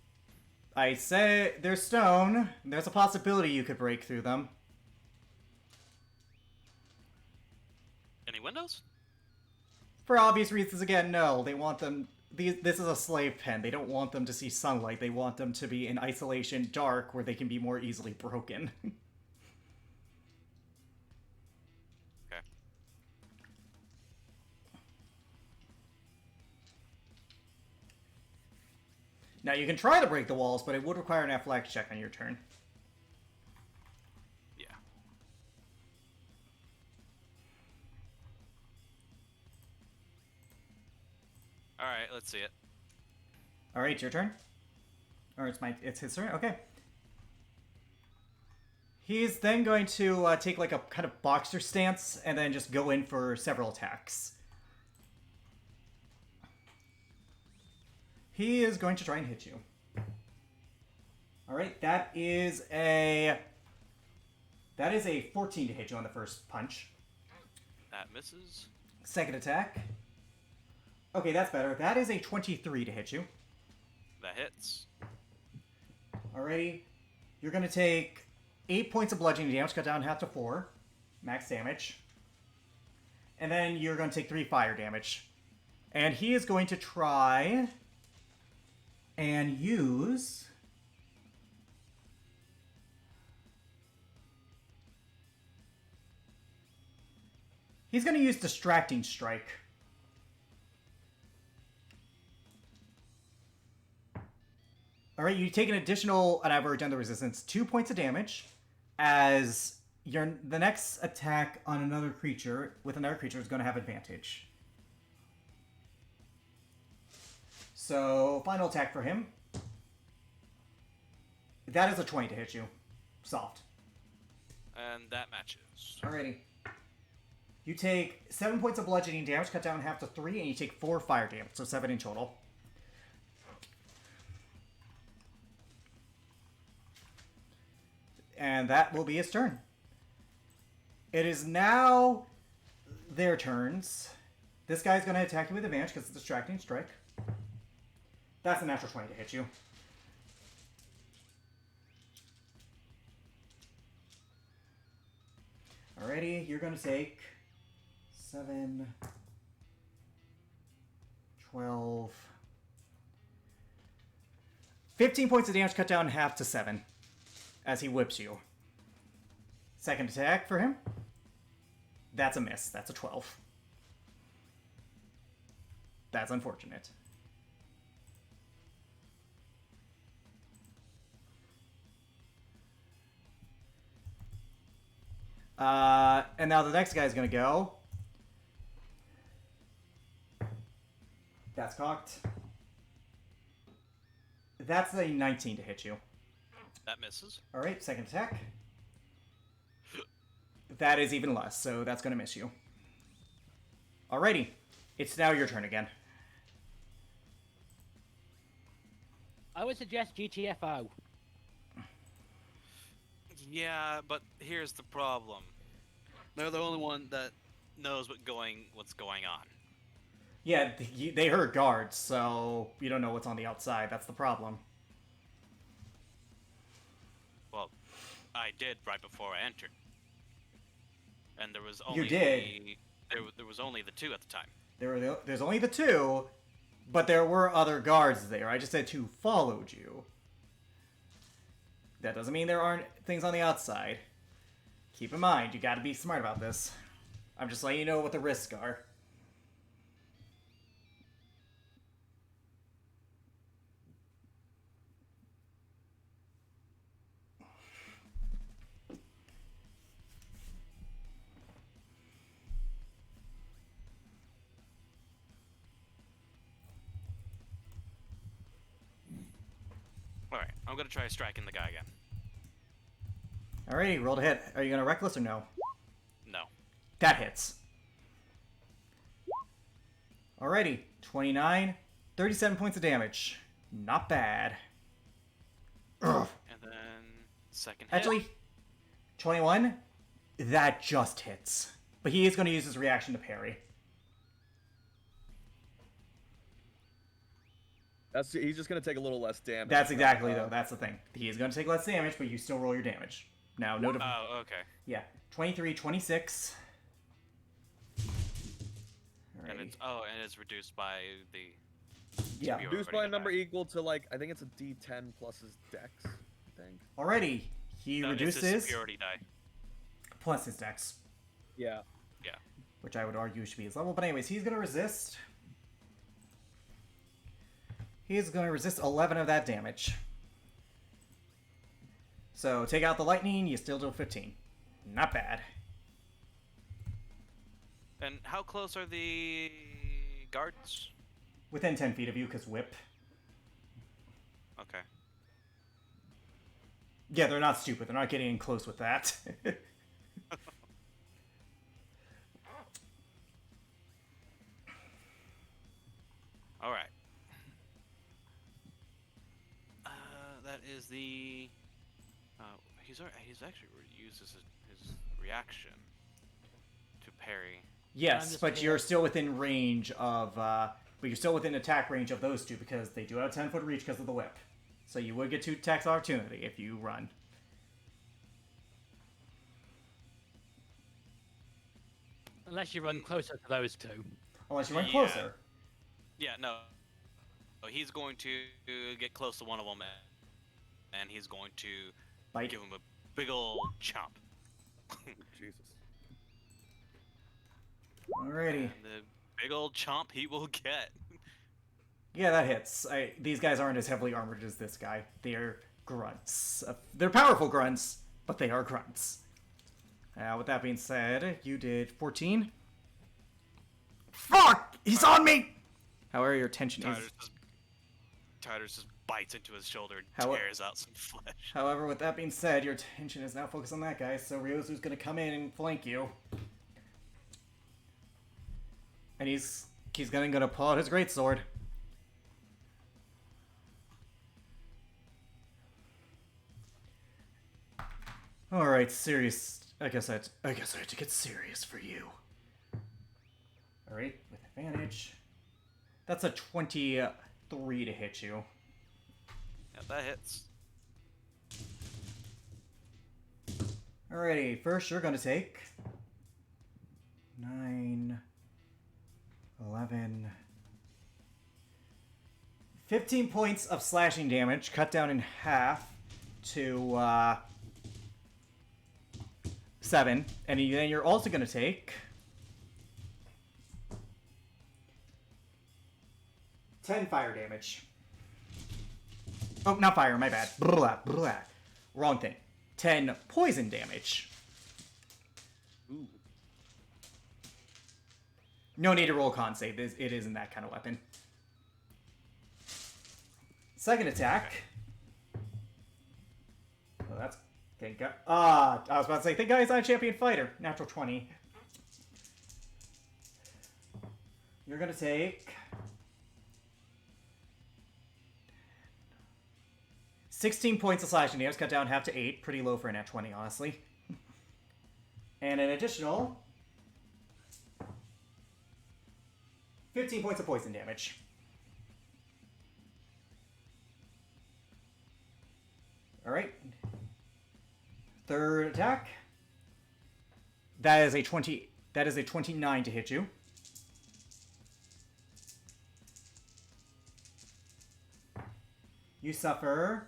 I say they're stone. There's a possibility you could break through them. Any windows? For obvious reasons, again, no. They want them... This is a slave pen. They don't want them to see sunlight. They want them to be in isolation, dark, where they can be more easily broken. Okay. Now, you can try to break the walls, but it would require an athletics check on your turn. Yeah. Alright, let's see it. Alright, it's your turn? Or it's his turn? Okay. He's then going to take like a kind of boxer stance and then just go in for several attacks. He is going to try and hit you. Alright, that is a 14 to hit you on the first punch. That misses. Second attack. Okay, that's better. That is a 23 to hit you. hits. Alrighty. You're going to take 8 points of bludgeoning damage, cut down half to 4. Max damage. And then you're going to take 3 fire damage. And he is going to try and use... He's going to use Distracting Strike. Alright, you take an additional, and I've already done the resistance, 2 points of damage, as the next attack on another creature, with another creature, is going to have advantage. So, final attack for him. That is a 20 to hit you. Soft. And that matches. Alrighty. You take 7 points of bludgeoning damage, cut down half to 3, and you take 4 fire damage, so 7 in total. And that will be his turn. It is now their turns. This guy's going to attack you with advantage because it's Distracting Strike. That's a natural 20 to hit you. Alrighty, you're going to take 7, 12, 15 points of damage, cut down half to 7 as he whips you. Second attack for him. That's a miss. That's a 12. That's unfortunate. And now the next guy's gonna go. That's cocked. That's a 19 to hit you. That misses. Alright, second attack. That is even less, so that's gonna miss you. Alrighty. It's now your turn again. I would suggest GTFO. Yeah, but here's the problem. They're the only one that knows what's going on. Yeah, they heard guards, so you don't know what's on the outside. That's the problem. Well, I did right before I entered. And there was only You did. There was only the two at the time. There's only the two, but there were other guards there. I just said two followed you. That doesn't mean there aren't things on the outside. Keep in mind, you gotta be smart about this. I'm just letting you know what the risks are. Alright, I'm gonna try striking the guy again. Alrighty, roll to hit. Are you gonna reckless or no? No. That hits. Alrighty, 29, 37 points of damage. Not bad. Ugh. And then second hit. Actually, 21, that just hits. But he is going to use his reaction to parry. He's just gonna take a little less damage. That's exactly, though. That's the thing. He is going to take less damage, but you still roll your damage. Now, note of... Oh, okay. Yeah, 23, 26. And Alrighty. it's reduced by the. Yeah. you Reduced by already a number know equal to like I think it's a D10 plus his Dex. I think. Alrighty, he that. No, it's reduces his superiority die. plus his dex, Yeah. Yeah. which I would argue should be his level. But anyways, he's going to resist. He's going to resist 11 of that damage. So take out the lightning, you still do 15. Not bad. And how close are the guards? Within 10 feet of you, because whip. Okay. Yeah, they're not stupid. They're not getting in close with that. All right. That is the. He's actually uses his reaction to parry. Yes, just but kidding. you're still within range of but you're still within attack range of those two because they do have 10-foot reach because of the whip. So you would get 2 attacks of opportunity if you run. Unless you run closer to those two. Unless you run Yeah. closer. Yeah, no. So he's going to get close to one of them, and he's going to Bite. give him a big old chomp. Jesus. Alrighty. And the big old chomp he will get. Yeah, that hits. These guys aren't as heavily armored as this guy. They're grunts. They're powerful grunts, but they are grunts. With that being said, you did 14. Fuck! He's on me! However, your tension is... Tidus just bites into his shoulder and How- tears out some flesh. However, with that being said, your attention is now focused on that guy, so Ryozu's gonna come in and flank you. And he's gonna pull out his greatsword. Alright, serious. I guess I had to get serious for you. Alright, with advantage. That's a 23 to hit you. Yeah, that hits. Alrighty, first you're gonna take 9, 11, 15 points of slashing damage, cut down in half to 7, and then you're also gonna take 10 fire damage. Oh, not fire, my bad. Blah, blah. Wrong thing. 10 poison damage. Ooh. No need to roll con save. It isn't that kind of weapon. Second attack. Oh, that's... Thank God. I was about to say, thank God he's not a champion fighter. Natural 20. You're gonna take... 16 points of slashing damage, cut down half to 8. Pretty low for a nat 20, honestly. And an additional 15 points of poison damage. Alright. Third attack. That is a 29 to hit you. You suffer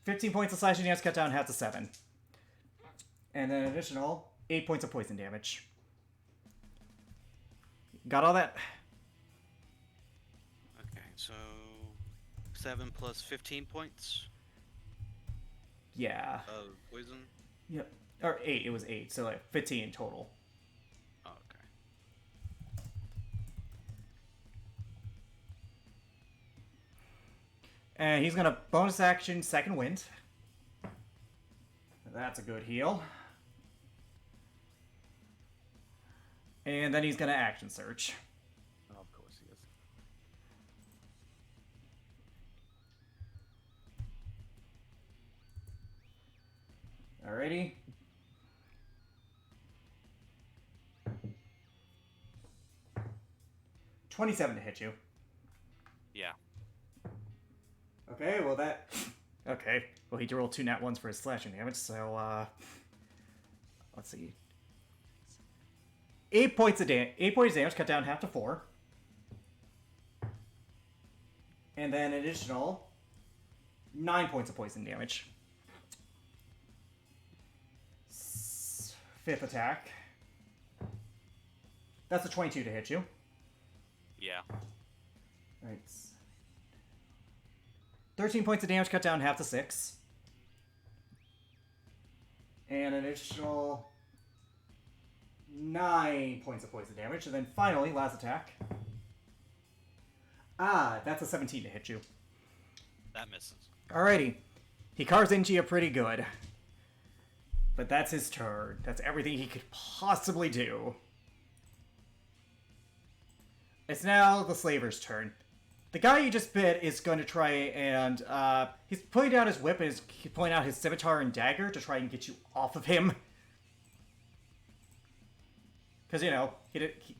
15 points of slashing damage, cut down half to 7. And then additional 8 points of poison damage. Got all that? Okay, so 7 plus 15 points Yeah. of poison. Yep. Or 8, it was 8, so like 15 in total. Oh, okay. And he's gonna bonus action second wind. That's a good heal. And then he's gonna action search. Oh, of course he is. Alrighty. $27 to hit you. Yeah. Okay, well that... Okay, well he had to roll 2 nat 1s for his slashing damage, so, let's see. 8 points of damage, cut down half to 4. And then additional 9 points of poison damage. Fifth attack. That's a 22 to hit you. Yeah. Right. 13 points of damage, cut down half to 6. And an additional 9 points of poison damage. And then finally, last attack. That's a 17 to hit you. That misses. Alrighty. He carves into you pretty good. But that's his turn. That's everything he could possibly do. It's now the slaver's turn. The guy you just bit is going to try and, he's pulling down his whip and he's pulling out his scimitar and dagger to try and get you off of him. Because, you know,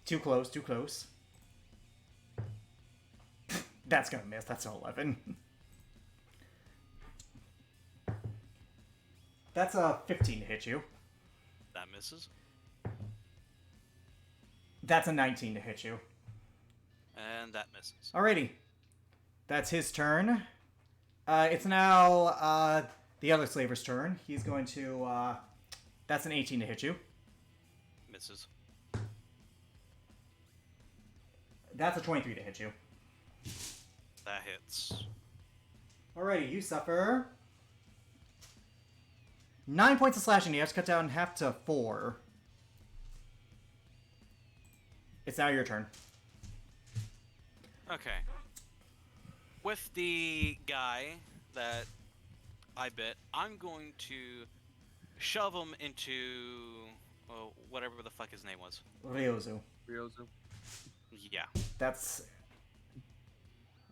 too close, too close. That's gonna miss. That's an 11. That's a 15 to hit you. That misses. That's a 19 to hit you. And that misses. Alrighty. That's his turn. It's now the other slaver's turn. He's going to... that's an 18 to hit you. Misses. That's a 23 to hit you. That hits. Alrighty, you suffer 9 points of slashing. You have to cut down in half to 4. It's now your turn. Okay. With the guy that I bit, I'm going to shove him into whatever the fuck his name was. Ryozu. Ryozu. Yeah. That's...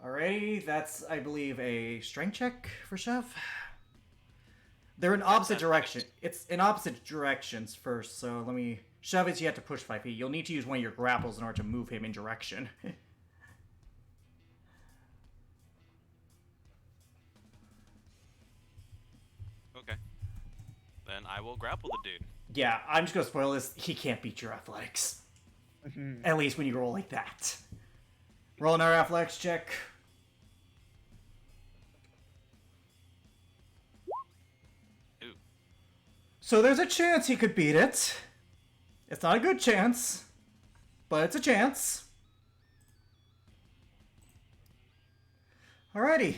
Alrighty, that's, I believe, a strength check for Shove. They're in opposite direction. It's in opposite directions first, so let me... Shove is you have to push 5 feet. You'll need to use one of your grapples in order to move him in direction. Okay. Then I will grapple the dude. Yeah, I'm just gonna spoil this. He can't beat your athletics. At least when you roll like that. Roll another athletics check. Ooh. So there's a chance he could beat it. It's not a good chance, but it's a chance. Alrighty.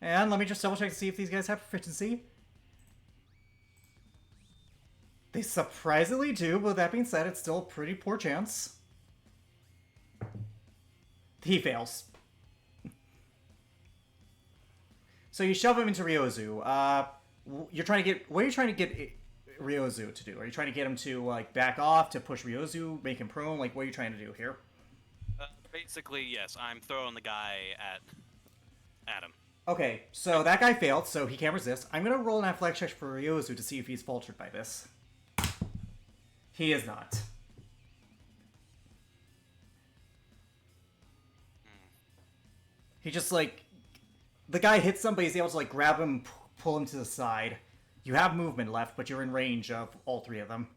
And let me just double check to see if these guys have proficiency. They surprisingly do, but with that being said, it's still a pretty poor chance. He fails. So you shove him into Ryozu. You're trying to get... What are you trying to get Ryozu to do? Are you trying to get him to, like, back off, to push Ryozu, make him prone? Like, what are you trying to do here? Basically, yes. I'm throwing the guy at him. Okay, so that guy failed, so he can't resist. I'm going to roll an athletics check for Ryozu to see if he's faltered by this. He is not. He just, like... The guy hits somebody, he's able to, like, grab him, pull him to the side. You have movement left, but you're in range of all 3 of them.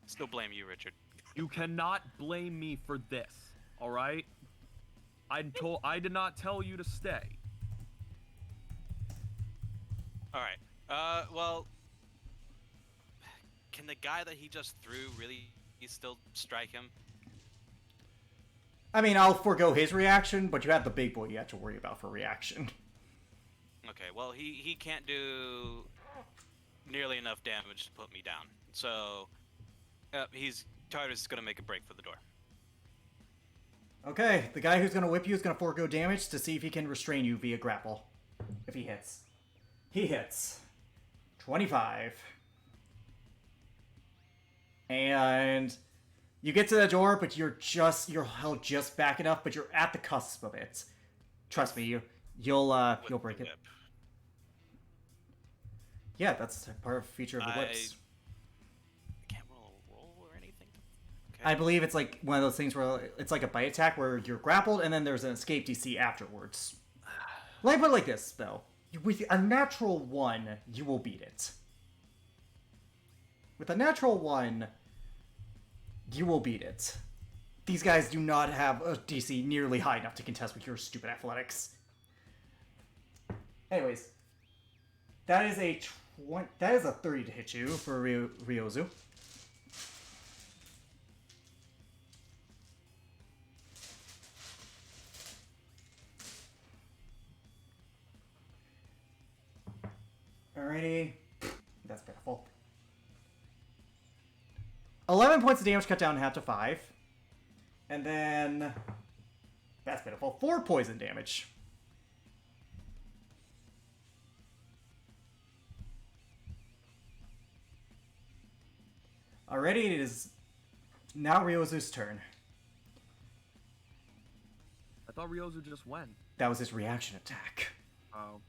Still blame you, Richard. You cannot blame me for this, all right? I did not tell you to stay. All right. Well, can the guy that he just threw really still strike him? I mean, I'll forego his reaction, but you have the big boy you have to worry about for reaction. Okay. Well, he can't do nearly enough damage to put me down. So, Tartarus is gonna make a break for the door. Okay, the guy who's gonna whip you is gonna forego damage to see if he can restrain you via grapple. If he hits. He hits. 25. And you get to the door, but you're held just back enough, but you're at the cusp of it. Trust me, you'll break it. Whip. Yeah, that's part of the feature of the whips. I can't roll or anything. Okay. I believe it's like one of those things where it's like a bite attack where you're grappled and then there's an escape DC afterwards. Let me put it like this, though. With a natural 1, you will beat it. With a natural 1, you will beat it. These guys do not have a DC nearly high enough to contest with your stupid athletics. Anyways, that is a 30 to hit you for Ryozu. Alrighty. That's pitiful. 11 points of damage cut down in half to 5. And then... That's pitiful. 4 poison damage. Alrighty, it is now Ryozu's turn. I thought Ryozu just went. That was his reaction attack. Oh.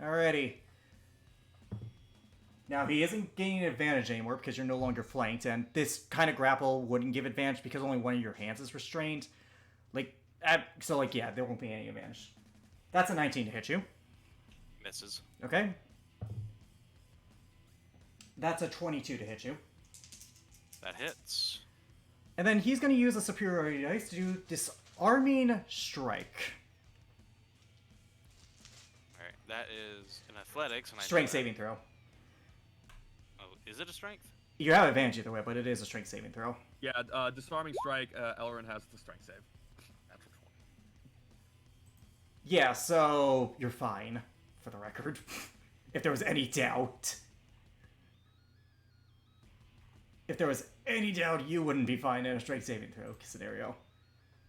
Alrighty. Now, he isn't gaining advantage anymore because you're no longer flanked, and this kind of grapple wouldn't give advantage because only one of your hands is restrained. Yeah, there won't be any advantage. That's a 19 to hit you. Misses. Okay. That's a 22 to hit you. That hits. And then he's going to use a superiority dice to do disarming strike. Alright, that is an athletics. And Strength saving throw. Oh, is it a strength? You have advantage either way, but it is a strength saving throw. Yeah, disarming strike. Elrin has the strength save. Natural 20. Yeah, so you're fine, for the record. If there was any doubt. If there was any doubt, you wouldn't be fine in a strength saving throw scenario.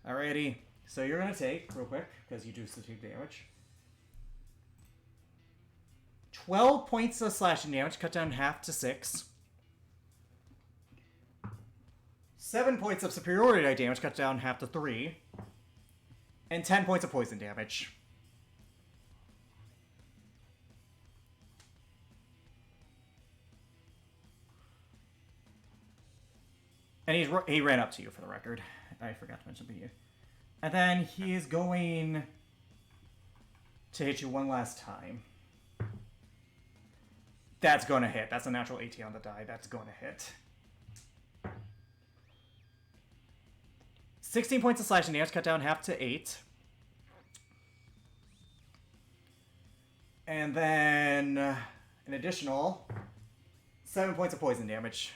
Alrighty, so you're going to take, real quick, because you do still take damage. 12 points of slashing damage, cut down half to 6. 7 points of superiority die damage, cut down half to 3. And 10 points of poison damage. And he ran up to you, for the record. I forgot to mention to you. And then he is going to hit you one last time. That's going to hit. That's a natural 18 on the die. That's going to hit. 16 points of slashing damage, cut down half to 8. And then an additional 7 points of poison damage.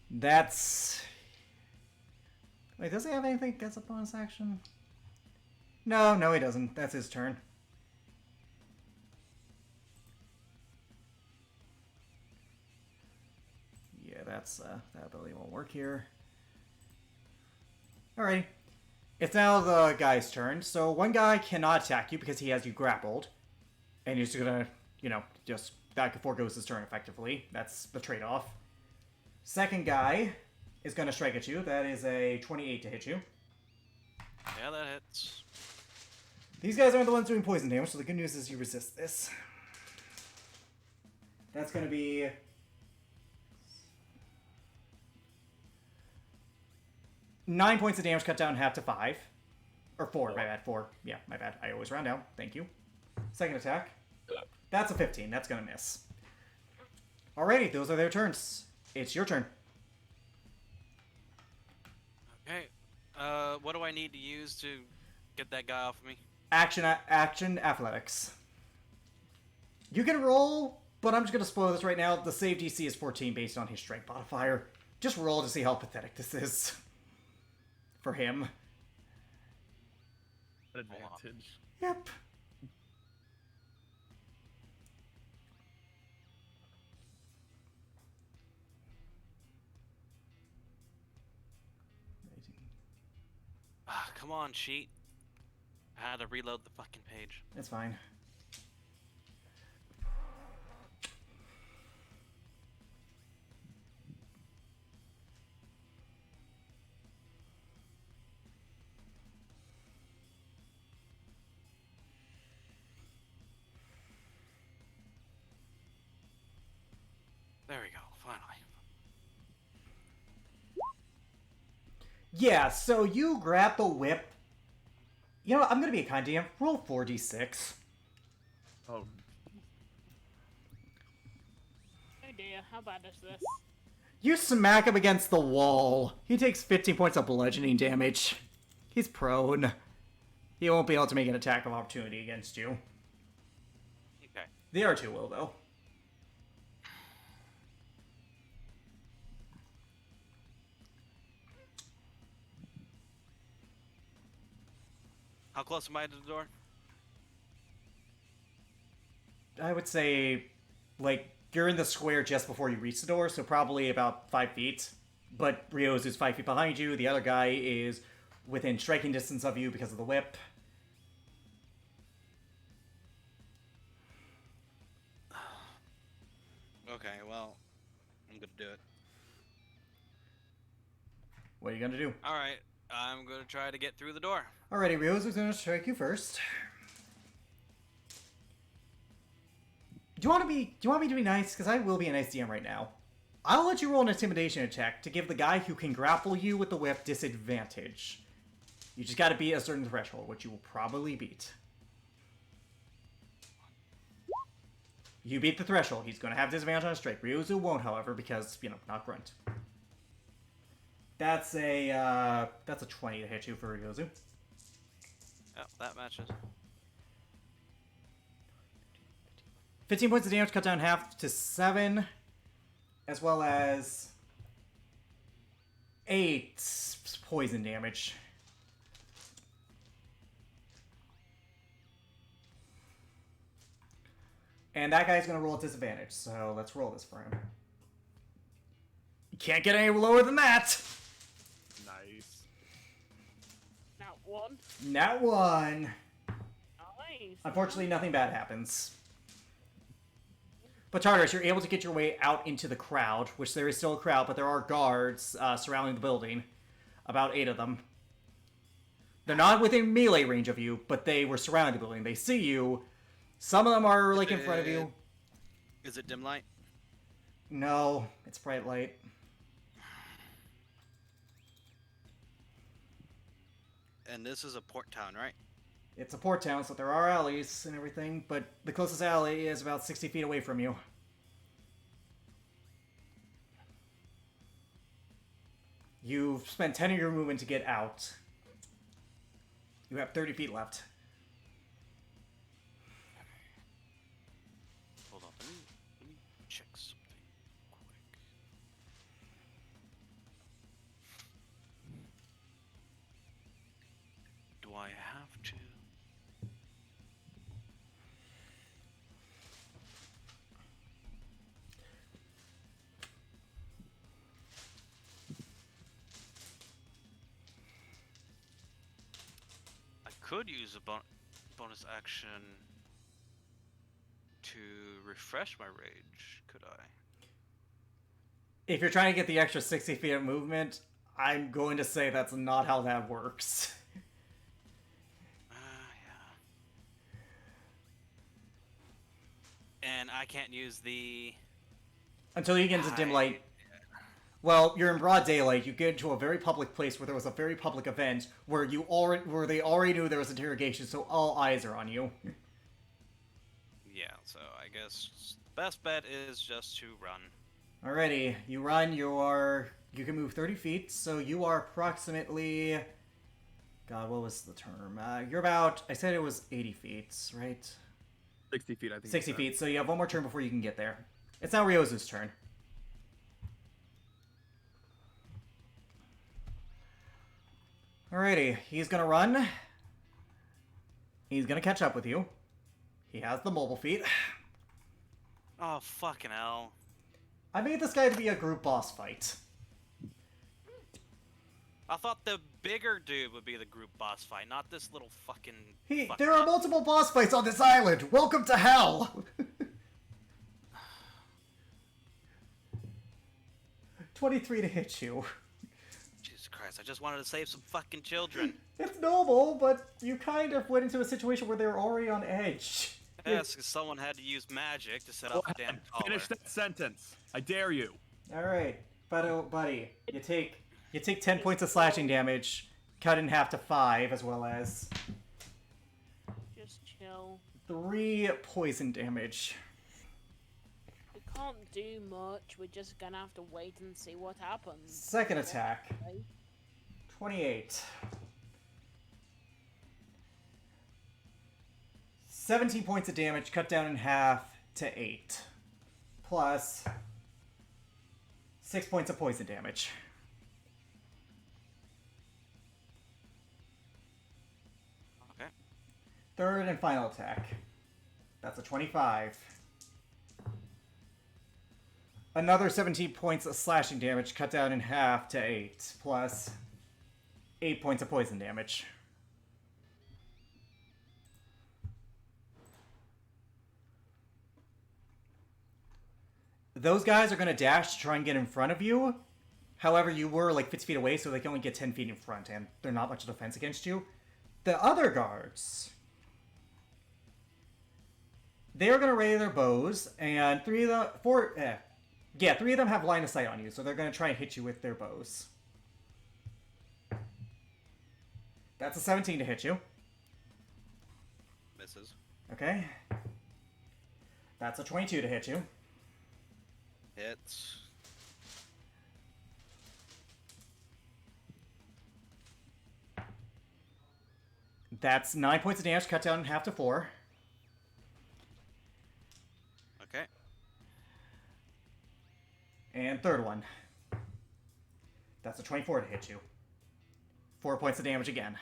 That's... Wait, does he have anything that gets a bonus action? No, he doesn't. That's his turn. Yeah, that's, that ability won't work here. Alright. It's now the guy's turn. So one guy cannot attack you because he has you grappled. And he's gonna, just back forgoes his turn effectively. That's the trade-off. Second guy is gonna strike at you. That is a 28 to hit you. Yeah, that hits. These guys aren't the ones doing poison damage, so the good news is you resist this. That's gonna be... 9 points of damage, cut down half to 5. Or 4, my bad, 4. Yeah, my bad. I always round down. Thank you. Second attack. That's a 15. That's gonna miss. Alrighty, those are their turns. It's your turn. Okay. What do I need to use to get that guy off of me? Action athletics. You can roll, but I'm just gonna spoil this right now. The save DC is 14 based on his strength modifier. Just roll to see how pathetic this is. For him. Advantage. Yep. Ah, come on, cheat. I had to reload the fucking page. It's fine. There we go, finally. Yeah, so you grab the whip. You know what? I'm gonna be a kind DM. Roll 4d6. Oh, Oh dear, how bad is this? You smack him against the wall. He takes 15 points of bludgeoning damage. He's prone. He won't be able to make an attack of opportunity against you. Okay. The other two will, though. How close am I to the door? I would say, you're in the square just before you reach the door, so probably about 5 feet. But Rio's is 5 feet behind you. The other guy is within striking distance of you because of the whip. Okay, well, I'm gonna do it. What are you gonna do? All right, I'm gonna try to get through the door. Alrighty, Ryozu's gonna strike you first. Do you want me to be nice? Because I will be a nice DM right now. I'll let you roll an intimidation check to give the guy who can grapple you with the whip disadvantage. You just gotta beat a certain threshold, which you will probably beat. You beat the threshold. He's gonna have disadvantage on a strike. Ryozu won't, however, because, not grunt. That's a 20 to hit you for Ryozu. Oh, that matches. 15 points of damage, cut down half to 7, as well as 8 poison damage. And that guy's going to roll at disadvantage, so let's roll this for him. You can't get any lower than that! Nice. Now one. Nat 1. Nice. Unfortunately, nothing bad happens. But Tartarus, you're able to get your way out into the crowd, which there is still a crowd, but there are guards surrounding the building. About 8 of them. They're not within melee range of you, but they were surrounding the building. They see you. Some of them are, like, in front of you. Is it dim light? No, it's bright light. And this is a port town, right? It's a port town, so there are alleys and everything, but the closest alley is about 60 feet away from you. You've spent 10 of your movement to get out. You have 30 feet left. Hold on, let me check something quick. Do I have to? I could use a bonus action to refresh my rage, could I? If you're trying to get the extra 60 feet of movement, I'm going to say that's not how that works. Yeah. And I can't use the... Until you get into dim light. Well, you're in broad daylight. You get into a very public place where there was a very public event where they already knew there was interrogation, so all eyes are on you. Yeah, so I guess best bet is just to run. Alrighty, you run. You can move 30 feet, so you are approximately. God, what was the term? You're about. I said it was 80 feet, right? 60 feet, I think. 60 feet. So you have one more turn before you can get there. It's now Ryozu's turn. Alrighty, he's gonna run. He's gonna catch up with you. He has the mobile feet. Oh, fucking hell. I made this guy to be a group boss fight. I thought the bigger dude would be the group boss fight, not this little fucking... There are multiple boss fights on this island! Welcome to hell! 23 to hit you. Jesus Christ, I just wanted to save some fucking children. It's noble, but you kind of went into a situation where they were already on edge. Yes, because someone had to use magic to set up the damn collar. Finish that sentence. I dare you. Alright, buddy, you take 10 points of slashing damage, cut in half to 5, as well as Just chill. 3 poison damage. We can't do much. We're just gonna have to wait and see what happens. Second attack. 28. 17 points of damage, cut down in half to 8. Plus 6 points of poison damage. Okay. Third and final attack. That's a 25. Another 17 points of slashing damage, cut down in half to 8. Plus 8 points of poison damage. those guys are going to dash to try and get in front of you. However, you were like 50 feet away, so they can only get 10 feet in front, and they're not much of a defense against you. The other guards, they are going to raise their bows, and three of them have line of sight on you, so they're going to try and hit you with their bows. That's a 17 to hit you. Misses. Okay. That's a 22 to hit you. Hits. That's 9 points of damage, cut down in half to 4. Okay. And third one. That's a 24 to hit you. 4 points of damage again.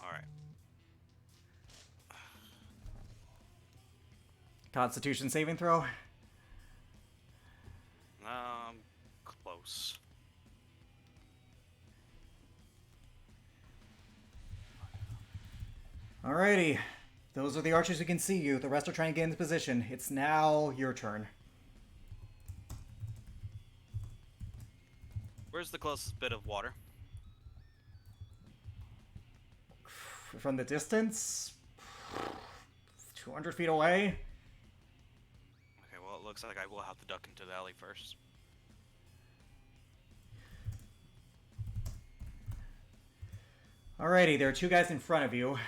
Alright. Constitution saving throw. Close. Alrighty. Those are the archers who can see you. The rest are trying to get into position. It's now your turn. Where's the closest bit of water? From the distance, 200 feet away. Okay, well, it looks like I will have to duck into the alley first. Alrighty, there are two guys in front of you.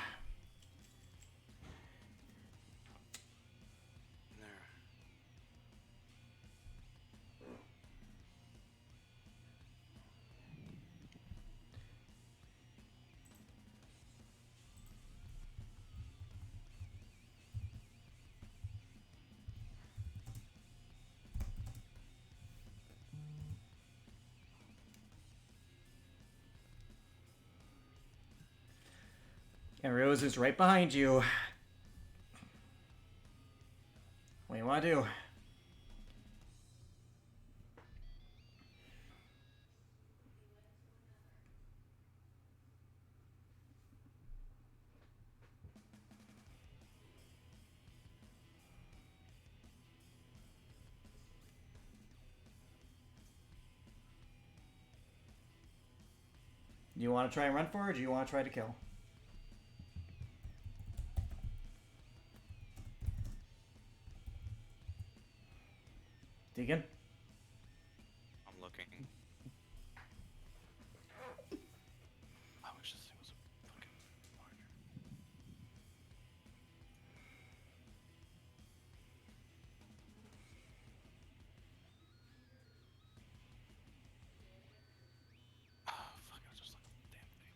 There. And Rose is right behind you. What do you want to do? Do you want to try and run for it, or do you want to try to kill? Deegan? I'm looking. I wish this thing was fucking larger. Oh, fuck, I was just like, damn thing.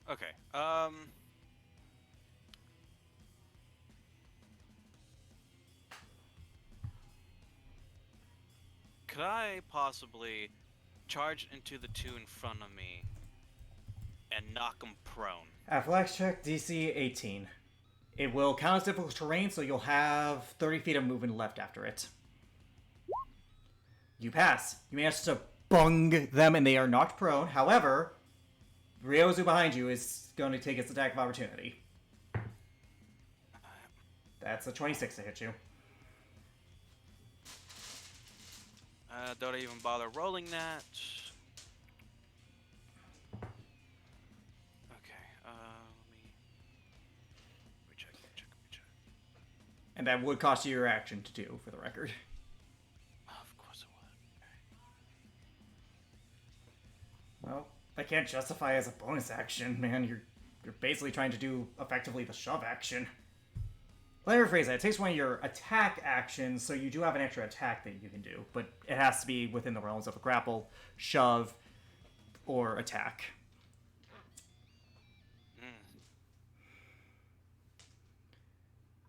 Okay, could I possibly charge into the two in front of me and knock them prone? Athletics check, DC 18. It will count as difficult terrain, so you'll have 30 feet of movement left after it. You pass. You manage to bung them and they are knocked prone. However, Ryozu behind you is going to take its attack of opportunity. That's a 26 to hit you. Don't even bother rolling that. Okay, let me recheck. And that would cost you your action to do, for the record. Of course it would. Well, I can't justify as a bonus action, man. You're basically trying to do effectively the shove action. Let me rephrase that. It takes one of your attack actions, so you do have an extra attack that you can do, but it has to be within the realms of a grapple, shove, or attack.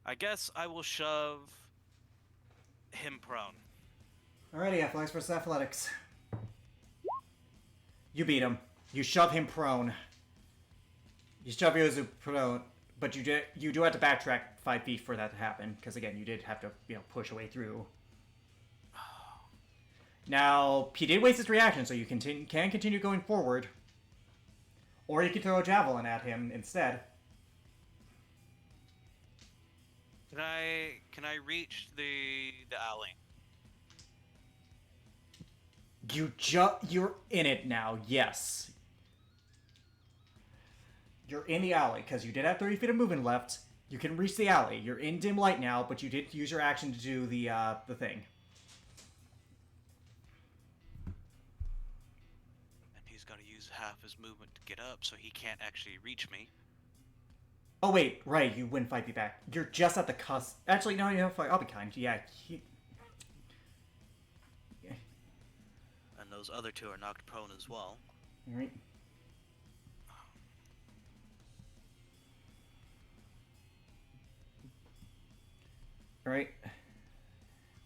I guess I will shove him prone. Alrighty, athletics versus athletics. You beat him. You shove him prone. You shove Ryozu prone, but you do have to backtrack 5 feet for that to happen, because again, you did have to push a way through. Now he did waste his reaction, so you can continue going forward, or you can throw a javelin at him instead. Can I reach the alley? You're in it now. Yes. You're in the alley because you did have 30 feet of movement left. You can reach the alley. You're in dim light now, but you did use your action to do the thing. And he's got to use half his movement to get up, so he can't actually reach me. Oh wait, right. You win 5 feet back. You're just at the cusp. Actually, no. I'll be kind. Yeah. And those other two are knocked prone as well. All right. Alright.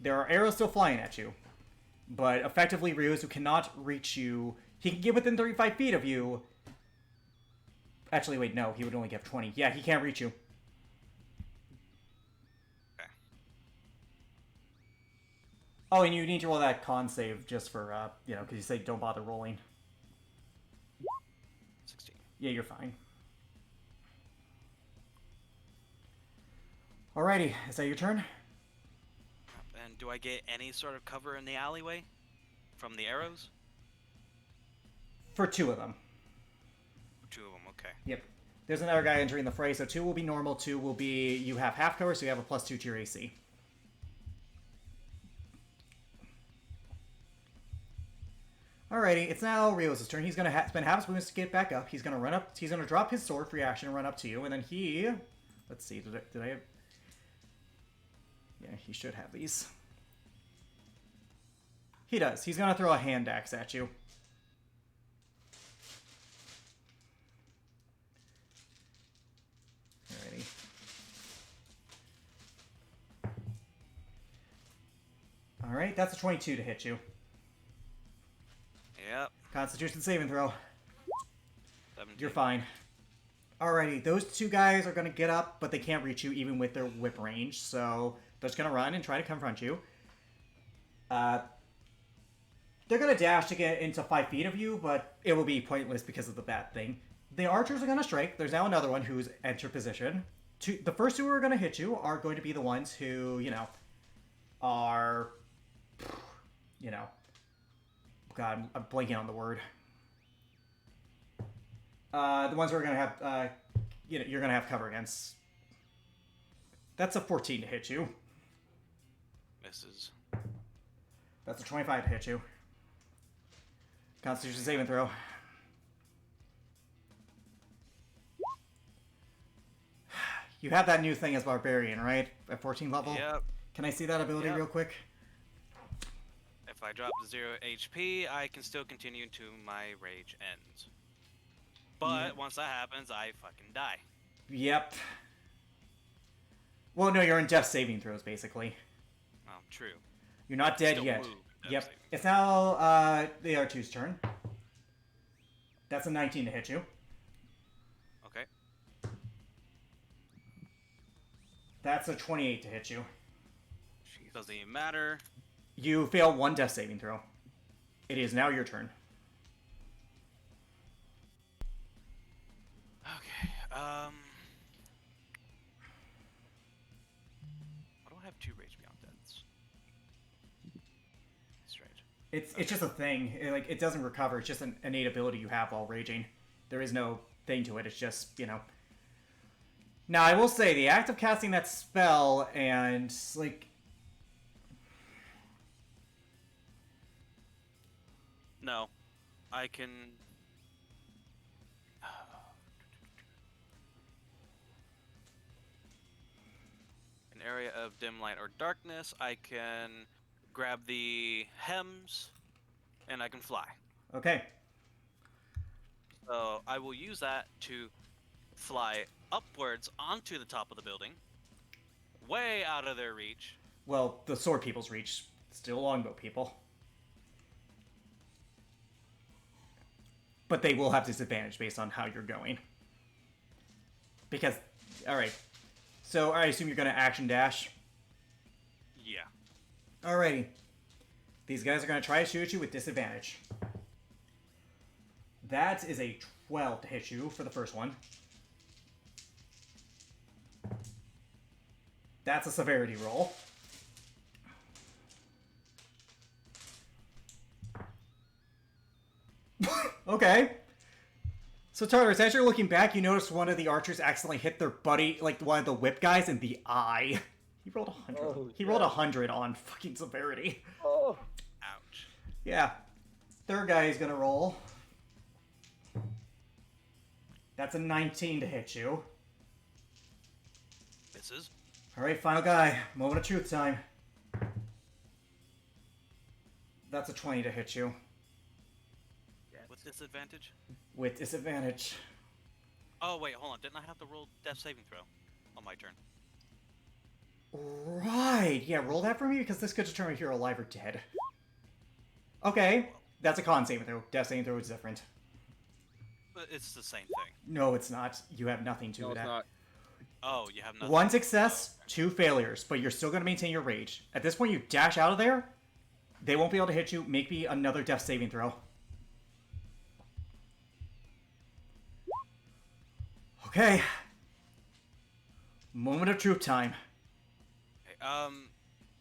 There are arrows still flying at you. But effectively, Ryozu cannot reach you. He can get within 35 feet of you. Actually, wait, no. He would only get 20. Yeah, he can't reach you. Okay. Oh, and you need to roll that con save just for, because you say don't bother rolling. 16. Yeah, you're fine. Alrighty, is that your turn? And do I get any sort of cover in the alleyway from the arrows? For 2 of them. 2 of them, okay. Yep. There's another guy entering the fray, so 2 will be normal, 2 will be you have half cover, so you have a +2 to your AC. Alrighty, it's now Ryo's turn. He's gonna spend half his movements to get back up. He's gonna run up. He's gonna drop his sword for reaction and run up to you, and then he. Let's see. Did I have? Yeah, he should have these. He does. He's gonna throw a hand axe at you. Alrighty. Alright, that's a 22 to hit you. Yep. Constitution saving throw. 17. You're fine. Alrighty, those 2 guys are gonna get up, but they can't reach you even with their whip range, so they're just gonna run and try to confront you. They're gonna dash to get into 5 feet of you, but it will be pointless because of the bat thing. The archers are gonna strike. There's now another one who's entered position. The first 2 who are gonna hit you are going to be the ones who, are, God, I'm blanking on the word. The ones who are gonna have, you're gonna have cover against. That's a 14 to hit you. Misses. That's a 25 to hit you. Constitution saving throw. You have that new thing as Barbarian, right? At 14 level? Yep. Can I see that ability Yep. real quick? If I drop to 0 HP, I can still continue to my rage ends. But once that happens, I fucking die. Yep. Well, no, you're in death saving throws, basically. Oh, true. You're not dead Still yet. move, death Yep. saving. It's now the R2's turn. That's a 19 to hit you. Okay. That's a 28 to hit you. Doesn't even matter. You fail 1 death saving throw. It is now your turn. Okay. I don't have 2 Rage Beyond Deaths. Strange. It's just a thing. It doesn't recover. It's just an innate ability you have while raging. There is no thing to it. It's just, Now, I will say, the act of casting that spell and, No. I can... An area of dim light or darkness, I can grab the hems, and I can fly. Okay. So I will use that to fly upwards onto the top of the building, way out of their reach. Well, the sword people's reach. Still longbow people. But they will have disadvantage based on how you're going. Because, alright. So, I assume you're gonna action dash. Yeah. Alrighty. These guys are gonna try to shoot you with disadvantage. That is a 12 to hit you for the first one. That's a severity roll. Okay. So Tartarus, as you're looking back, you notice one of the archers accidentally hit their buddy, like one of the whip guys, in the eye. He rolled 100. Oh, He rolled 100 on fucking severity. Oh. Ouch. Yeah. Third guy is gonna roll. That's a 19 to hit you. Misses. Alright, final guy. Moment of truth time. That's a 20 to hit you. With disadvantage? With disadvantage. Oh, wait, hold on. Didn't I have to roll death saving throw on my turn? Right. Yeah, roll that for me because this could determine if you're alive or dead. Okay. That's a con saving throw. Death saving throw is different. But it's the same thing. No, it's not. You have nothing to No, it's that. not. Oh, you have nothing. One success, two failures, but you're still going to maintain your rage. At this point, you dash out of there. They won't be able to hit you. Make me another death saving throw. Okay. Moment of truth time. Okay,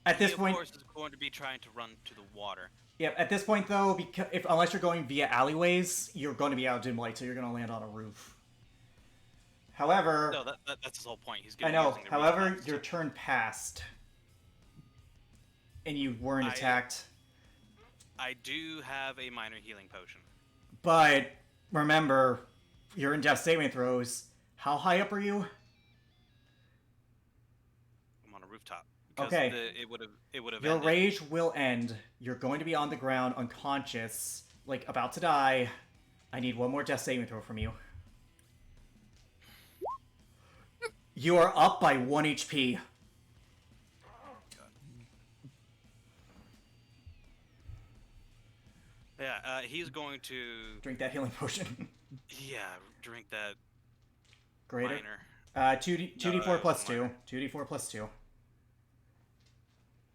At this he, point, of course, is going to be trying to run to the water. yeah. At this point, though, because unless you're going via alleyways, you're going to be out of dim light, so you're going to land on a roof. However, No, that's his whole point. He's I gonna be know. using the However, reflex your to- turn passed, and you weren't I- attacked. I do have a minor healing potion. But remember, you're in death saving throws. How high up are you? I'm on a rooftop. Because Okay. It would have. Your ended. rage will end. You're going to be on the ground, unconscious, like about to die. I need one more death saving throw from you. You are up by 1 HP. Yeah, he's going to. Drink that healing potion. Yeah, drink that Greater. minor. 2d4 plus 2. minor. 2d4 plus 2.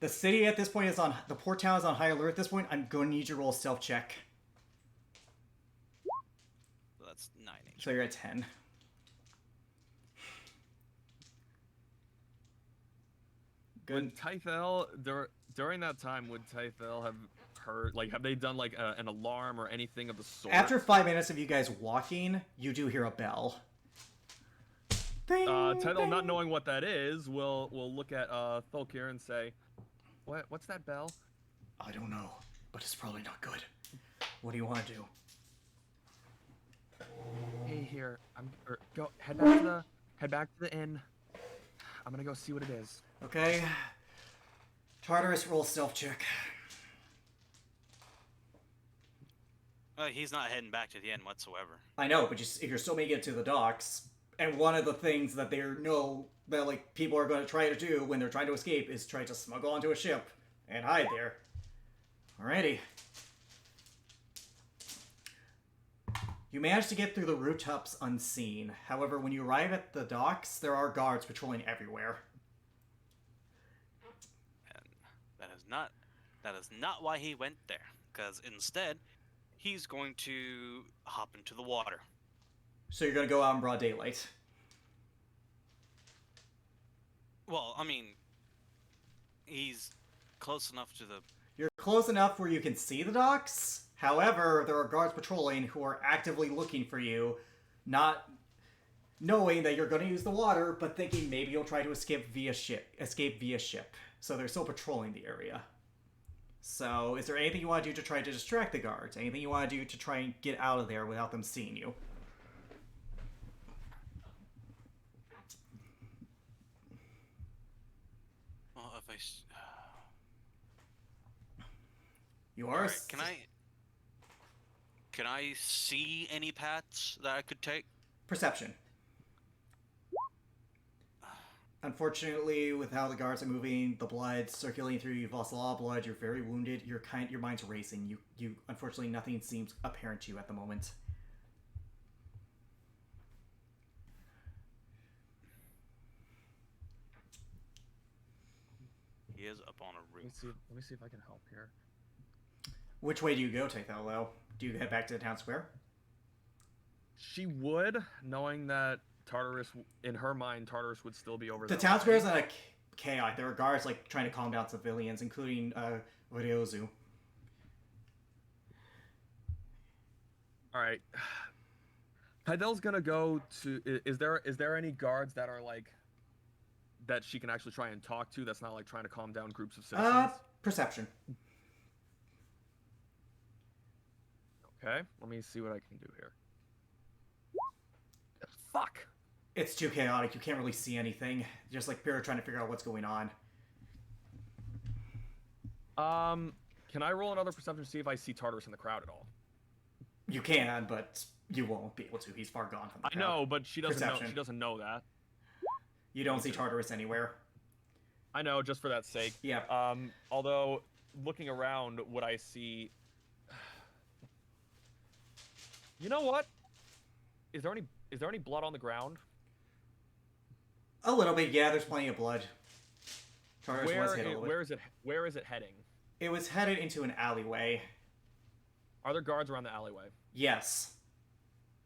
The city at this point is on. The port town is on high alert at this point. I'm going to need you to roll a stealth check. So that's 9 HP. So you're at 10. Good. Would Typhel during that time would Typhel have heard, like, have they done like an alarm or anything of the sort? After 5 minutes of you guys walking, you do hear a bell. Ding, Typhel, not ding. knowing what that is, will look at Thulkir and say, "What's that bell?" I don't know, but it's probably not good. What do you want to do? Hey, here, go head back to the inn. I'm gonna go see what it is. Okay. Tartarus, roll stealth check. He's not heading back to the end whatsoever. I know, but if you're still making it to the docks, and one of the things that they know that like people are going to try to do when they're trying to escape is try to smuggle onto a ship and hide there. Alrighty. You manage to get through the rooftops unseen. However, when you arrive at the docks, there are guards patrolling everywhere. And that is not why he went there. Because instead, he's going to hop into the water. So you're going to go out in broad daylight. Well, I mean, he's close enough to the. You're close enough where you can see the docks. However, there are guards patrolling who are actively looking for you, not knowing that you're going to use the water, but thinking maybe you'll try to escape via ship. So they're still patrolling the area. So, is there anything you want to do to try to distract the guards? Anything you want to do to try and get out of there without them seeing you? Well, if I. You are. Alright, Can I see any paths that I could take? Perception. Unfortunately, with how the guards are moving, the blood circulating through you, you've lost a lot of blood. You're very wounded. Your mind's racing. You unfortunately, nothing seems apparent to you at the moment. He is up on a Let me roof. see. Let me see if I can help here. Which way do you go, Taithelo? Do you head back to the town square? She would, knowing that Tartarus, in her mind, Tartarus would still be over The that town way. square is in a chaos. There are guards like trying to calm down civilians, including Ryozu. All right. Tydel's gonna go to. Is there any guards that are like that she can actually try and talk to? That's not like trying to calm down groups of citizens. Perception. Okay. Let me see what I can do here. Fuck. It's too chaotic. You can't really see anything. Just like Pyrrha trying to figure out what's going on. Can I roll another perception to see if I see Tartarus in the crowd at all? You can, but you won't be able to. He's far gone from the I crowd. know, but she doesn't know. Perception. She doesn't know that. You don't see Tartarus anywhere. I know, just for that sake. Yeah. Although looking around, would I see? You know what? Is there any blood on the ground? A little bit, yeah. There's plenty of blood. Tartarus was hit a little bit. Where is it heading? It was headed into an alleyway. Are there guards around the alleyway? Yes.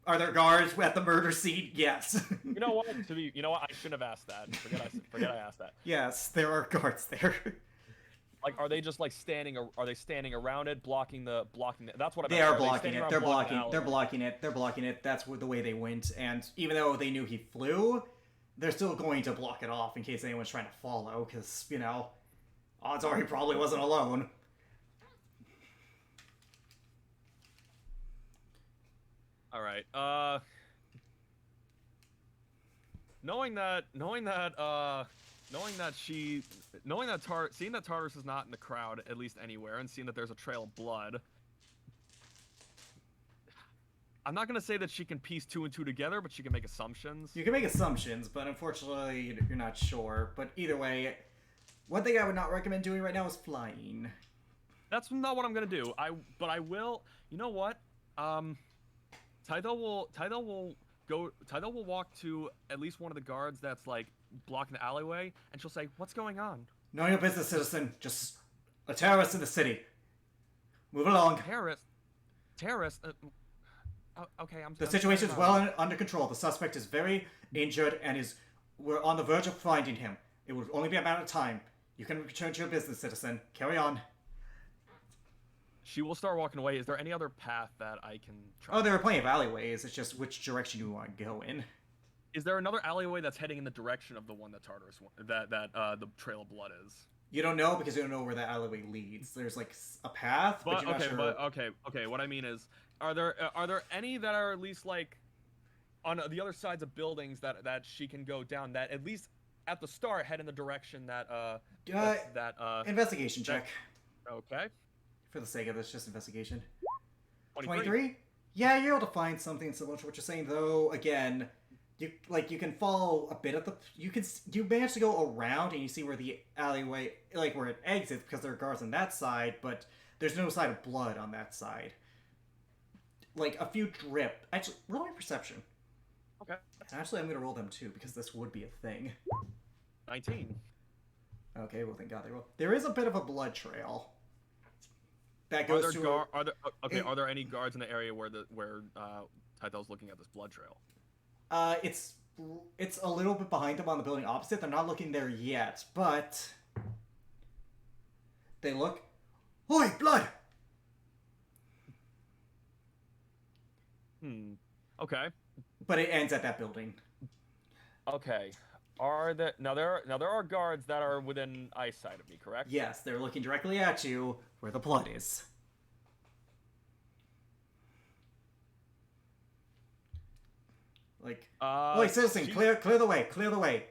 Are there guards at the murder scene? Yes. You know what? You know what? I shouldn't have asked that. Forget I asked that. Yes, there are guards there. Like, are they just like standing? Are they standing around it, blocking the? That's what I. They meant. are Are they blocking standing it. around They're blocking blocking. the They're alleyway? blocking it. They're blocking it. That's the way they went. And even though they knew he flew, they're still going to block it off in case anyone's trying to follow. Because odds are he probably wasn't alone. All right. Seeing that Tartarus is not in the crowd, at least anywhere, and seeing that there's a trail of blood, I'm not gonna say that she can piece two and two together, but she can make assumptions. You can make assumptions, but unfortunately, you're not sure. But either way, one thing I would not recommend doing right now is flying. That's not what I'm gonna do. But I will. You know what? Tythel will walk to at least one of the guards that's like blocking the alleyway, and she'll say, "What's going on?" None of your business, citizen. Just a terrorist in the city. Move along. Terrorist. Okay, The situation's well under control. The suspect is very injured and we're on the verge of finding him. It will only be a matter of time. You can return to your business, citizen. Carry on. She will start walking away. Is there any other path that I can try? Oh, there are plenty of alleyways. It's just which direction you want to go in. Is there another alleyway that's heading in the direction of the one that Tartarus that the Trail of Blood is? You don't know because you don't know where that alleyway leads. There's like a path, but you're not sure. Okay. What I mean is, are there any that are at least like on the other sides of buildings that she can go down that at least at the start head in the direction that Investigation check. Okay. For the sake of this, just investigation. 23. 23? Yeah, you're able to find something similar to what you're saying, though. Again, you can follow a bit of the. You manage to go around and you see where the alleyway, like where it exits, because there are guards on that side, but there's no sign of blood on that side. Like a few drip. Actually, roll my perception. Okay. And actually, I'm gonna roll them too because this would be a thing. 19. Okay, well thank God they roll. There is a bit of a blood trail. That goes to. Are there any guards in the area where Tythel's looking at this blood trail? It's a little bit behind them on the building opposite. They're not looking there yet, but they look. Oi, blood! Okay. But it ends at that building. Okay. Now there are guards that are within eyesight of me, correct? Yes, they're looking directly at you where the blood is. Like, oi, citizen, clear the way, clear the way.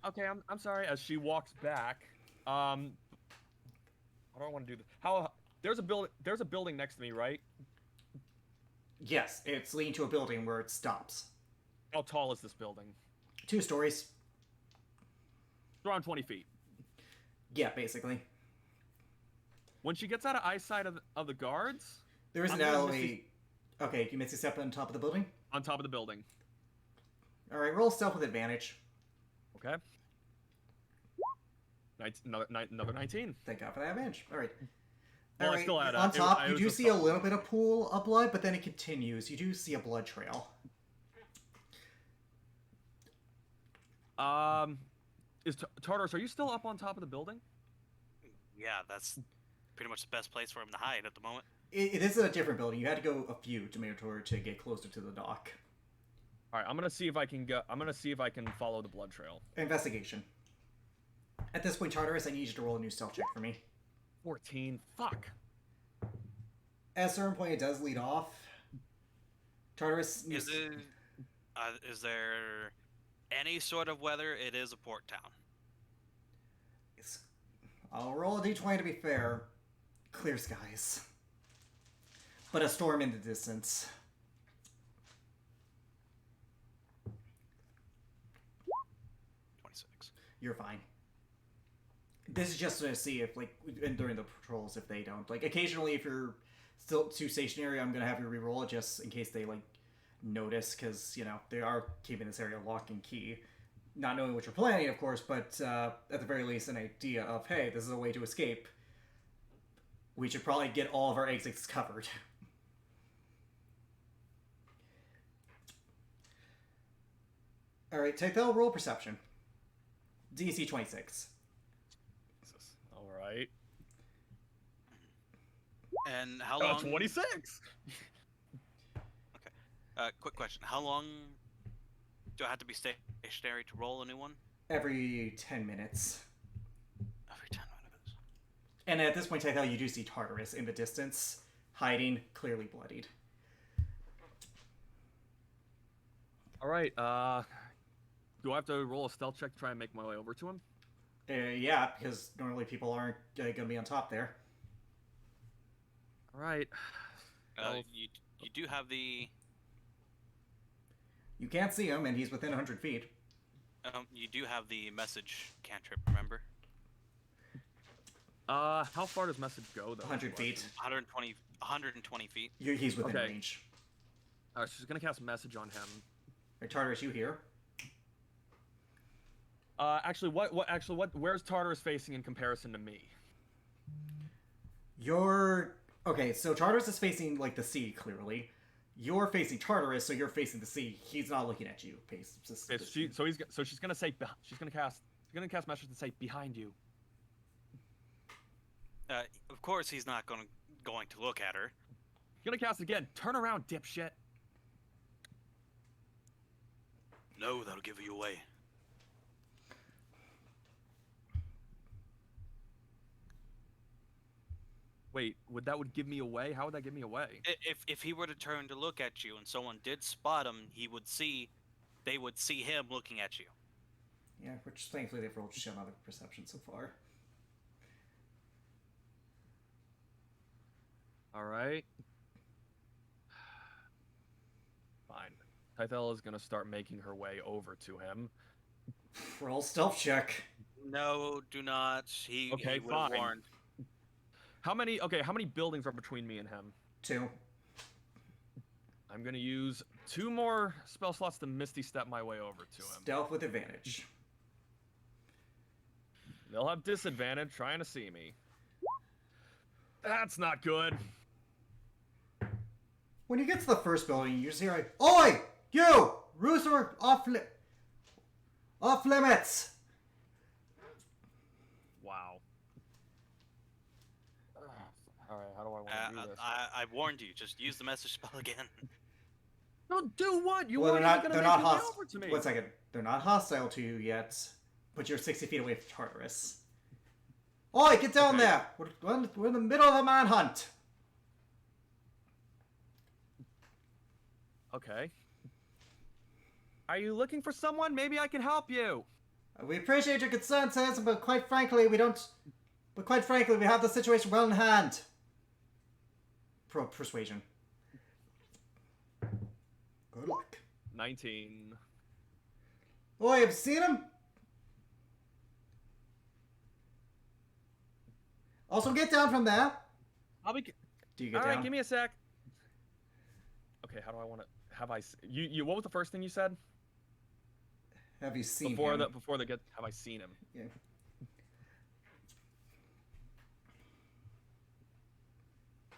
Okay, I'm sorry. As she walks back, I don't want to do this. There's a building next to me, right? Yes, it's leading to a building where it stops. How tall is this building? 2 stories. It's around 20 feet. Yeah, basically. When she gets out of eyesight of the guards, There is an alley. Okay, you missed a step on top of the building? on top of the building. Alright, roll stealth with advantage. Okay. Another 19. Thank God for that advantage. All right. Well, All I right. still had On top, it you was do a see a solid- little bit of pool of blood, but then it continues. You do see a blood trail. Tartarus, are you still up on top of the building? Yeah, that's pretty much the best place for him to hide at the moment. It is a different building. You had to go a few to make sure to get closer to the dock. All right, I'm gonna see if I can go. I'm gonna see if I can follow the blood trail. Investigation. At this point, Tartarus, I need you to roll a new stealth check for me. 14. Fuck. At a certain point, it does lead off. Tartarus needs... Is there any sort of weather? It is a port town. I'll roll a d20 to be fair. Clear skies. But a storm in the distance. 26. You're fine. This is just to see if, like, during the patrols, if they don't. Like, occasionally, if you're still too stationary, I'm gonna have you re-roll it just in case they, like, notice, because, you know, they are keeping this area lock and key. Not knowing what you're planning, of course, but at the very least, an idea of, hey, this is a way to escape. We should probably get all of our exits covered. Alright, Tythel, roll perception. DC 26. All right. And how Oh, long? 26. Quick question. How long do I have to be stationary to roll a new one? Every 10 minutes. Every 10 minutes. And at this point, Tythel, you do see Tartarus in the distance, hiding, clearly bloodied. All right. Do I have to roll a stealth check to try and make my way over to him? Yeah, because normally people aren't going to be on top there. All right. Well, You do have the You can't see him, and he's within 100 feet. message cantrip. Remember? how far does message go though? 100 feet. 120 feet. He's within Okay. range. All right, she's gonna cast message on him. Right, Tartarus, you here? Actually, where's Tartarus facing in comparison to me? You're... Okay, so Tartarus is facing, like, the sea, clearly. You're facing Tartarus, so you're facing the sea. He's not looking at you. Okay, so she's gonna say, she's gonna cast message to say behind you. Of course, he's not going to look at her. She's gonna cast again. Turn around, dipshit. No, that'll give you away. Wait, that would give me away? How would that give me away? If he were to turn to look at you and someone did spot him, they would see him looking at you. Yeah, which thankfully they've rolled shit out of perception so far. All right. Fine. Tythel is gonna start making her way over to him. Roll stealth check. No, do not. He Okay, would have fine. warned. How many buildings are between me and him? 2. I'm gonna use 2 more spell slots to Misty Step my way over to him. Stealth with advantage. They'll have disadvantage trying to see me. That's not good. When you get to the first building, you just hear like, "Oi! You! Rooster off limits!" Wow. All right, how do I want to do this? I warned you. Just use the message spell again. No, do what? You Well, weren't they're even not. gonna They're make not your way hostile. over to me. 1 second. They're not hostile to you yet, but you're 60 feet away from Tartarus. Oi! Get down Okay. there! We're in the middle of a manhunt. Okay. Are you looking for someone? Maybe I can help you. We appreciate your concern, Sansa, but quite frankly, we don't. But quite frankly, we have the situation well in hand. Persuasion. Good luck. 19. Oi, have you seen him? Also, get down from there. I'll be. Do you get All down? right, give me a sec. Okay, how do I want to? Have I? You? What was the first thing you said? Have you seen Before him? the get? Have I seen him? Yeah.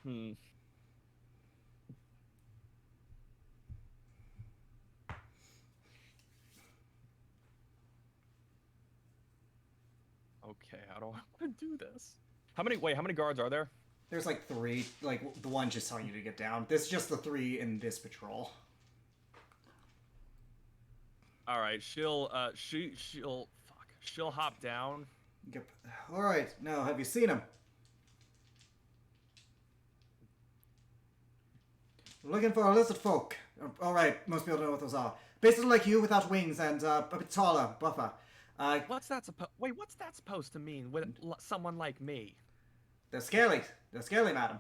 Hmm. Okay, how do I want to do this? How many? Wait, how many guards are there? There's like 3. Like, the one just telling you to get down. This is just the 3 in this patrol. All right, she'll hop down. Yep. Alright, now, have you seen him? Looking for a lizard folk. Alright, most people don't know what those are. Basically like you without wings and a bit taller, buffer. What's that supposed to mean with someone like me? They're scaly. They're scaly, madam.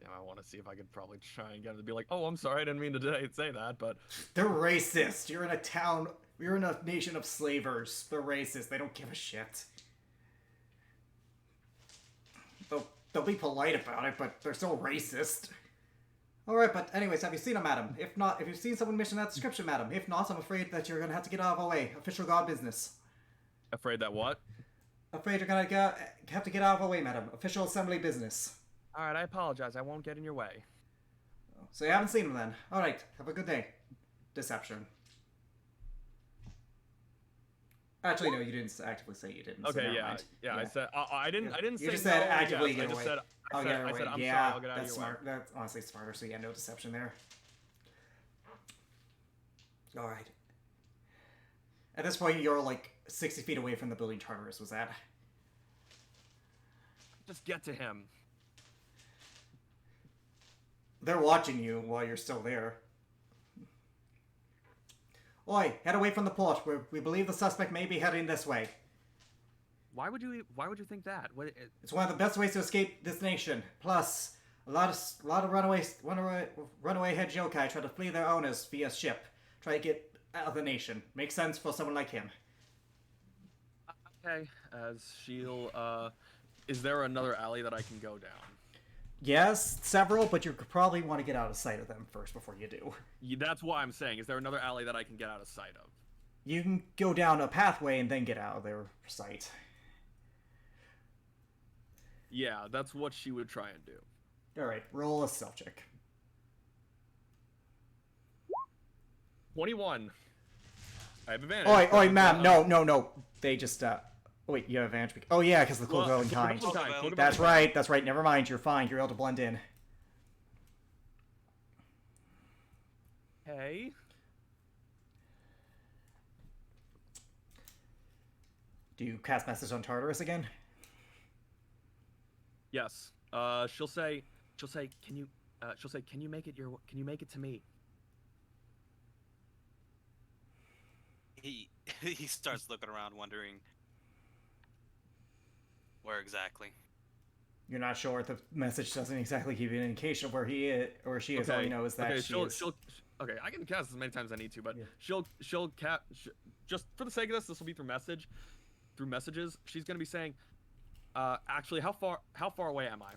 Yeah, I want to see if I could probably try and get him to be like, "Oh, I'm sorry, I didn't mean to say that," but They're racist. You're in a town. You're in a nation of slavers. They're racist. They don't give a shit. They'll be polite about it, but they're still racist. Alright, but anyways, have you seen him, madam? If not, if you've seen someone mention that description, madam. If not, I'm afraid that you're gonna have to get out of our way. Official guard business. afraid that what? Afraid you're gonna have to get out of our way, madam. Official assembly business. All right, I apologize. I won't get in your way. So you haven't seen him then. Alright, have a good day. Deception. Actually, no, you didn't actively say you didn't. So Okay, never yeah, mind. yeah, I said I didn't. I didn't You say just said no, actively yes, get I just away. said I'll get I said I'm yeah, sorry. I'll get out of that's your smart. That's honestly smarter. So yeah, no deception there. All right. At this point, you're like 60 feet away from the building Tartarus was at. way. Just get to him. They're watching you while you're still there. Oi, head away from the port. We believe the suspect may be heading this way. Why would you think that? It's one of the best ways to escape this nation. Plus, a lot of runaway head yokai try to flee their owners via ship. Try to get out of the nation. Makes sense for someone like him. Okay, as she'll is there another alley that I can go down? Yes, several, but you could probably want to get out of sight of them first before you do. That's why I'm saying. Is there another alley that I can get out of sight of? You can go down a pathway and then get out of their sight. Yeah, that's what she would try and do. Alright, roll a stealth check. 21. I have advantage. Oi, ma'am, no. They just, wait, you have advantage. Oh, yeah, because the cool Well, glowing kind. Cloak of That's right, never mind, you're fine, you're able to blend in. Hey. Do you cast message on Tartarus again? Yes. She'll say, can you make it to me? He starts looking around, wondering where exactly. You're not sure. The message doesn't exactly give you an indication of where he is or she is. All you know is that she'll is. okay, I can cast as many times as I need to, but Yeah. she'll just for the sake of this will be through messages. She's gonna be saying, actually, how far away am I?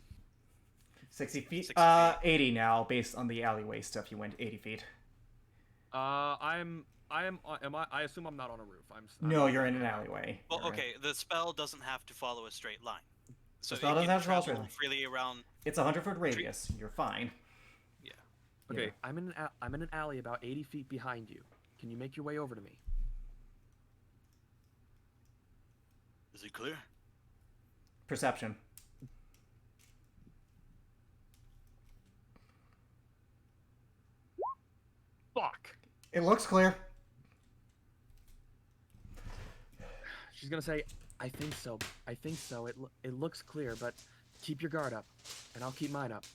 60 feet. 60 feet. 80 now, based on the alleyway stuff. You went 80 feet. I assume I'm not on a roof. I'm No, you're in an alleyway. Well, You're in- okay, the spell doesn't have to follow a straight line. So spell it doesn't can have to follow a straight travel line. freely around. It's a 100-foot radius. You're fine. Yeah. Okay, Yeah. I'm in an alley about 80 feet behind you. Can you make your way over to me? Is it clear? Perception. Fuck. It looks clear. She's gonna say, I think so. It looks clear, but keep your guard up, and I'll keep mine up.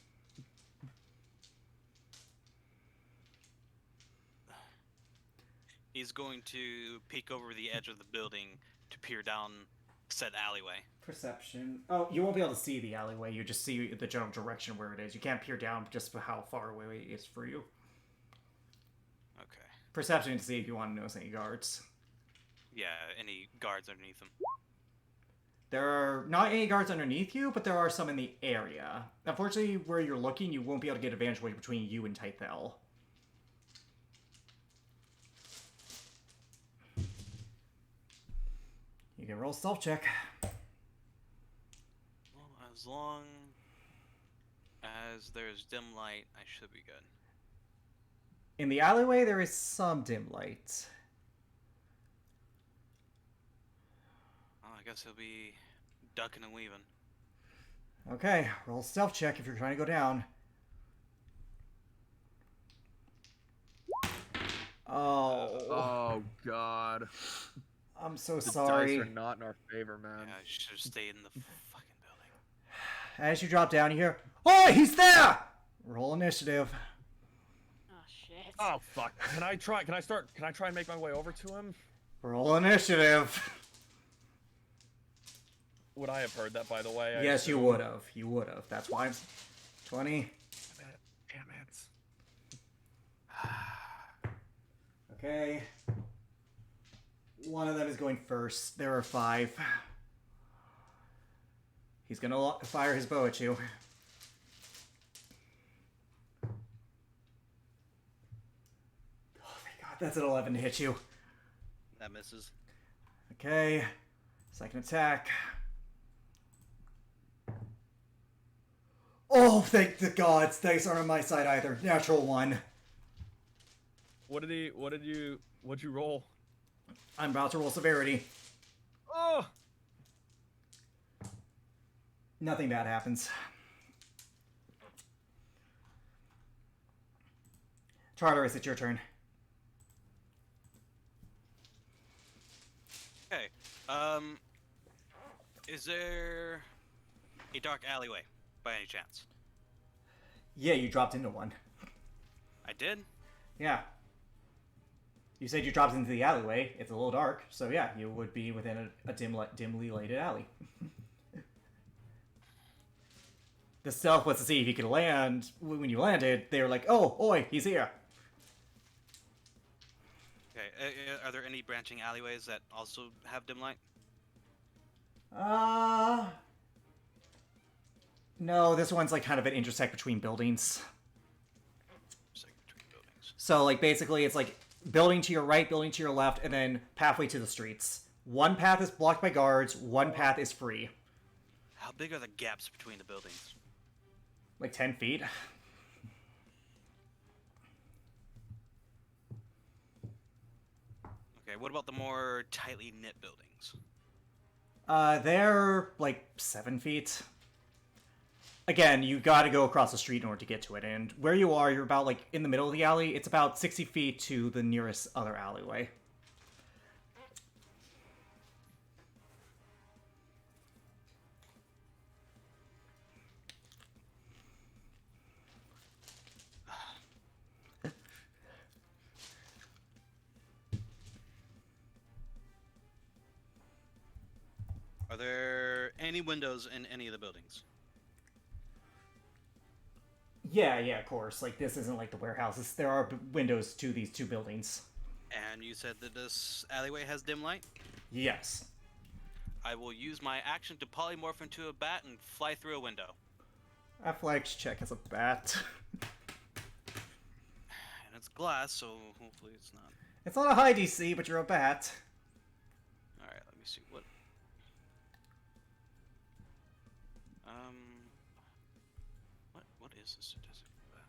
He's going to peek over the edge of the building to peer down said alleyway. Perception. Oh, you won't be able to see the alleyway. You just see the general direction where it is. You can't peer down just for how far away it is for you. Okay. Perception to see if you want to notice any guards. Yeah, any guards underneath him. There are not any guards underneath you, but there are some in the area. Unfortunately, where you're looking, you won't be able to get advantage between you and Tythel. You can roll stealth check. Well, as As long as there's dim light, I should be good. In the alleyway, there is some dim light. Oh, I guess he'll be ducking and weaving. Okay, roll stealth check if you're trying to go down. Oh, Oh God. I'm so The dice sorry. are not in our favor, man. Yeah, I should have stayed in the fucking building. As you drop down, you hear, "Oh, he's there!" Roll initiative. Oh shit. Oh fuck. Can I try? Can I start? Can I try and make my way over to him? Roll initiative. Would I have heard that, by the way? I Yes, you assume? would have. You would have. That's why I'm 20. Damn it. Okay. One of them is going first. There are 5. He's gonna fire his bow at you. Oh, thank God. That's an 11 to hit you. That misses. Okay. Second attack. Oh, thank the gods. Dice aren't on my side either. Natural 1. What'd you roll? I'm about to roll severity. Oh! Nothing bad happens. Tartarus, it's your turn. Okay. Is there a dark alleyway by any chance? Yeah, you dropped into one. I did. Yeah. You said you dropped into the alleyway. It's a little dark, so yeah, you would be within a dimly lighted alley. The stealth was to see if you could land. When you landed, they were like, "Oh, oi, he's here." Okay. Are there any branching alleyways that also have dim light? No, this one's like kind of an intersect between buildings. Just like between buildings. So like basically it's like building to your right, building to your left, and then pathway to the streets. One path is blocked by guards, one path is free. How big are the gaps between the buildings? Like 10 feet. Okay. What about the more tightly knit buildings? They're like 7 feet. Again, you gotta go across the street in order to get to it, and where you are, you're about like in the middle of the alley. It's about 60 feet to the nearest other alleyway. Are there any windows in any of the buildings? Yeah, of course. Like, this isn't like the warehouses. There are windows to these 2 buildings. And you said that this alleyway has dim light? Yes. I will use my action to polymorph into a bat and fly through a window. Athletics check as a bat. And it's glass, so hopefully it's not. It's not a high DC, but you're a bat. Alright, let me see. What is the statistic for that?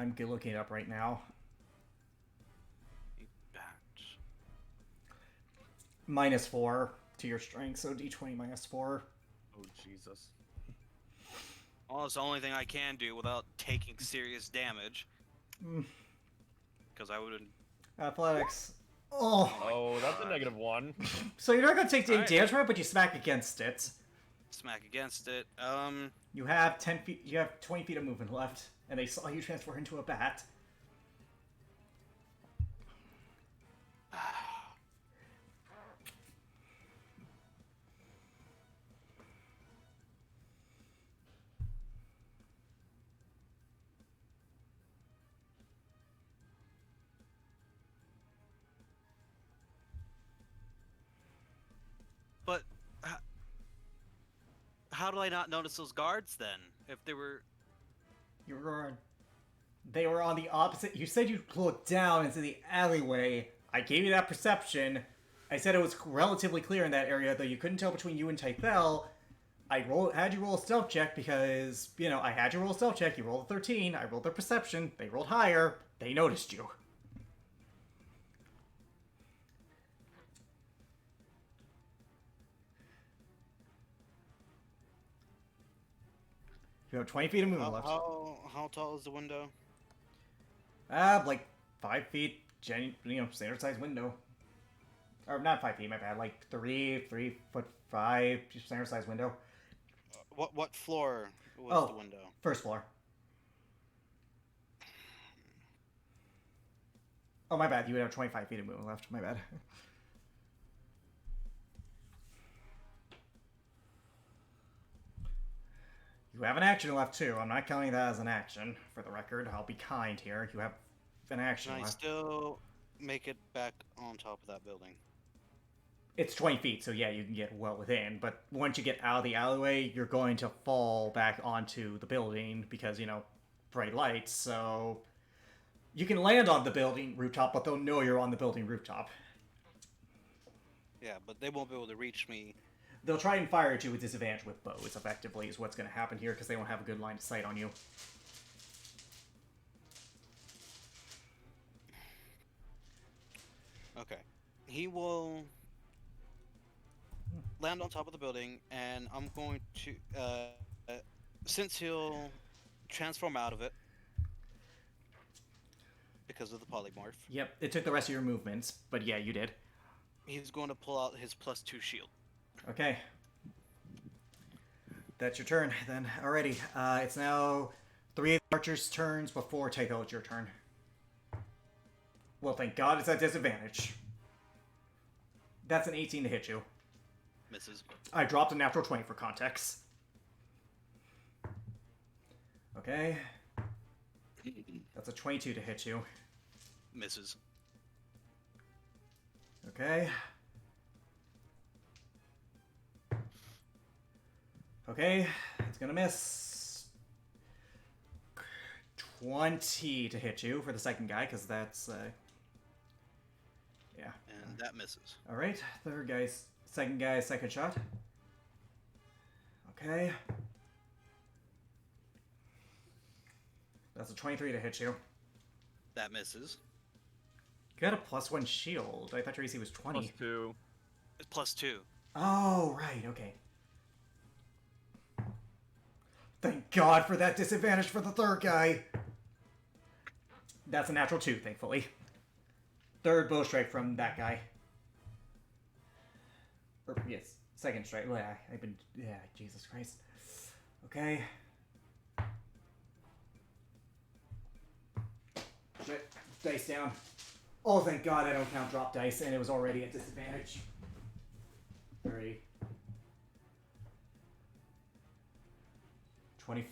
I'm looking it up right now. A bat. -4 to your strength, so d20 -4. Oh Jesus. Well, it's the only thing I can do without taking serious damage. Mm. Because I would. Athletics. Oh. Oh, that's a -1. So you're not gonna take any Alright. damage from it, but you smack against it. Smack against it. You have 10 feet. You have 20 feet of movement left, and they saw you transfer into a bat. But. How did I not notice those guards then? If they were. They were on the opposite. You said you looked down into the alleyway. I gave you that perception. I said it was relatively clear in that area, though you couldn't tell between you and Tythel. had you roll a stealth check because, you know, I had you roll a stealth check. You rolled a 13. I rolled their perception. They rolled higher. They noticed you. You have 20 feet of movement left. How tall is the window? Like 5 feet, standard size window. Or not 5 feet, my bad. Like 3 foot 5, standard size window. What floor was the window? First floor. Oh, my bad. You would have 25 feet of movement left. My bad. You have an action left, too. I'm not counting that as an action, for the record. I'll be kind here. You have an action Can I left. still make it back on top of that building? It's 20 feet, so yeah, you can get well within. But once you get out of the alleyway, you're going to fall back onto the building because, you know, bright lights. So you can land on the building rooftop, but they'll know you're on the building rooftop. Yeah, but they won't be able to reach me. They'll try and fire at you with disadvantage with bows, effectively, is what's going to happen here because they won't have a good line of sight on you. Okay. He will land on top of the building, and I'm going to, since he'll transform out of it because of the polymorph, Yep, it took the rest of your movements, but yeah, you did. he's going to pull out his +2 shield. Okay. That's your turn, then. Alrighty. It's now 3 of the archers' turns before Tycho, it's your turn. Well, thank God it's at disadvantage. That's an 18 to hit you. Misses. I dropped a natural 20 for context. Okay. That's a 22 to hit you. Misses. Okay. Okay, it's gonna miss. 20 to hit you for the second guy, because that's, yeah. And that misses. Alright, second guy's second shot. Okay. That's a 23 to hit you. That misses. You got a +1 shield. I thought your AC was 20. +2. It's +2. Oh, right, okay. Thank God for that disadvantage for the third guy. That's a natural 2, thankfully. Third bow strike from that guy. Or, yes, second strike. Yeah, Jesus Christ. Okay. Shit, dice down. Oh, thank God I don't count drop dice, and it was already at disadvantage. 30. 20,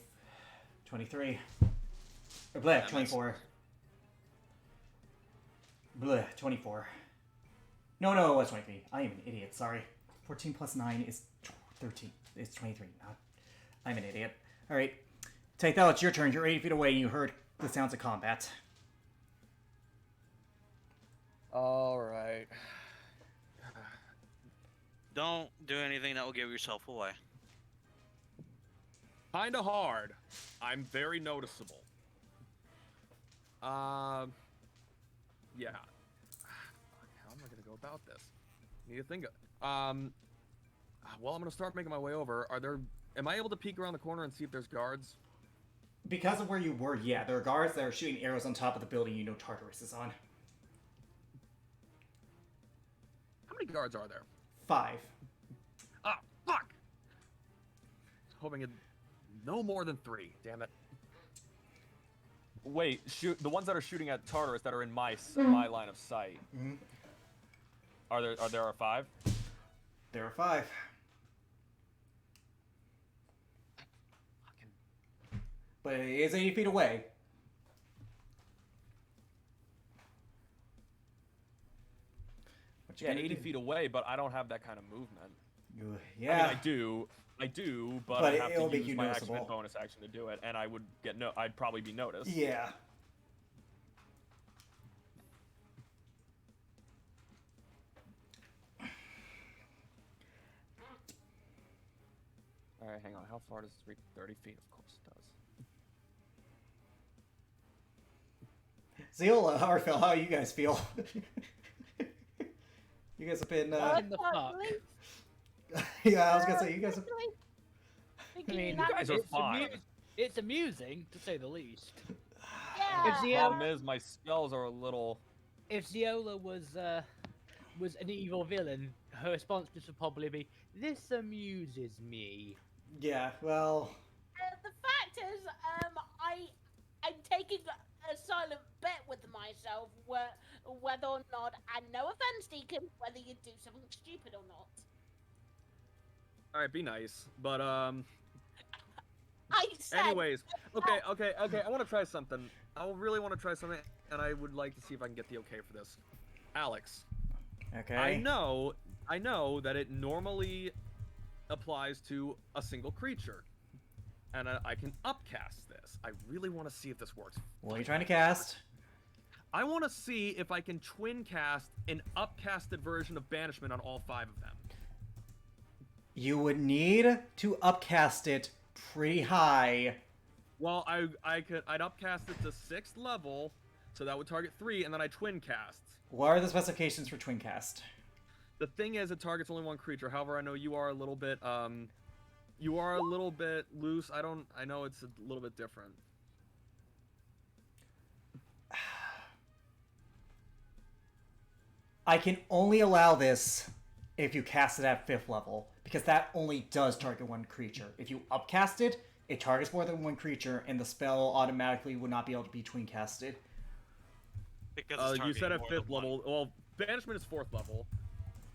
23. Or bleh, 24. Bleh, 24. No, it was 23. I am an idiot, sorry. 14 plus 9 is 13. It's 23. I'm an idiot. Alright. Tythel, it's your turn. You're 80 feet away and you heard the sounds of combat. Alright. Don't do anything that will give yourself away. Kinda hard. I'm very noticeable. Yeah. How am I gonna go about this? Need to think. Well, I'm gonna start making my way over. Am I able to peek around the corner and see if there's guards? Because of where you were, yeah, there are guards that are shooting arrows on top of the building you know Tartarus is on. How many guards are there? 5. Ah, fuck! I was hoping no more than 3. Damn it. Wait, shoot the ones that are shooting at Tartarus that are in my line of sight. Mhm. Are there 5? There are 5. But it is 80 feet away. What you Yeah, gonna 80 do? feet away, but I don't have that kind of movement. Yeah. I mean, I do, but But I have it'll to make use you my action and noticeable. bonus action to do it, and I'd probably be noticed. Yeah. All right, hang on. How far does this reach? 30 feet, of course it does. Ziola, Harfell, how you guys feel? You guys have been. What in the fuck? Yeah, I was gonna say you guys have. I mean, that guys are it's, fine. it's amusing, to say the least. yeah. If the Problem is, my spells are a little. If Ziola was an evil villain, her response would probably be, "This amuses me." Yeah, well, The fact is, I'm taking a silent bet with myself whether or not, and no offense, Deacon, whether you do something stupid or not. All right, be nice, but I said. Anyways, okay. I want to try something. I really want to try something, and I would like to see if I can get the okay for this. Alex, okay. I know that it normally applies to a single creature, and I can upcast this. I really want to see if this works. What are you trying to cast? I want to see if I can twin cast an upcasted version of Banishment on all 5 of them. You would need to upcast it pretty high. Well, I'd upcast it to 6th level, so that would target 3, and then I twin cast. What are the specifications for twin cast? The thing is, it targets only one creature. However, I know you are a little bit loose. I know it's a little bit different. I can only allow this if you cast it at 5th level, because that only does target one creature. If you upcast it, it targets more than one creature, and the spell automatically would not be able to be twin casted. Because it's You said targeting at more than 5th one. level. Well, Banishment is 4th level,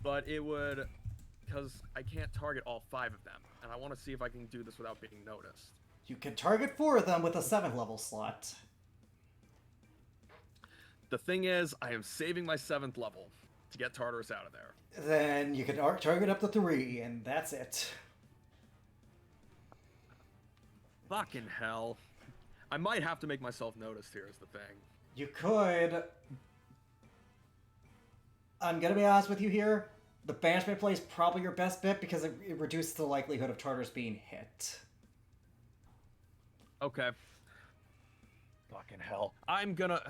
but it would, because I can't target all 5 of them, and I want to see if I can do this without being noticed. You can target 4 of them with a 7th level slot. The thing is, I am saving my 7th level to get Tartarus out of there. Then you can target up to 3, and that's it. Fucking hell. I might have to make myself noticed here is the thing. You could. I'm gonna be honest with you here. The banishment play is probably your best bet because it reduces the likelihood of Tartarus being hit. Okay. Fucking hell. I'm gonna.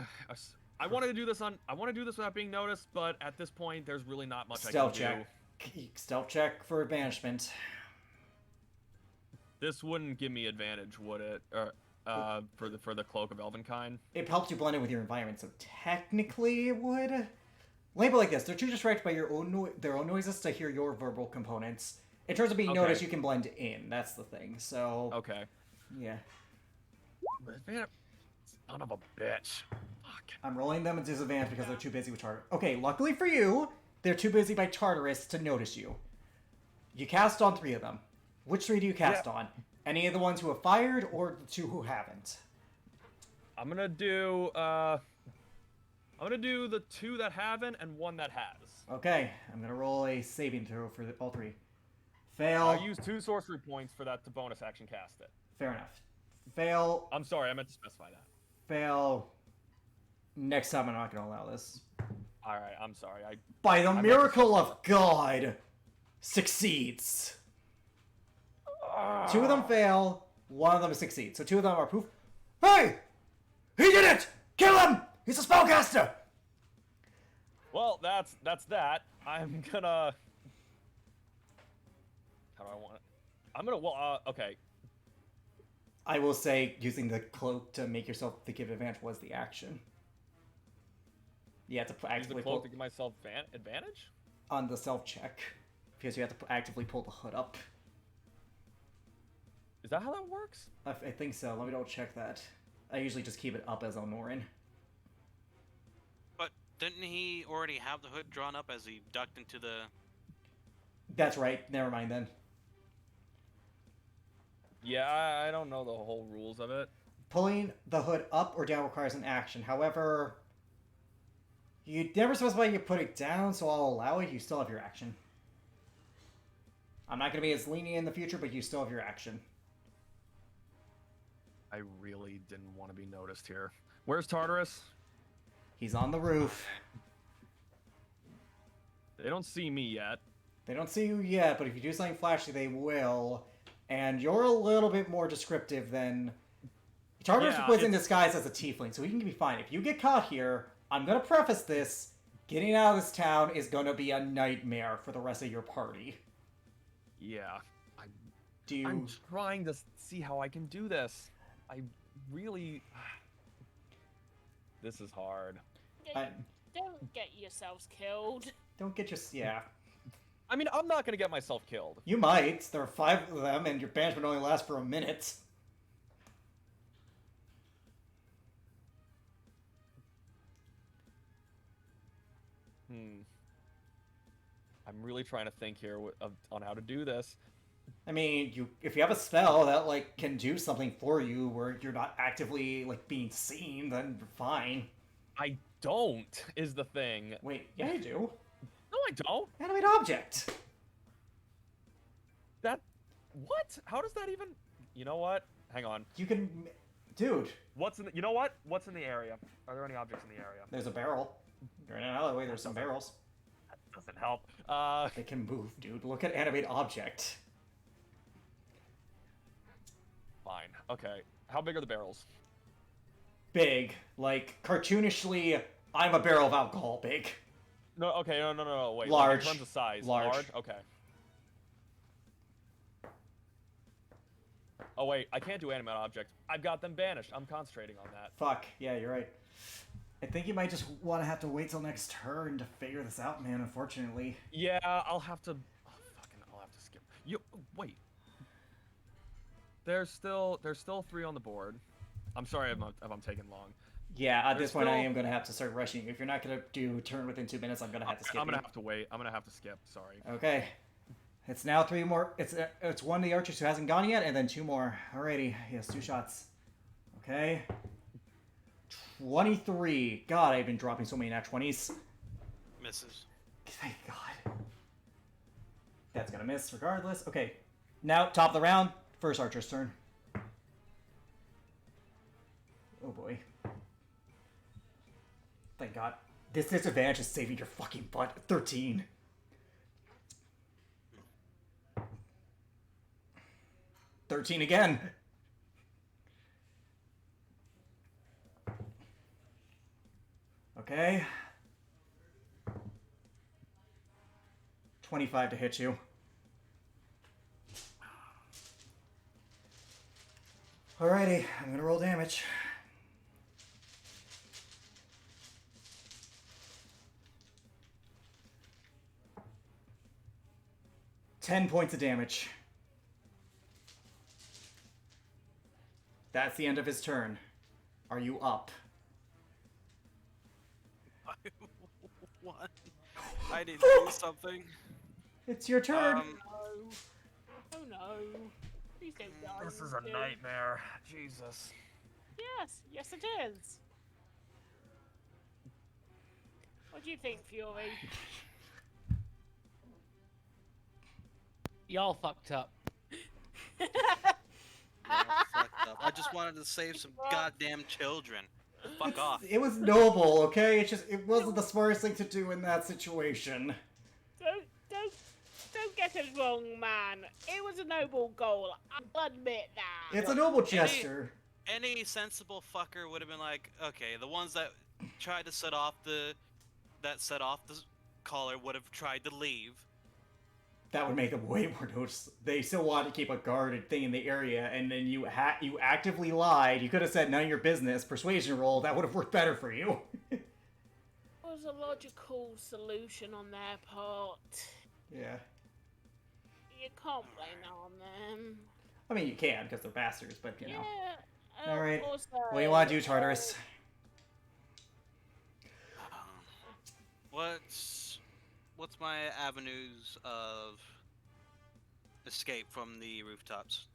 I wanted to do this without being noticed, but at this point, there's really not much Stealth I can check. do. Stealth check for banishment. This wouldn't give me advantage, would it? For the cloak of Elvenkind. It helps you blend in with your environment, so technically it would. Label like this: they're too distracted by their own noises to hear your verbal components. In terms of being Okay. noticed, you can blend in. That's the thing. So Okay. yeah, Son of a bitch. Fuck. I'm rolling them at disadvantage because they're too busy with Tartarus. Okay, luckily for you, they're too busy by Tartarus to notice you. You cast on 3 of them. Which 3 do you cast on? Any of the ones who have fired, or the 2 who haven't? I'm gonna do the 2 that haven't and 1 that has. Okay, I'm gonna roll a saving throw for all 3. Fail. I use 2 sorcery points for that to bonus action cast it. Fair enough. Fail. I'm sorry, I meant to specify that. Fail. Next time I'm not gonna allow this. Alright, I'm sorry. By the meant to miracle of God, succeeds. 2 of them fail, 1 of them succeeds. So 2 of them are poof. Hey! He did it! Kill him! He's a spellcaster! Well, that's that. I'm gonna. How do I want it? I'm gonna. Well, okay. I will say, using the cloak to make yourself the give advantage was the action. You have to Use the actively cloak pull to give myself advantage. on the self check because you have to actively pull the hood up. Is that how that works? I think so. Let me double check that. I usually just keep it up as Elnorin. But didn't he already have the hood drawn up as he ducked into the? That's right. Never mind then. Yeah, I don't know the whole rules of it. Pulling the hood up or down requires an action. However, you never specify you put it down, so I'll allow it. You still have your action. I'm not going to be as lenient in the future, but you still have your action. I really didn't want to be noticed here. Where's Tartarus? He's on the roof. They don't see me yet. They don't see you yet, but if you do something flashy, they will. and you're a little bit more descriptive than... Tartarus Yeah, was in it's- disguise as a tiefling, so he can be fine. If you get caught here, I'm gonna preface this, getting out of this town is gonna be a nightmare for the rest of your party. Yeah. Do you... I'm trying to see how I can do this. I really... This is hard. I- Don't get yourselves killed. don't get your... Yeah. I mean, I'm not gonna get myself killed. You might. There are 5 of them, and your banishment only lasts for a minute. I'm really trying to think here on how to do this. I mean, if you have a spell that, like, can do something for you where you're not actively, like, being seen, then you're fine. I don't, is the thing. Wait, yeah, you do. No, I don't. Animate object! That... What? How does that even... You know what? Hang on. You can... Dude, What's in the... You know what? What's in the area? Are there any objects in the area? there's a barrel. You're in an alleyway, there's some barrels. That doesn't help. They can move, dude. Look at animate object. Fine. Okay. How big are the barrels? Big. Like, cartoonishly, I'm a barrel of alcohol big. No, okay, no, wait. Large. Like in terms of size. Large. Okay. Oh, wait, I can't do animate objects. I've got them banished. I'm concentrating on that. Fuck, yeah, you're right. I think you might just want to have to wait till next turn to figure this out, man, unfortunately. Yeah, I'll have to... Oh, I'll have to skip. You... Wait. There's still 3 on the board. I'm sorry if I'm taking long. Yeah, at There's this point I still- am going to have to start rushing you. If you're not going to do turn within 2 minutes, I'm going to have to skip I'm gonna you. have to wait. I'm gonna have to skip. Sorry. Okay. It's now 3 more. It's one of the archers who hasn't gone yet, and then 2 more. Alrighty, he has 2 shots. Okay. 23. God, I've been dropping so many nat 20s. Misses. Thank God. That's gonna miss regardless. Okay. Now, top of the round. First archer's turn. Oh boy. Thank God. This disadvantage is saving your fucking butt. 13. $13 again. Okay. 25 to hit you. Alrighty, I'm gonna roll damage. $10 points of damage. That's the end of his turn. Are you up? What? I need to do something. It's your turn. No. Oh no. Please don't die. This is a Still. nightmare. Jesus. Yes it is. What do you think, Fury? Y'all fucked up. Yeah, fucked up. I just wanted to save some goddamn children. Fuck off. It was noble, okay? It wasn't the smartest thing to do in that situation. Don't get us wrong, man. It was a noble goal. I'll admit that. It's a noble gesture. Any sensible fucker would have been like, okay, the ones that tried to set off the collar would have tried to leave. That would make them way more noticeable. They still want to keep a guarded thing in the area, and then you actively lied. You could have said none of your business. Persuasion roll. That would have worked better for you. It was a logical solution on their part. Yeah. You can't blame that on them. I mean, you can because they're bastards, but you know. Yeah. All right. Also, What do you want to do, Tartarus? What's my avenues of escape from the rooftops?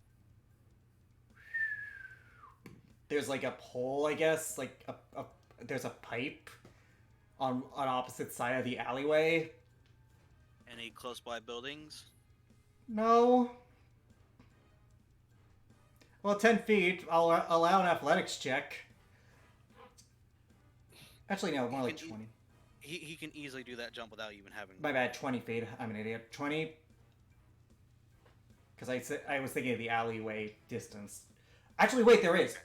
There's like a pole, I guess. Like there's a pipe on opposite side of the alleyway. Any close by buildings? No. Well, 10 feet. I'll allow an athletics check. Actually, no, more like 20. He can easily do that jump without even having. My bad, 20 feet. I'm an idiot. 20. because I was thinking of the alleyway distance. Actually, wait, there is.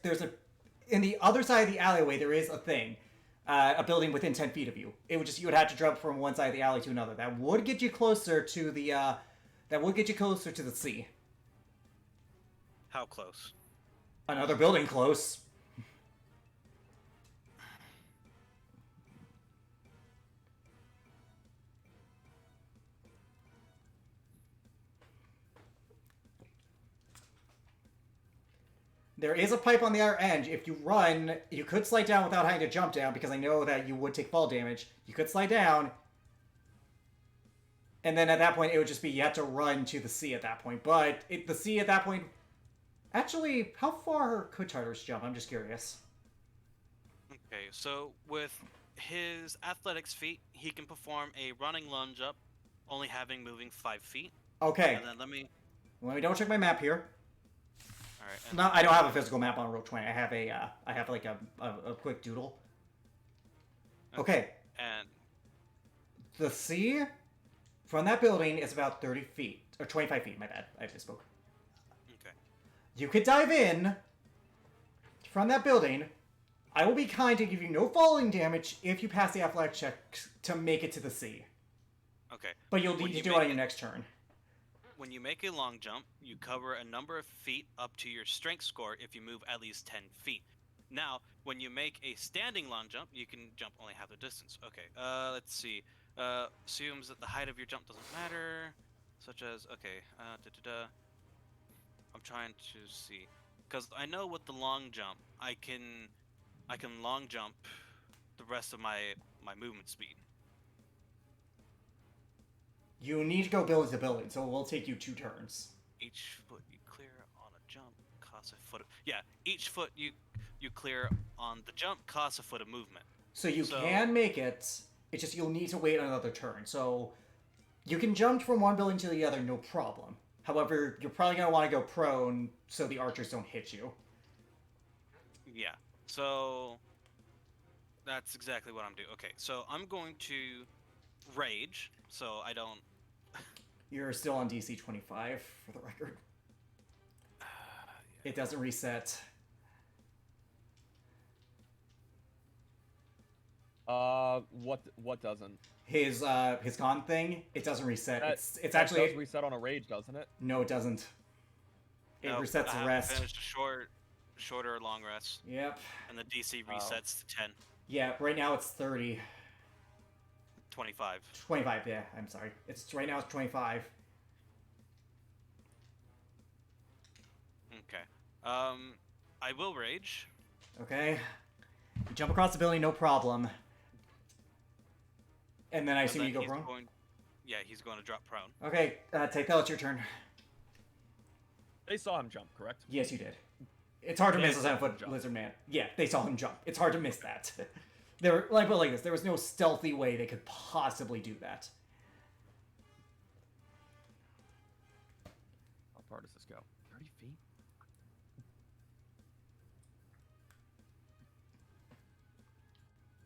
In the other side of the alleyway, there is a thing. A building within 10 feet of you. You would have to jump from one side of the alley to another. That would get you closer to the, sea. How close? Another building close. There is a pipe on the other end. If you run, you could slide down without having to jump down, because I know that you would take fall damage. You could slide down, and then at that point, it would just be you have to run to the sea at that point. But the sea at that point... Actually, how far could Tartarus jump? I'm just curious. Okay, so with his athletics feat, he can perform a running lunge up, only having moving 5 feet. Okay, And then let me double check my map here. All right. And No, I don't have a physical map on Roll20. I have like a quick doodle. Okay, And the sea from that building is about 30 feet. Or 25 feet, my bad. I misspoke. okay. You could dive in from that building. I will be kind to give you no falling damage if you pass the athletic check to make it to the sea. Okay. But you'll When need to you do it make on your next turn. When you make a long jump, you cover a number of feet up to your strength score if you move at least 10 feet. Now, when you make a standing long jump, you can jump only half the distance. Okay, let's see. Assumes that the height of your jump doesn't matter, such as, okay, I'm trying to see. Because I know with the long jump, I can long jump the rest of my movement speed. You need to go building to building, so it will take you 2 turns. Each foot you clear on a jump costs a foot. Yeah, each foot you clear on the jump costs a foot of movement. So you So- can make it. It's just you'll need to wait another turn. So you can jump from one building to the other, no problem. However, you're probably going to want to go prone so the archers don't hit you. Yeah. So that's exactly what I'm doing. Okay, so I'm going to rage, so I don't. You're still on DC 25, for the record. It doesn't reset. What doesn't? His con thing, it doesn't reset. It's That actually does reset on a rage, doesn't it? no, it doesn't. It Nope, resets I the haven't rest. Finished a shorter long rest, Yep. and the DC Oh. resets to 10, Yeah. Right now it's 30. 25. 25. Yeah. I'm sorry. It's right now. It's 25. Okay. I will rage. Okay. You jump across the building, no problem. And then I and assume then you go he's prone. going- Yeah, he's going to drop prone. Okay. Take that. It's your turn. They saw him jump, correct? Yes, you did. It's hard to They miss a saw him 7-foot jump. lizard man. Yeah, they saw him jump. It's hard to miss that. But like this, there was no stealthy way they could possibly do that. How far does this go? 30 feet?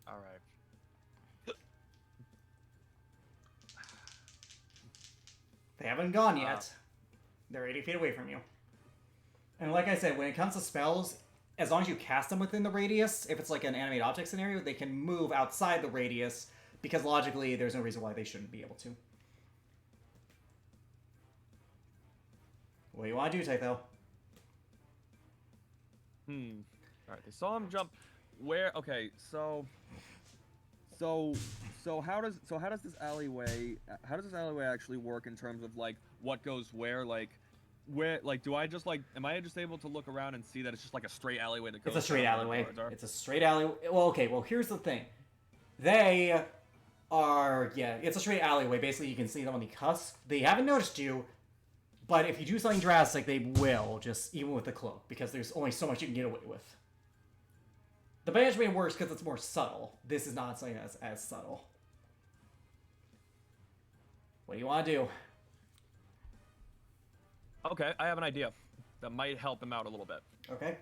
All right. They haven't gone yet. They're 80 feet away from you. And like I said, when it comes to spells, as long as you cast them within the radius, if it's like an animate object scenario, they can move outside the radius, because logically there's no reason why they shouldn't be able to. What do you want to do, Tytho? All right. They saw him jump. Where? Okay. So how does this alleyway actually work in terms of like what goes where, like where, like do I just like am I just able to look around and see that it's just like a straight alleyway that goes? It's a straight down where the alleyway. guards are? It's a straight alleyway. Well, okay, well, here's the thing. They are, yeah, it's a straight alleyway. Basically, you can see them on the cusp. They haven't noticed you, but if you do something drastic, they will, just even with the cloak, because there's only so much you can get away with. The banishment works because it's more subtle. This is not something that's as subtle. What do you want to do? Okay, I have an idea that might help him out a little bit. Okay.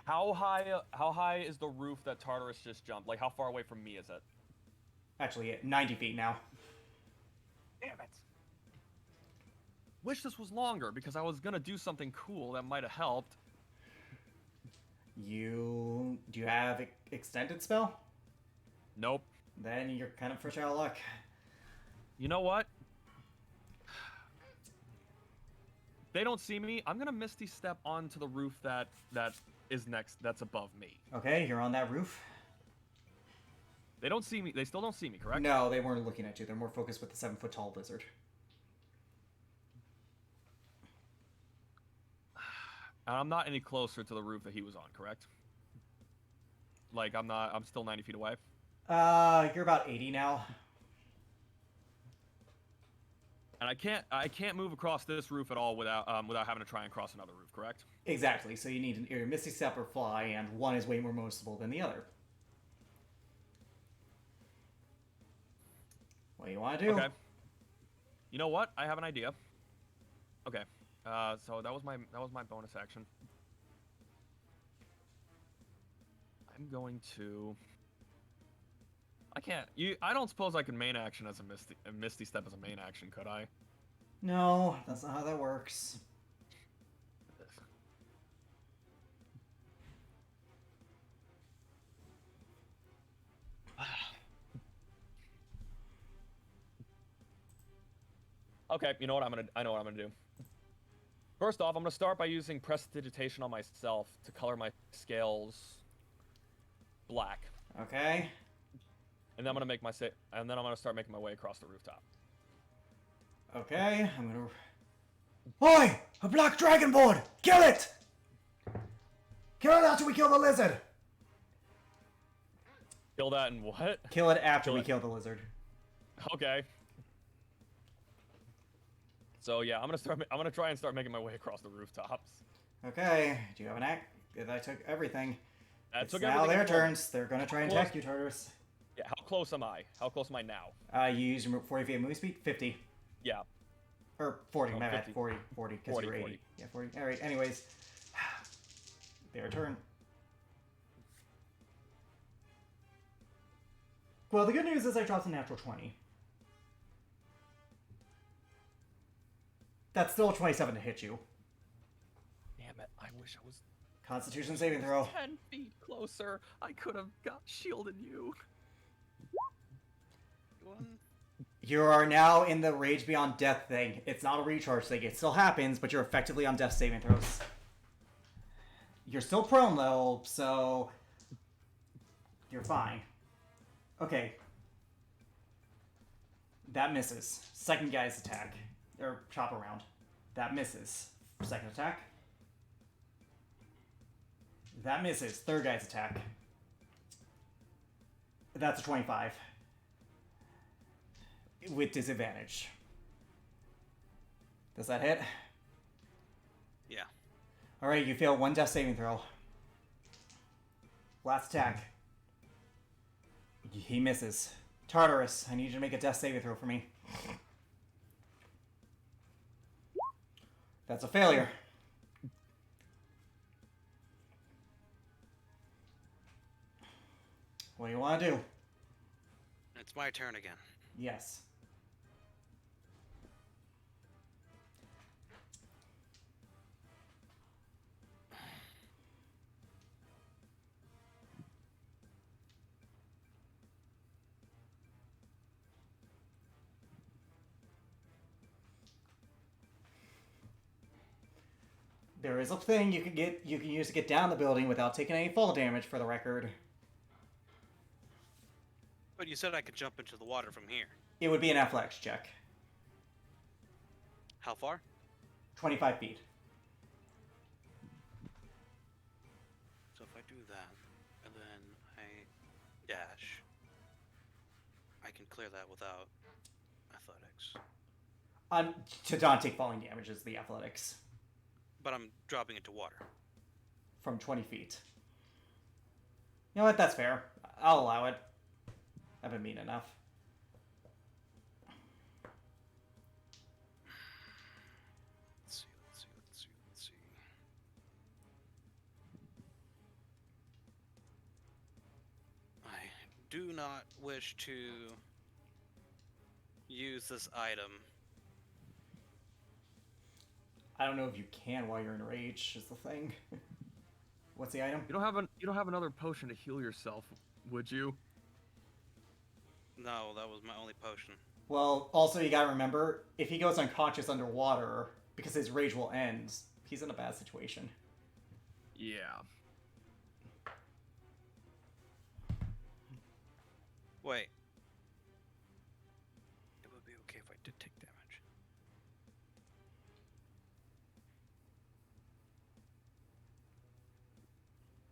How high is the roof that Tartarus just jumped? Like how far away from me is it? Actually, 90 feet now. Damn it. wish this was longer because I was gonna do something cool that might have helped. Do you have extended spell? Nope. Then you're kind of fresh out of luck. You know what? They don't see me. I'm gonna Misty Step onto the roof that is next. That's above me. Okay, you're on that roof. They don't see me. They still don't see me, correct? No, they weren't looking at you. They're more focused with the 7-foot tall lizard. And I'm not any closer to the roof that he was on, correct? Like I'm not. I'm still 90 feet away. You're about 80 now. And I can't move across this roof at all without having to try and cross another roof, correct? Exactly. So you need either Misty Step or Fly, and one is way more noticeable than the other. What do you want to do? Okay. You know what? I have an idea. Okay. So that was my bonus action. I'm going to. I don't suppose I can main action as a Misty Step as a main action, could I? No, that's not how that works. Okay, you know what I know what I'm gonna do. First off, I'm gonna start by using Prestidigitation on myself to color my scales black, Okay. and then I'm gonna start making my way across the rooftop. Okay, I'm gonna... Oi! A black dragon board! Kill it! Kill it after we kill the lizard! Kill that and what? Kill it after Kill we it. kill the lizard. Okay. So yeah, I'm gonna try and start making my way across the rooftops. Okay, do you have an act? I took everything. That It's took now everything their at the moment. turns. They're gonna try and Close. attack you, Tartarus. Yeah, how close am I? How close am I now? You use your 40 feet of move speed? 50. Yeah. Or 40, Oh, my bad. 50. 40, because 40, you were 80. 40. Yeah, 40. Alright, anyways. Their turn. Well, the good news is I dropped a natural 20. That's still a 27 to hit you. Damn it! I wish I was Constitution saving throw. 10 feet closer. I could have shielded you. You are now in the Rage Beyond Death thing. It's not a recharge thing. It still happens, but you're effectively on death saving throws. You're still prone, though, so... You're fine. Okay. That misses. Second guy's attack. Or chop around. That misses. Second attack. That misses. Third guy's attack. That's a 25. With disadvantage. Does that hit? Yeah. Alright, you fail one death saving throw. Last attack. He misses. Tartarus, I need you to make a death saving throw for me. That's a failure. What do you want to do? It's my turn again. Yes. There is a thing you can use to get down the building without taking any fall damage, for the record. But you said I could jump into the water from here. It would be an athletics check. How far? 25 feet. So if I do that, and then I dash, I can clear that without athletics. To not take falling damage is the athletics. But I'm dropping into water. From 20 feet. You know what? That's fair. I'll allow it. I've been mean enough. Let's see. I do not wish to use this item I don't know if you can while you're in rage. Is the thing. What's the item? You don't have another potion to heal yourself, would you? No, that was my only potion. Well, also you gotta remember, if he goes unconscious underwater, because his rage will end, he's in a bad situation. Yeah. Wait. It would be okay if I did take damage.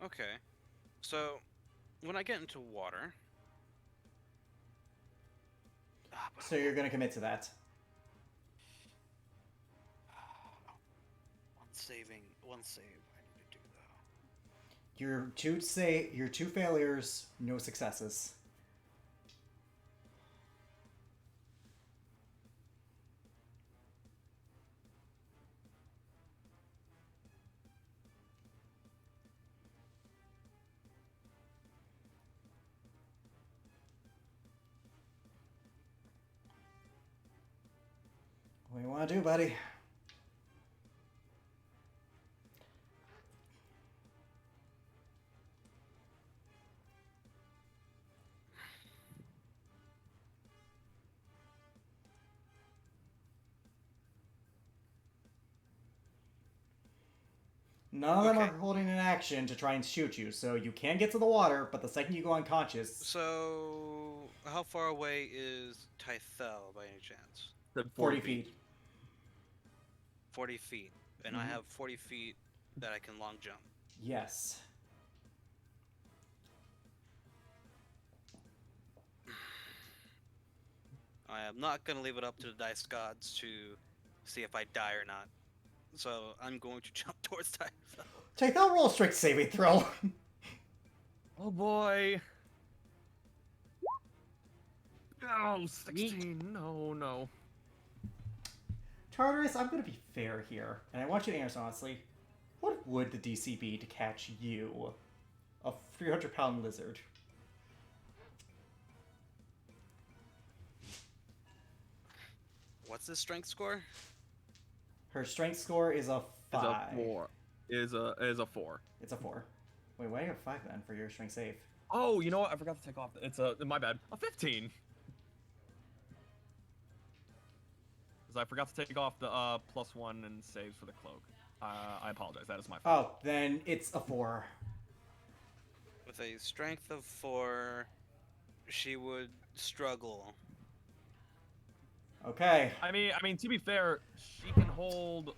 Okay. So, when I get into water... but So you're gonna commit to that. One save I need to do though. Your two failures, no successes. What do you want to do, buddy? None of them Okay. are holding an action to try and shoot you, so you can get to the water, but the second you go unconscious... So, how far away is Tythel by any chance? Said 40 feet. 40 feet. And I Mhm. have 40 feet that I can long jump. Yes. I am not going to leave it up to the dice gods to see if I die or not. So, I'm going to jump towards Tythel. Tythel, roll a strength saving throw. Oh boy. Oh, 16. No, no. Tartarus, I'm gonna be fair here, and I want you to answer honestly. What would the DC be to catch you? A 300-pound lizard. What's the strength score? Her strength score is a 5. Is a 4. Is a 4. It's a 4. Wait, why do you have 5 then for your strength save? Oh, you know what? I forgot to take off. It's my bad. A 15. Because I forgot to take off the +1 and saves for the cloak. I apologize. That is my fault. Oh, then it's a 4. With a strength of 4, she would struggle. Okay. I mean, to be fair, she can hold.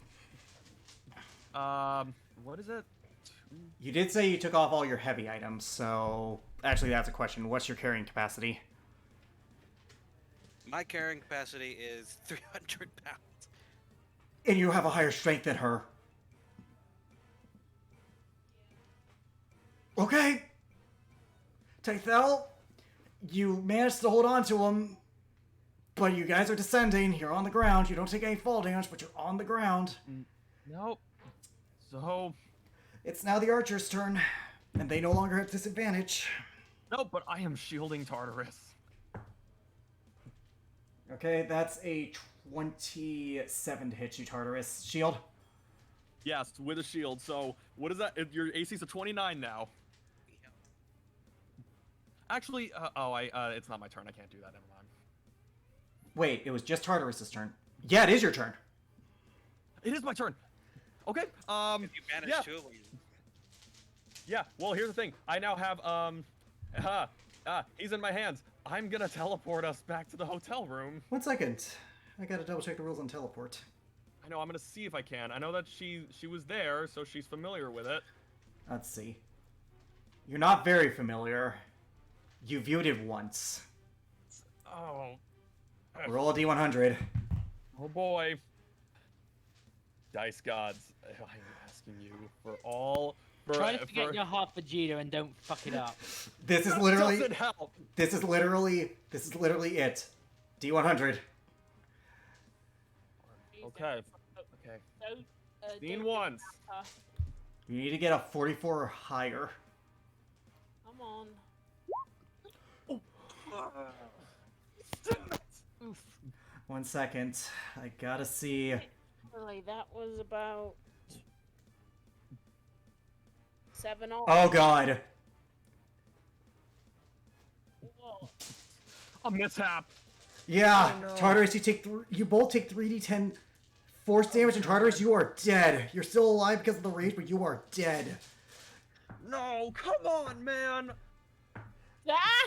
What is it? You did say you took off all your heavy items, so actually that's a question. What's your carrying capacity? My carrying capacity is 300 pounds. And you have a higher strength than her. Okay. Tythel, you managed to hold on to him, but you guys are descending. You're on the ground. You don't take any fall damage, but you're on the ground. Nope. So. It's now the archer's turn, and they no longer have disadvantage. Nope, but I am shielding Tartarus. Okay, that's a 27 to hit you, Tartarus. Shield? Yes, with a shield. So what is that? Your AC's a 29 now. Actually, it's not my turn. I can't do that. Never mind. Wait, it was just Tartarus's turn. Yeah, it is your turn. It is my turn. Okay. If you manage yeah. to, Yeah. Well, here's the thing. I now have he's in my hands. I'm gonna teleport us back to the hotel room. 1 second. I gotta double check the rules on teleport. I know. I'm gonna see if I can. I know that she was there, so she's familiar with it. Let's see. You're not very familiar. You viewed it once. Oh. Roll a d100. Oh boy. Dice gods, I'm asking you for all. Try to get your half Vegeta and don't fuck it up. This is literally. Doesn't help. This is literally it. D100. Okay. Okay. So, Seen don't once. matter. You need to get a 44 or higher. Come on. Oof. 1 second. I gotta see. Really, that was about 7 off. Oh god. Whoa. A mishap. Yeah, Oh, no. Tartarus, you both take 3d10 force damage, and Tartarus, you are dead. You're still alive because of the rage, but you are dead. No, come on, man. Ah!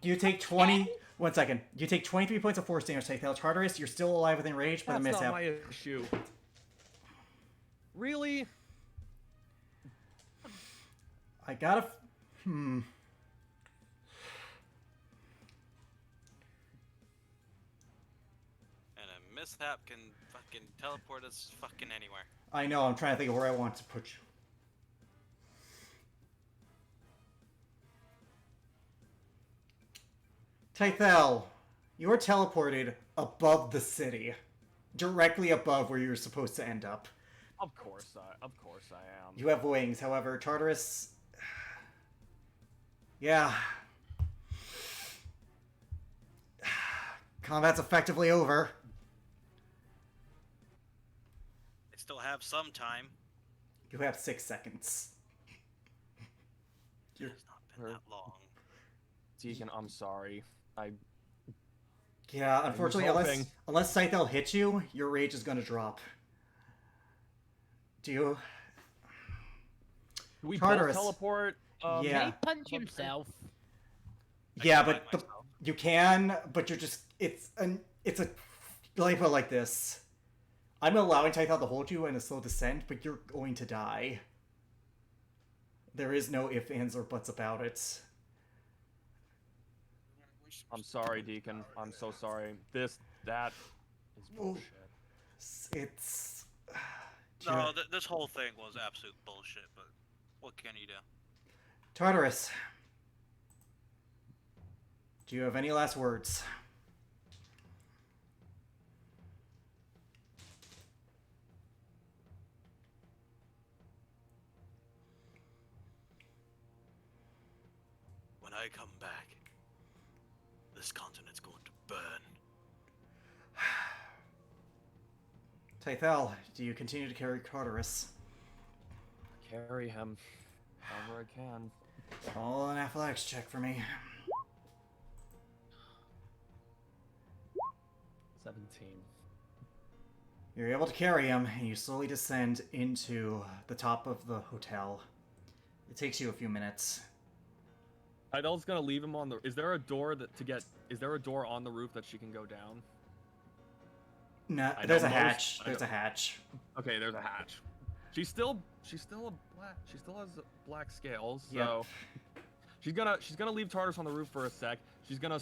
You take 20. 1 second. You take 23 points of force damage, Tythel. Tartarus, you're still alive within rage, but That's a mishap. not my issue. Really? I gotta. Hmm. And a mishap can fucking teleport us fucking anywhere. I know, I'm trying to think of where I want to put you. Tythel, you are teleported above the city. Directly above where you're supposed to end up. Of course I am. You have wings, however, Tartarus. Yeah. Combat's effectively over. I still have some time. You have 6 seconds. It's not been that long. Deacon, I'm sorry. Yeah, unfortunately, hoping. unless Scythel hits you, your rage is going to drop. Do you? We Tartarus. both teleport. Yeah. He punch himself. Yeah, I can but find myself. you can, but you're just it's a let me put it like this. I'm allowing Tythel to hold you in a slow descent, but you're going to die. There is no ifs, ands, or buts about it. I'm sorry, Deacon. I'm so sorry. That is bullshit. It's No, this whole thing was absolute bullshit, but what can you do? Tartarus. Do you have any last words? When I come back, this continent's going to burn. Tythel, do you continue to carry Tartarus? Carry him however I can. Roll an athletics check for me. 17. You're able to carry him, and you slowly descend into the top of the hotel. It takes you a few minutes. Idel's gonna leave him on the. Is there a door Is there a door on the roof that she can go down? No, I there's know a most- hatch. I There's know- a hatch. Okay, there's a hatch. She's still a black. She still has black scales. Yep. So she's gonna leave Tartarus on the roof for a sec. She's gonna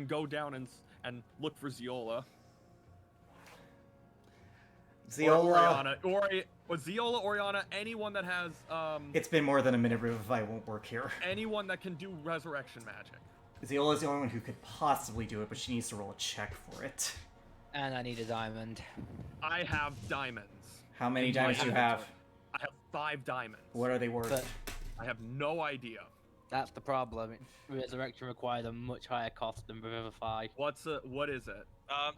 go down and look for Ziola. Ziola. Or Oriana. Or Ziola, Oriana, anyone that has It's been more than a minute. Revivify won't work here. anyone that can do resurrection magic. Ziola is the only one who could possibly do it, but she needs to roll a check for it. And I need a diamond. I have diamonds. How many in my diamonds do you have? inventory. I have 5 diamonds. What are they worth? But I have no idea. that's the problem. Resurrection requires a much higher cost than Revivify. What is it? Let me just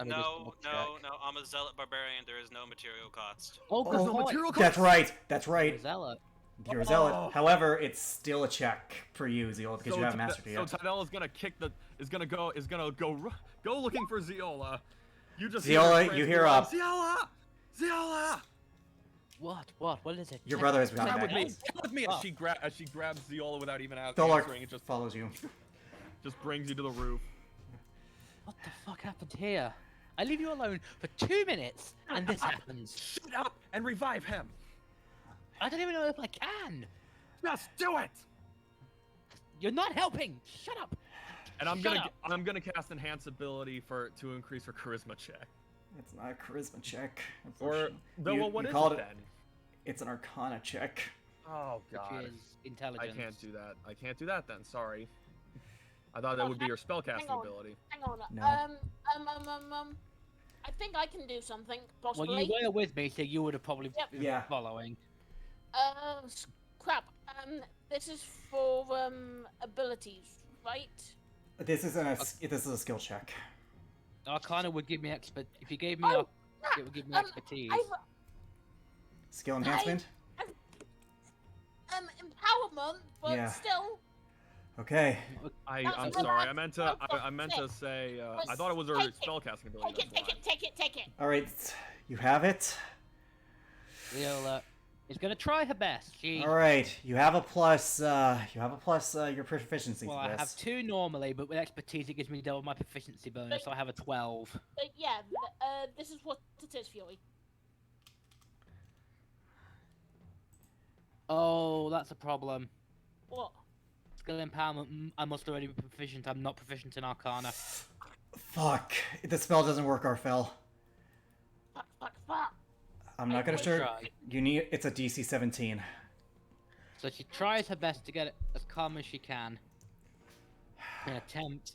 double check. No. I'm a zealot barbarian. There is no material cost. Oh, There's no good material That's right. That's right. Zealot. You're a zealot. Oh. However, it's still a check for you, Ziola, because you haven't mastered it So yet. Tydell is gonna go looking for Ziola. You just Ziola, you hear up. Ziola! What? What is it? Your brother has gotten Come with back. me. Come with me. Oh. As she grabs Ziola without even Tholark answering, it just follows you. brings you to the roof. What the fuck happened here? I leave you alone for 2 minutes, and this happens. Shut up and revive him. I don't even know if I can. Just do it. You're not helping. Shut up. And I'm Shut gonna up. cast enhance ability to increase her charisma check. It's not a charisma check. Or unfortunately. what you is called it then? It's an arcana check. Oh god. Which is intelligence. I can't do that. I can't do that then. Sorry. I thought that would be your spellcasting on. ability. Hang on. No. I think I can do something, Well, possibly. you were with me, so you would have probably Yep. been Yeah. following. Crap. This is for, abilities, right? This is a skill check. Arcana would give me expert. If you gave me Oh! It would give me Um, expertise. Skill enhancement? Empowerment, but Yeah. still. Okay. I'm That's sorry. what I meant to. I meant to say. I thought it was her Take it. spellcasting ability. Take it, That's take why. it, take it, take it. Alright, you have it. Viola is gonna try her best. She. Alright, you have a plus, your proficiency Well, for I this. have 2 normally, but with expertise it gives me double my proficiency bonus, so I have a 12. Yeah, this is what it is, Fury. Oh, that's a problem. What? Skill empowerment, I must already be proficient. I'm not proficient in Arcana. Fuck. The spell doesn't work, Arfel. Fuck. I'm not gonna Let's start. try. You need. It's a DC 17. So she tries her best to get it as calm as she can. And attempt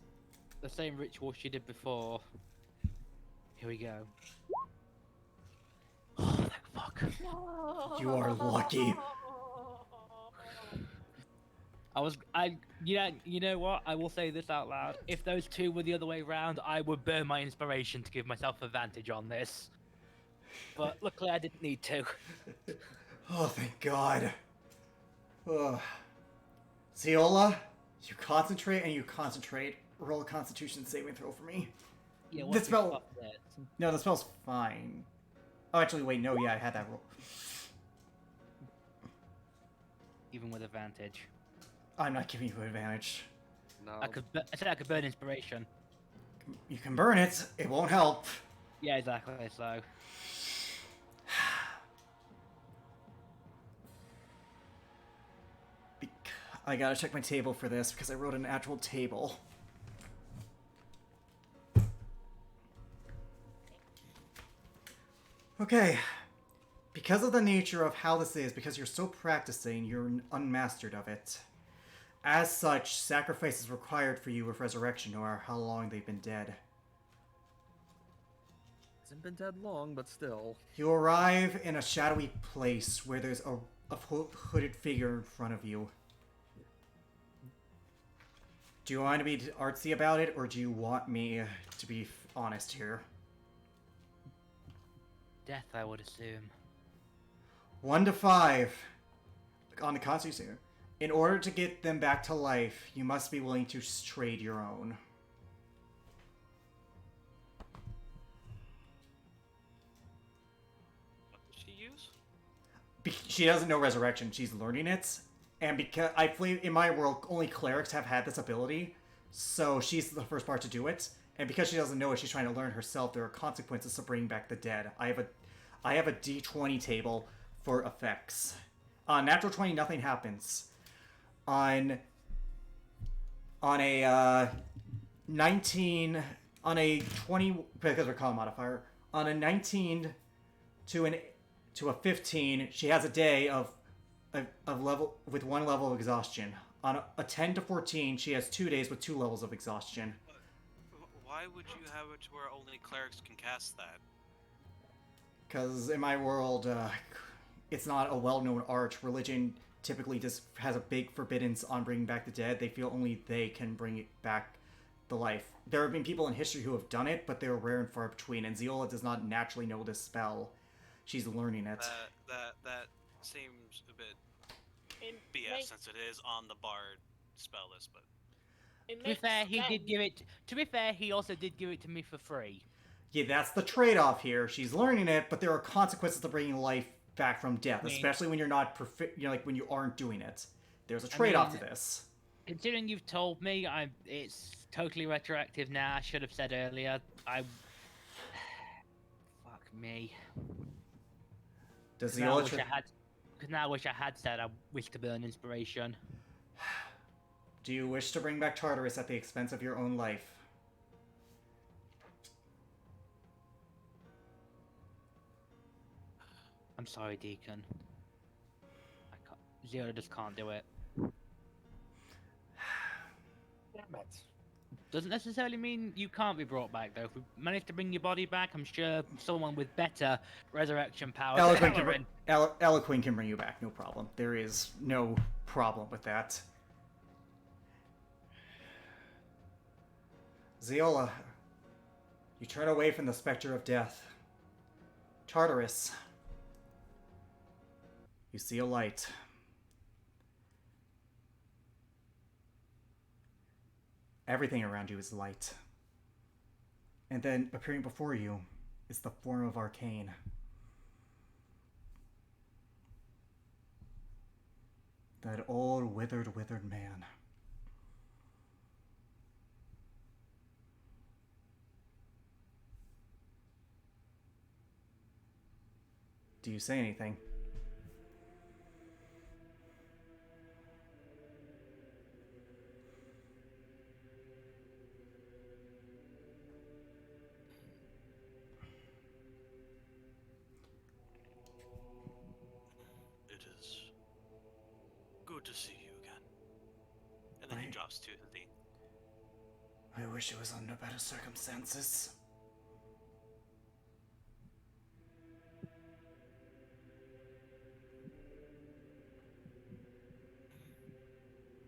the same ritual she did before. Here we go. Oh, thank fuck. You are lucky. You know what? I will say this out loud. If those 2 were the other way around, I would burn my inspiration to give myself advantage on this. But luckily I didn't need to. Oh, thank God. Ugh. Ziola, you concentrate and you concentrate. Roll a Constitution saving throw for me. Yeah, The once we spell- stop this. No, the spell's fine. Oh, actually, wait, no, yeah, I had that roll. Even with advantage. I'm not giving you advantage. No. I said I could burn inspiration. You can burn it, it won't help. Yeah, exactly, so. I gotta check my table for this because I wrote an actual table. Okay. Because of the nature of how this is, because you're still practicing, you're unmastered of it. As such, sacrifice is required for you with resurrection, no matter how long they've been dead. Hasn't been dead long, but still. You arrive in a shadowy place where there's a hooded figure in front of you. Do you want to be artsy about it, or do you want me to be honest here? Death, I would assume. 1 to 5 on the Constitution. In order to get them back to life, you must be willing to trade your own. What did she use? She doesn't know resurrection. She's learning it, and because I believe in my world, only clerics have had this ability, so she's the first part to do it. And because she doesn't know it, she's trying to learn herself. There are consequences to bringing back the dead. I have a D20 table for effects. On natural 20, nothing happens. On a 19, on a 20, because we're calling modifier, on a 19 to a 15, she has a day of level with 1 level of exhaustion. On a 10 to 14, she has 2 days with 2 levels of exhaustion. Why would you have it to where only clerics can cast that? Because in my world, it's not a well-known art. Religion typically just has a big forbiddance on bringing back the dead. They feel only they can bring it back the life. There have been people in history who have done it, but they're rare and far between. And Ziola does not naturally know this spell. She's learning it. That seems a bit It BS makes- since it is on the bard spell list, but it To be makes fair, he did sense. give it. To be fair, he also did give it to me for free. Yeah, that's the trade-off here. She's learning it, but there are consequences to bringing life back from death, I mean- especially when you're not like when you aren't doing it. There's a trade-off mean- to this. Considering you've told me, it's totally retroactive now. I should have said earlier. Fuck me. Does Now I Ziola wish I had. Because now I wish I had said I wish to burn inspiration. Do you wish to bring back Tartarus at the expense of your own life? I'm sorry, Deacon. Zero just can't do it. Damn it. Doesn't necessarily mean you can't be brought back, though. If we manage to bring your body back, I'm sure someone with better resurrection powers. Eloquent than can, Halloran- Eloquent can bring you back, no problem. There is no problem with that. Ziola, you turn away from the specter of death. Tartarus. You see a light. Everything around you is light. And then appearing before you is the form of Arcane. That old, withered man. Do you say anything? It is good to see you again. And then he Right. drops to the knee. I wish it was under better circumstances.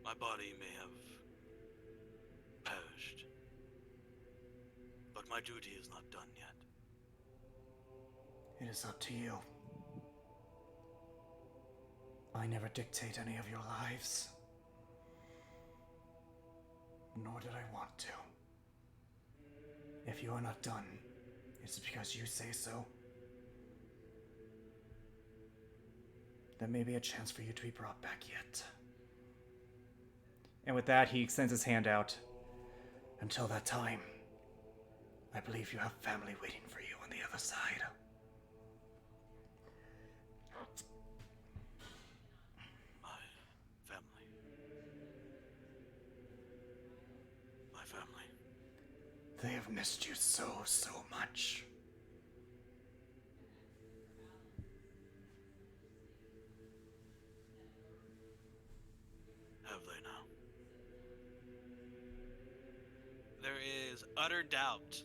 My body may have perished, but my duty is not done yet. It is up to you. I never dictate any of your lives. Nor did I want to. If you are not done, it's because you say so. There may be a chance for you to be brought back yet. And with that, he extends his hand out. Until that time, I believe you have family waiting for you on the other side. My family. My family. They have missed you so much. Have they now? There is utter doubt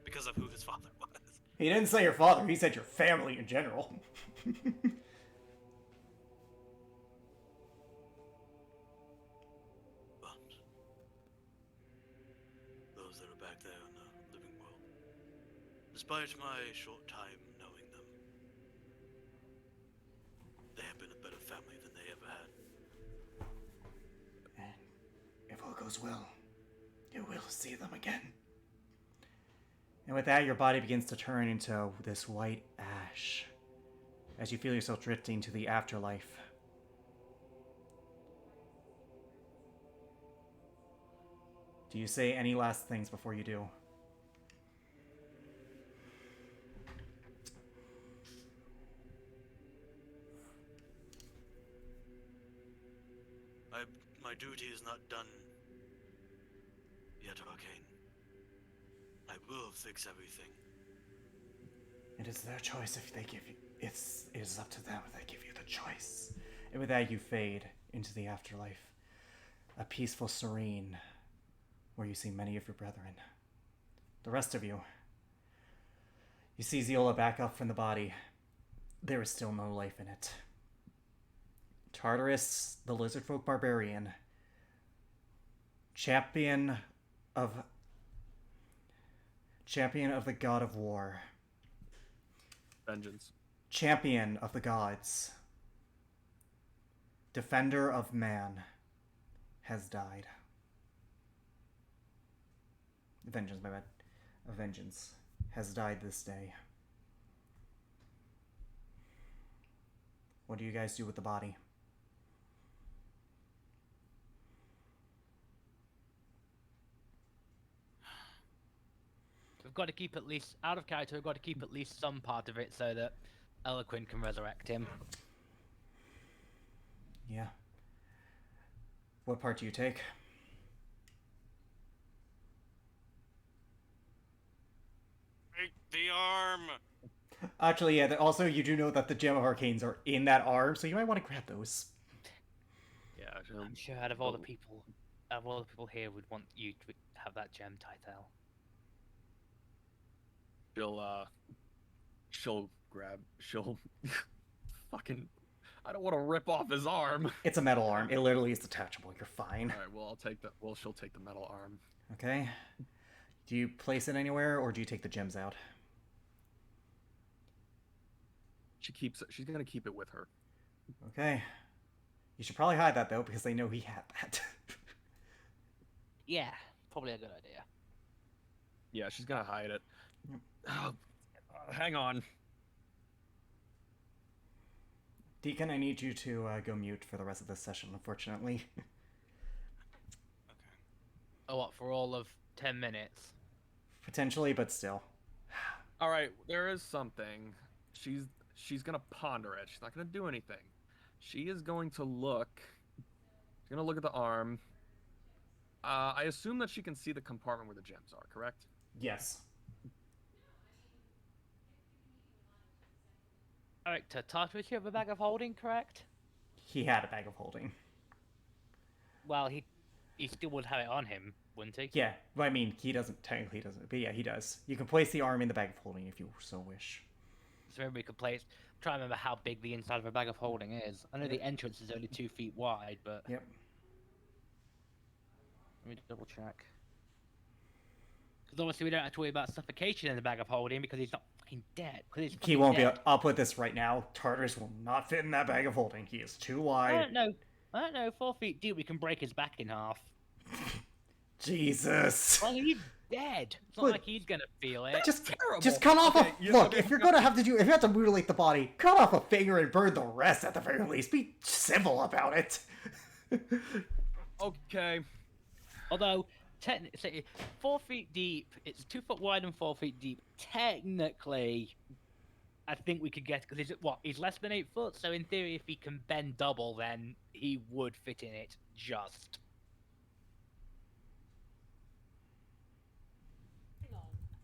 because of who his father was. He didn't say your father, he said your family in general. But those that are back there in the living world, despite my short time knowing them, they have been a better family than they ever had. And if all goes well, you will see them again. And with that, your body begins to turn into this white ash as you feel yourself drifting to the afterlife. Do you say any last things before you do? My duty is not done yet, Arcane. I will fix everything. It is their choice if they give you... it is up to them if they give you the choice. And with that, you fade into the afterlife. A peaceful, serene, where you see many of your brethren. The rest of you, you see Zeola back up from the body. There is still no life in it. Tartarus, the lizard folk barbarian, champion of the god of war, Vengeance. champion of the gods, defender of man, has died. Vengeance, my bad. Vengeance has died this day. What do you guys do with the body? We've got to keep at least, out of character, we've got to keep at least some part of it so that Eloquin can resurrect him. Yeah. What part do you take? Break the arm! Actually, yeah, also you do know that the Gem of Arcanes are in that arm, so you might want to grab those. Yeah, I'm sure out of all the people here would want you to have that gem, Tythel. she'll fucking, I don't want to rip off his arm. It's a metal arm. It literally is detachable. You're fine. All right, well, she'll take the metal arm. Okay. Do you place it anywhere, or do you take the gems out? She's gonna keep it with her. Okay. You should probably hide that though, because they know he had that. Yeah, probably a good idea. Yeah, she's gonna hide it. Yep. Oh, hang on. Deacon, I need you to go mute for the rest of this session, unfortunately. Oh, what, for all of 10 minutes? Potentially, but still. All right, there is something. She's gonna ponder it. She's not gonna do anything. She is going to look. She's gonna look at the arm. I assume that she can see the compartment where the gems are, correct? Yes. Alright, to Tartarus, you have a bag of holding, correct? He had a bag of holding. Well, he still would have it on him, wouldn't he? Yeah, well, I mean, he doesn't, technically doesn't, but yeah, he does. You can place the arm in the bag of holding if you so wish. So maybe we could place. Try and remember how big the inside of a bag of holding is. I know the entrance is only 2 feet wide, but Yep. let me double check. Because obviously we don't have to worry about suffocation in the bag of holding because he's not fucking dead. Because he's He fucking won't dead. be, I'll put this right now. Tartarus will not fit in that bag of holding. He is too I wide. don't know. 4 feet deep, we can break his back in half. Jesus. Well, he's dead. It's not But- like he's gonna feel it. Terrible. Just cut off Okay, a, look, if you're gonna have to do, if you have to mutilate the body, cut off a finger and burn the rest at the very least. Be civil about it. Okay. Although, technically, 4 feet deep, it's 2 foot wide and 4 feet deep. Technically, I think we could get, because he's less than 8 foot, so in theory, if he can bend double, then he would fit in it just.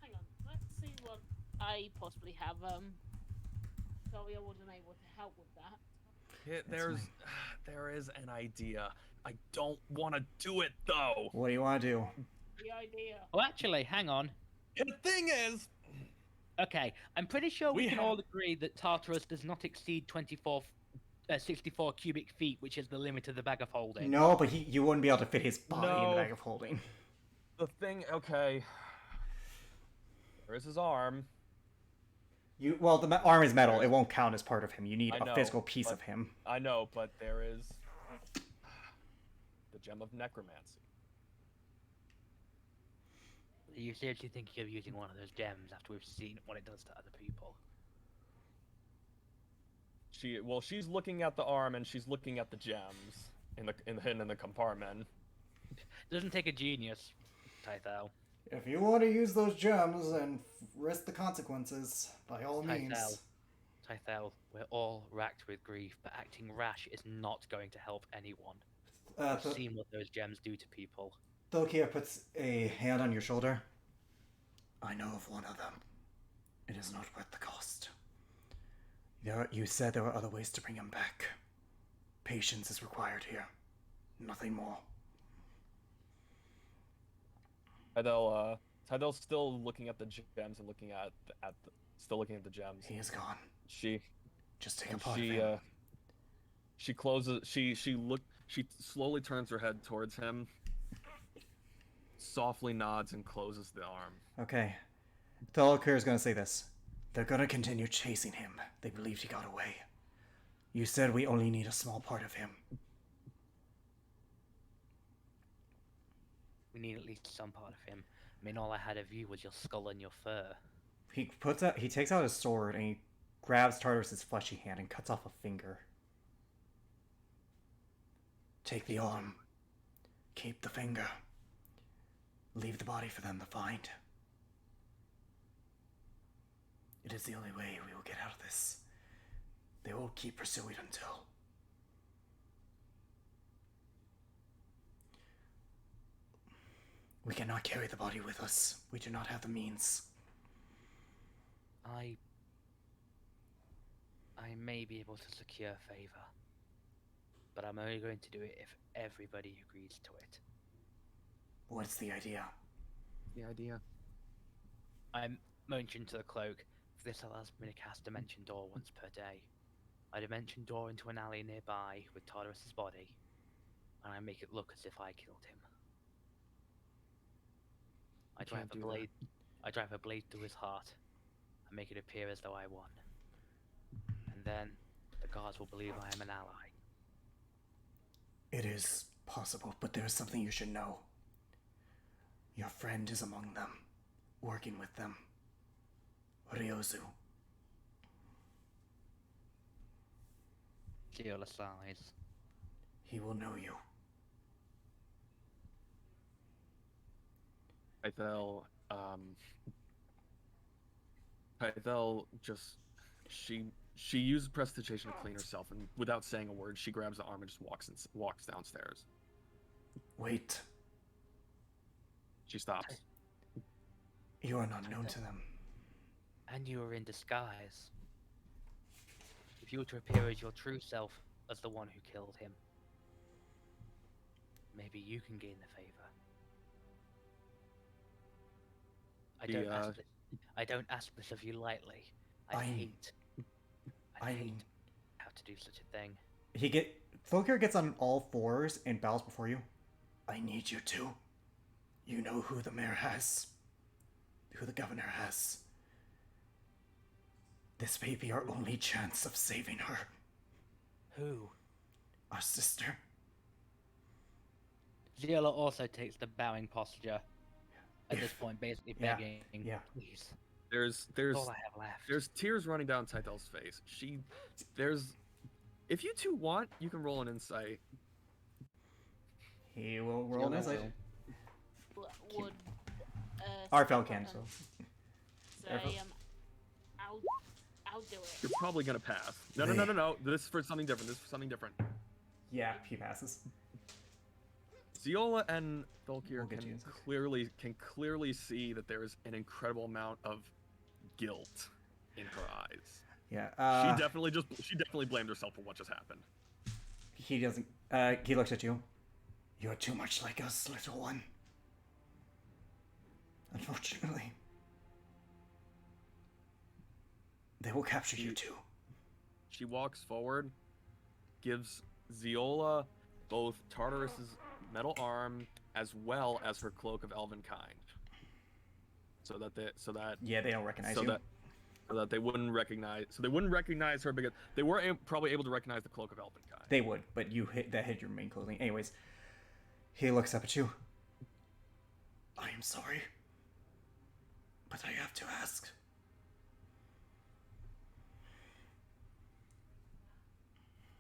Hang on. Let's see what I possibly have. Sorry, I wasn't able to help with that. There is an idea. I don't want to do it though. What do you want to do? The idea. Oh, actually, hang on. And the thing is, Okay, I'm pretty sure we We can have- all agree that Tartarus does not exceed 64 cubic feet, which is the limit of the bag of holding. No, but you wouldn't be able to fit his body in No. the bag of holding. the thing. Okay. There is his arm. Well, the arm is metal. It won't count as part of him. You need I a know, physical piece but- of him. I know, but there is the gem of necromancy. You seriously think of using one of those gems after we've seen what it does to other people? She's looking at the arm and she's looking at the gems hidden in the compartment. Doesn't take a genius, Tythel. If you want to use those gems and risk the consequences, by all means. Tythel, we're all racked with grief, but acting rash is not going to help anyone. I've seen what those gems do to people. Thilkia puts a hand on your shoulder. I know of one of them. It is not worth the cost. You said there were other ways to bring him back. Patience is required here. Nothing more. Tydel's still looking at the gems and looking still looking at the gems. He is gone. She Just take a and part of him. she closes. She slowly turns her head towards him, softly nods and closes the arm. Okay. Thilkia is going to say this. They're going to continue chasing him. They believed he got away. You said we only need a small part of him. We need at least some part of him. I mean, all I had of you was your skull and your fur. He takes out his sword and he grabs Tartarus's fleshy hand and cuts off a finger. Take the arm. Keep the finger. Leave the body for them to find. It is the only way we will get out of this. They will keep pursuing until. We cannot carry the body with us. We do not have the means. I may be able to secure favor, but I'm only going to do it if everybody agrees to it. What's the idea? The idea. I'm motioning to the cloak. This allows me to cast Dimension Door once per day. I Dimension Door into an alley nearby with Tartarus's body, and I make it look as if I killed him. I You drive can't a do that. blade. I drive a blade through his heart, and make it appear as though I won. then the guards will believe I am an ally. It is possible, but there is something you should know. Your friend is among them, working with them. Ryozu. Ziola sighs. He will know you. Hythel just she used prestidigitation to clean herself, and without saying a word, she grabs the arm and just walks downstairs. Wait, She stops. you are not known to them. And you are in disguise. If you were to appear as your true self, as the one who killed him, maybe you can gain the favor. I don't ask this of you lightly. I hate how to do such a thing. Volker gets on all fours and bows before you. I need you to. You know who the mayor has. Who the governor has. This may be our only chance of saving her. Who? Our sister. Ziola also takes the bowing posture. At this point, basically Yeah, begging, yeah. please. There's All I have left. there's tears running down Tythel's face. If you two want, you can roll an insight. He will roll an Yeah, insight. Would Arfel can, so. say, I'll do it. You're probably gonna pass. No. This is for something different. Yeah, he passes. Ziola and Tholkir We'll get you can clearly see that there is an incredible amount of guilt in her eyes. Yeah, She definitely blamed herself for what just happened. he doesn't, he looks at you. You're too much like us, little one. Unfortunately. They will capture you too. She walks forward, gives Ziola both Tartarus's metal arm as well as her cloak of elven kind, so that Yeah, they don't recognize you. so that they wouldn't recognize her, because they were probably able to recognize the cloak of elven kind. They would, but that hit your main clothing. Anyways, he looks up at you. I am sorry, but I have to ask.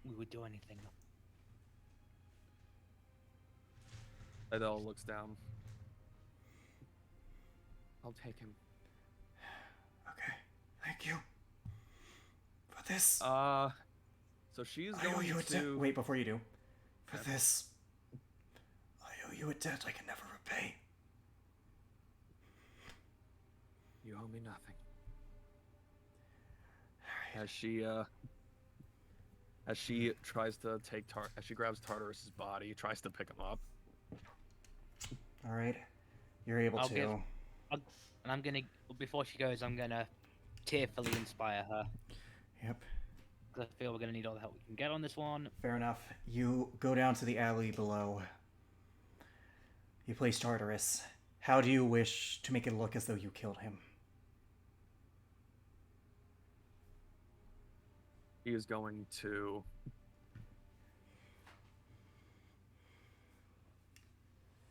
We would do anything. Adele looks down. I'll take him. Okay, thank you for this. So she's I owe going you a debt. to Wait, before you do, for Okay. this, I owe you a debt I can never repay. You owe me nothing. Alright. As she tries to as she grabs Tartarus's body, tries to pick him up. All right, you're able I'll to. give- And I'm gonna, before she goes, I'm gonna tearfully inspire her. Yep. Because I feel we're gonna need all the help we can get on this one. Fair enough. You go down to the alley below. You place Tartarus. How do you wish to make it look as though you killed him? He is going to.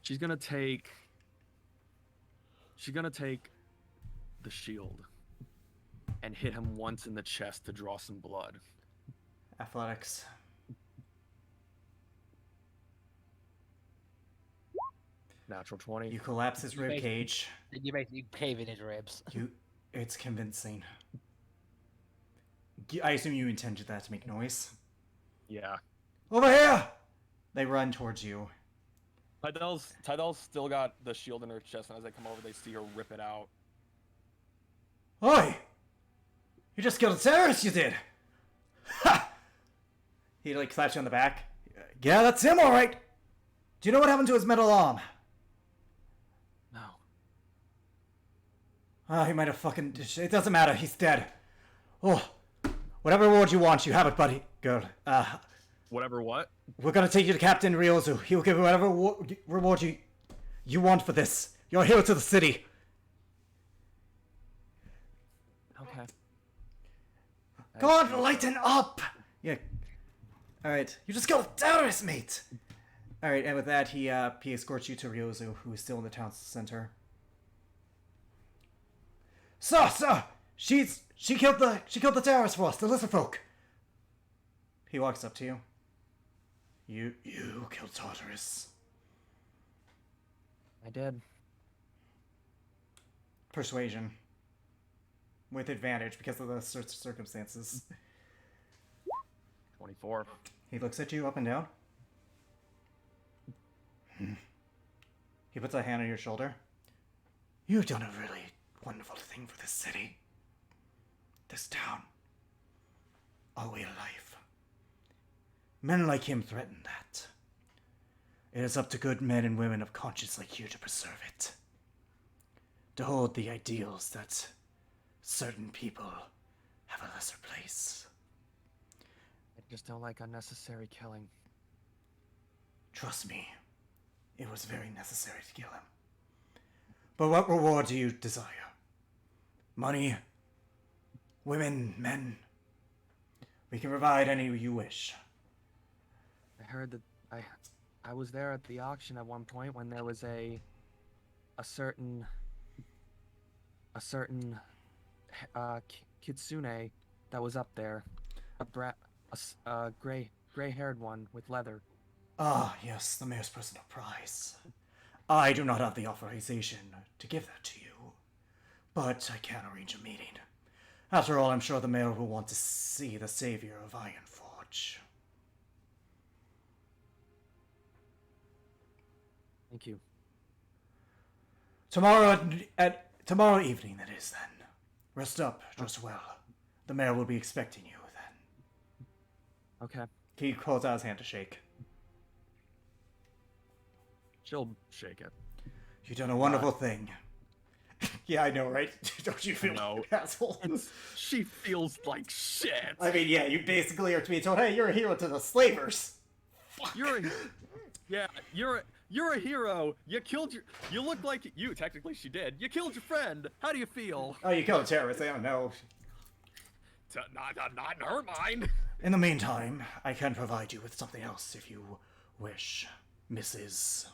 She's gonna take the shield and hit him once in the chest to draw some blood. Athletics. Natural 20. You collapse his rib cage. You basically cave in his ribs. It's convincing. I assume you intended that to make noise. Yeah. Over here! They run towards you. Tydel's still got the shield in her chest, and as they come over, they see her rip it out. Oi! You just killed a terrorist, you did! Ha! He slaps you on the back. Yeah, that's him, alright! Do you know what happened to his metal arm? No. He might have fucking... It doesn't matter, he's dead. Oh, whatever reward you want, you have it, buddy. Girl. Whatever what? We're gonna take you to Captain Ryozu. He will give you whatever reward you want for this. You're a hero to the city. Okay. Come on, lighten up! Yeah. Alright, you just got a terrorist, mate! Alright, and with that, he escorts you to Ryozu, who is still in the town center. Sir! She killed the terrorists for us, the lizard folk! He walks up to you. You killed Tartarus. I did. Persuasion. With advantage because of the circumstances. 24. He looks at you up and down. He puts a hand on your shoulder. You've done a really wonderful thing for this city. This town. Our way of life. Men like him threaten that. It is up to good men and women of conscience like you to preserve it. To hold the ideals that certain people have a lesser place. I just don't like unnecessary killing. Trust me, it was very necessary to kill him. But what reward do you desire? Money? Women? Men? We can provide any you wish. I heard that I was there at the auction at one point when there was a certain kitsune that was up there, a gray-haired one with leather. Ah, yes, the mayor's personal prize. I do not have the authorization to give that to you, but I can arrange a meeting. After all, I'm sure the mayor will want to see the savior of Ironforge. Thank you. Tomorrow evening, that is, then. Rest up, dress well. The mayor will be expecting you, then. Okay. He holds out his hand to shake. She'll shake it. You've done a wonderful thing. Yeah, I know, right? Don't you feel No. like an asshole? She feels like shit. I mean, yeah, you basically are to be told, hey, you're a hero to the slavers. Fuck. You're a hero. You look like technically she did. You killed your friend. How do you feel? Oh, you killed a terrorist, I don't know. Not in her mind. In the meantime, I can provide you with something else if you wish, Mrs.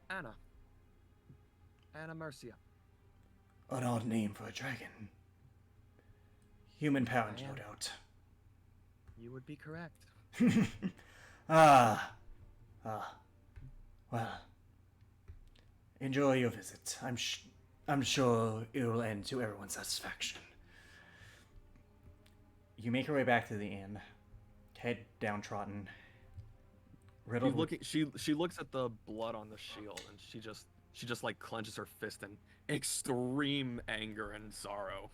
Anna Mercia. An odd name for a dragon. Human pound, no doubt. You would be correct. Well, enjoy your visit. I'm sure it will end to everyone's satisfaction. You make your way back to the inn, head downtrodden. Riddled. She looks at the blood on the shield and she just like clenches her fist in extreme anger and sorrow.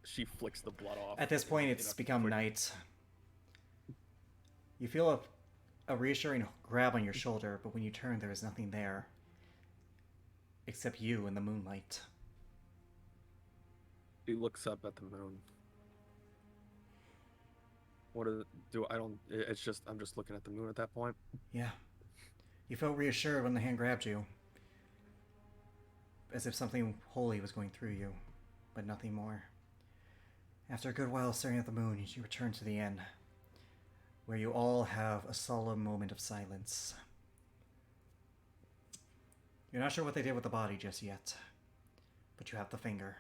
She flicks the blood off. At this point, it's become night. You feel a reassuring grab on your shoulder, but when you turn, there is nothing there. Except you in the moonlight. She looks up at the moon. I'm just looking at the moon at that point. Yeah. You felt reassured when the hand grabbed you. As if something holy was going through you, but nothing more. After a good while staring at the moon, you return to the inn, where you all have a solemn moment of silence. You're not sure what they did with the body just yet, but you have the finger.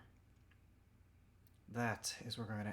That is where we're going to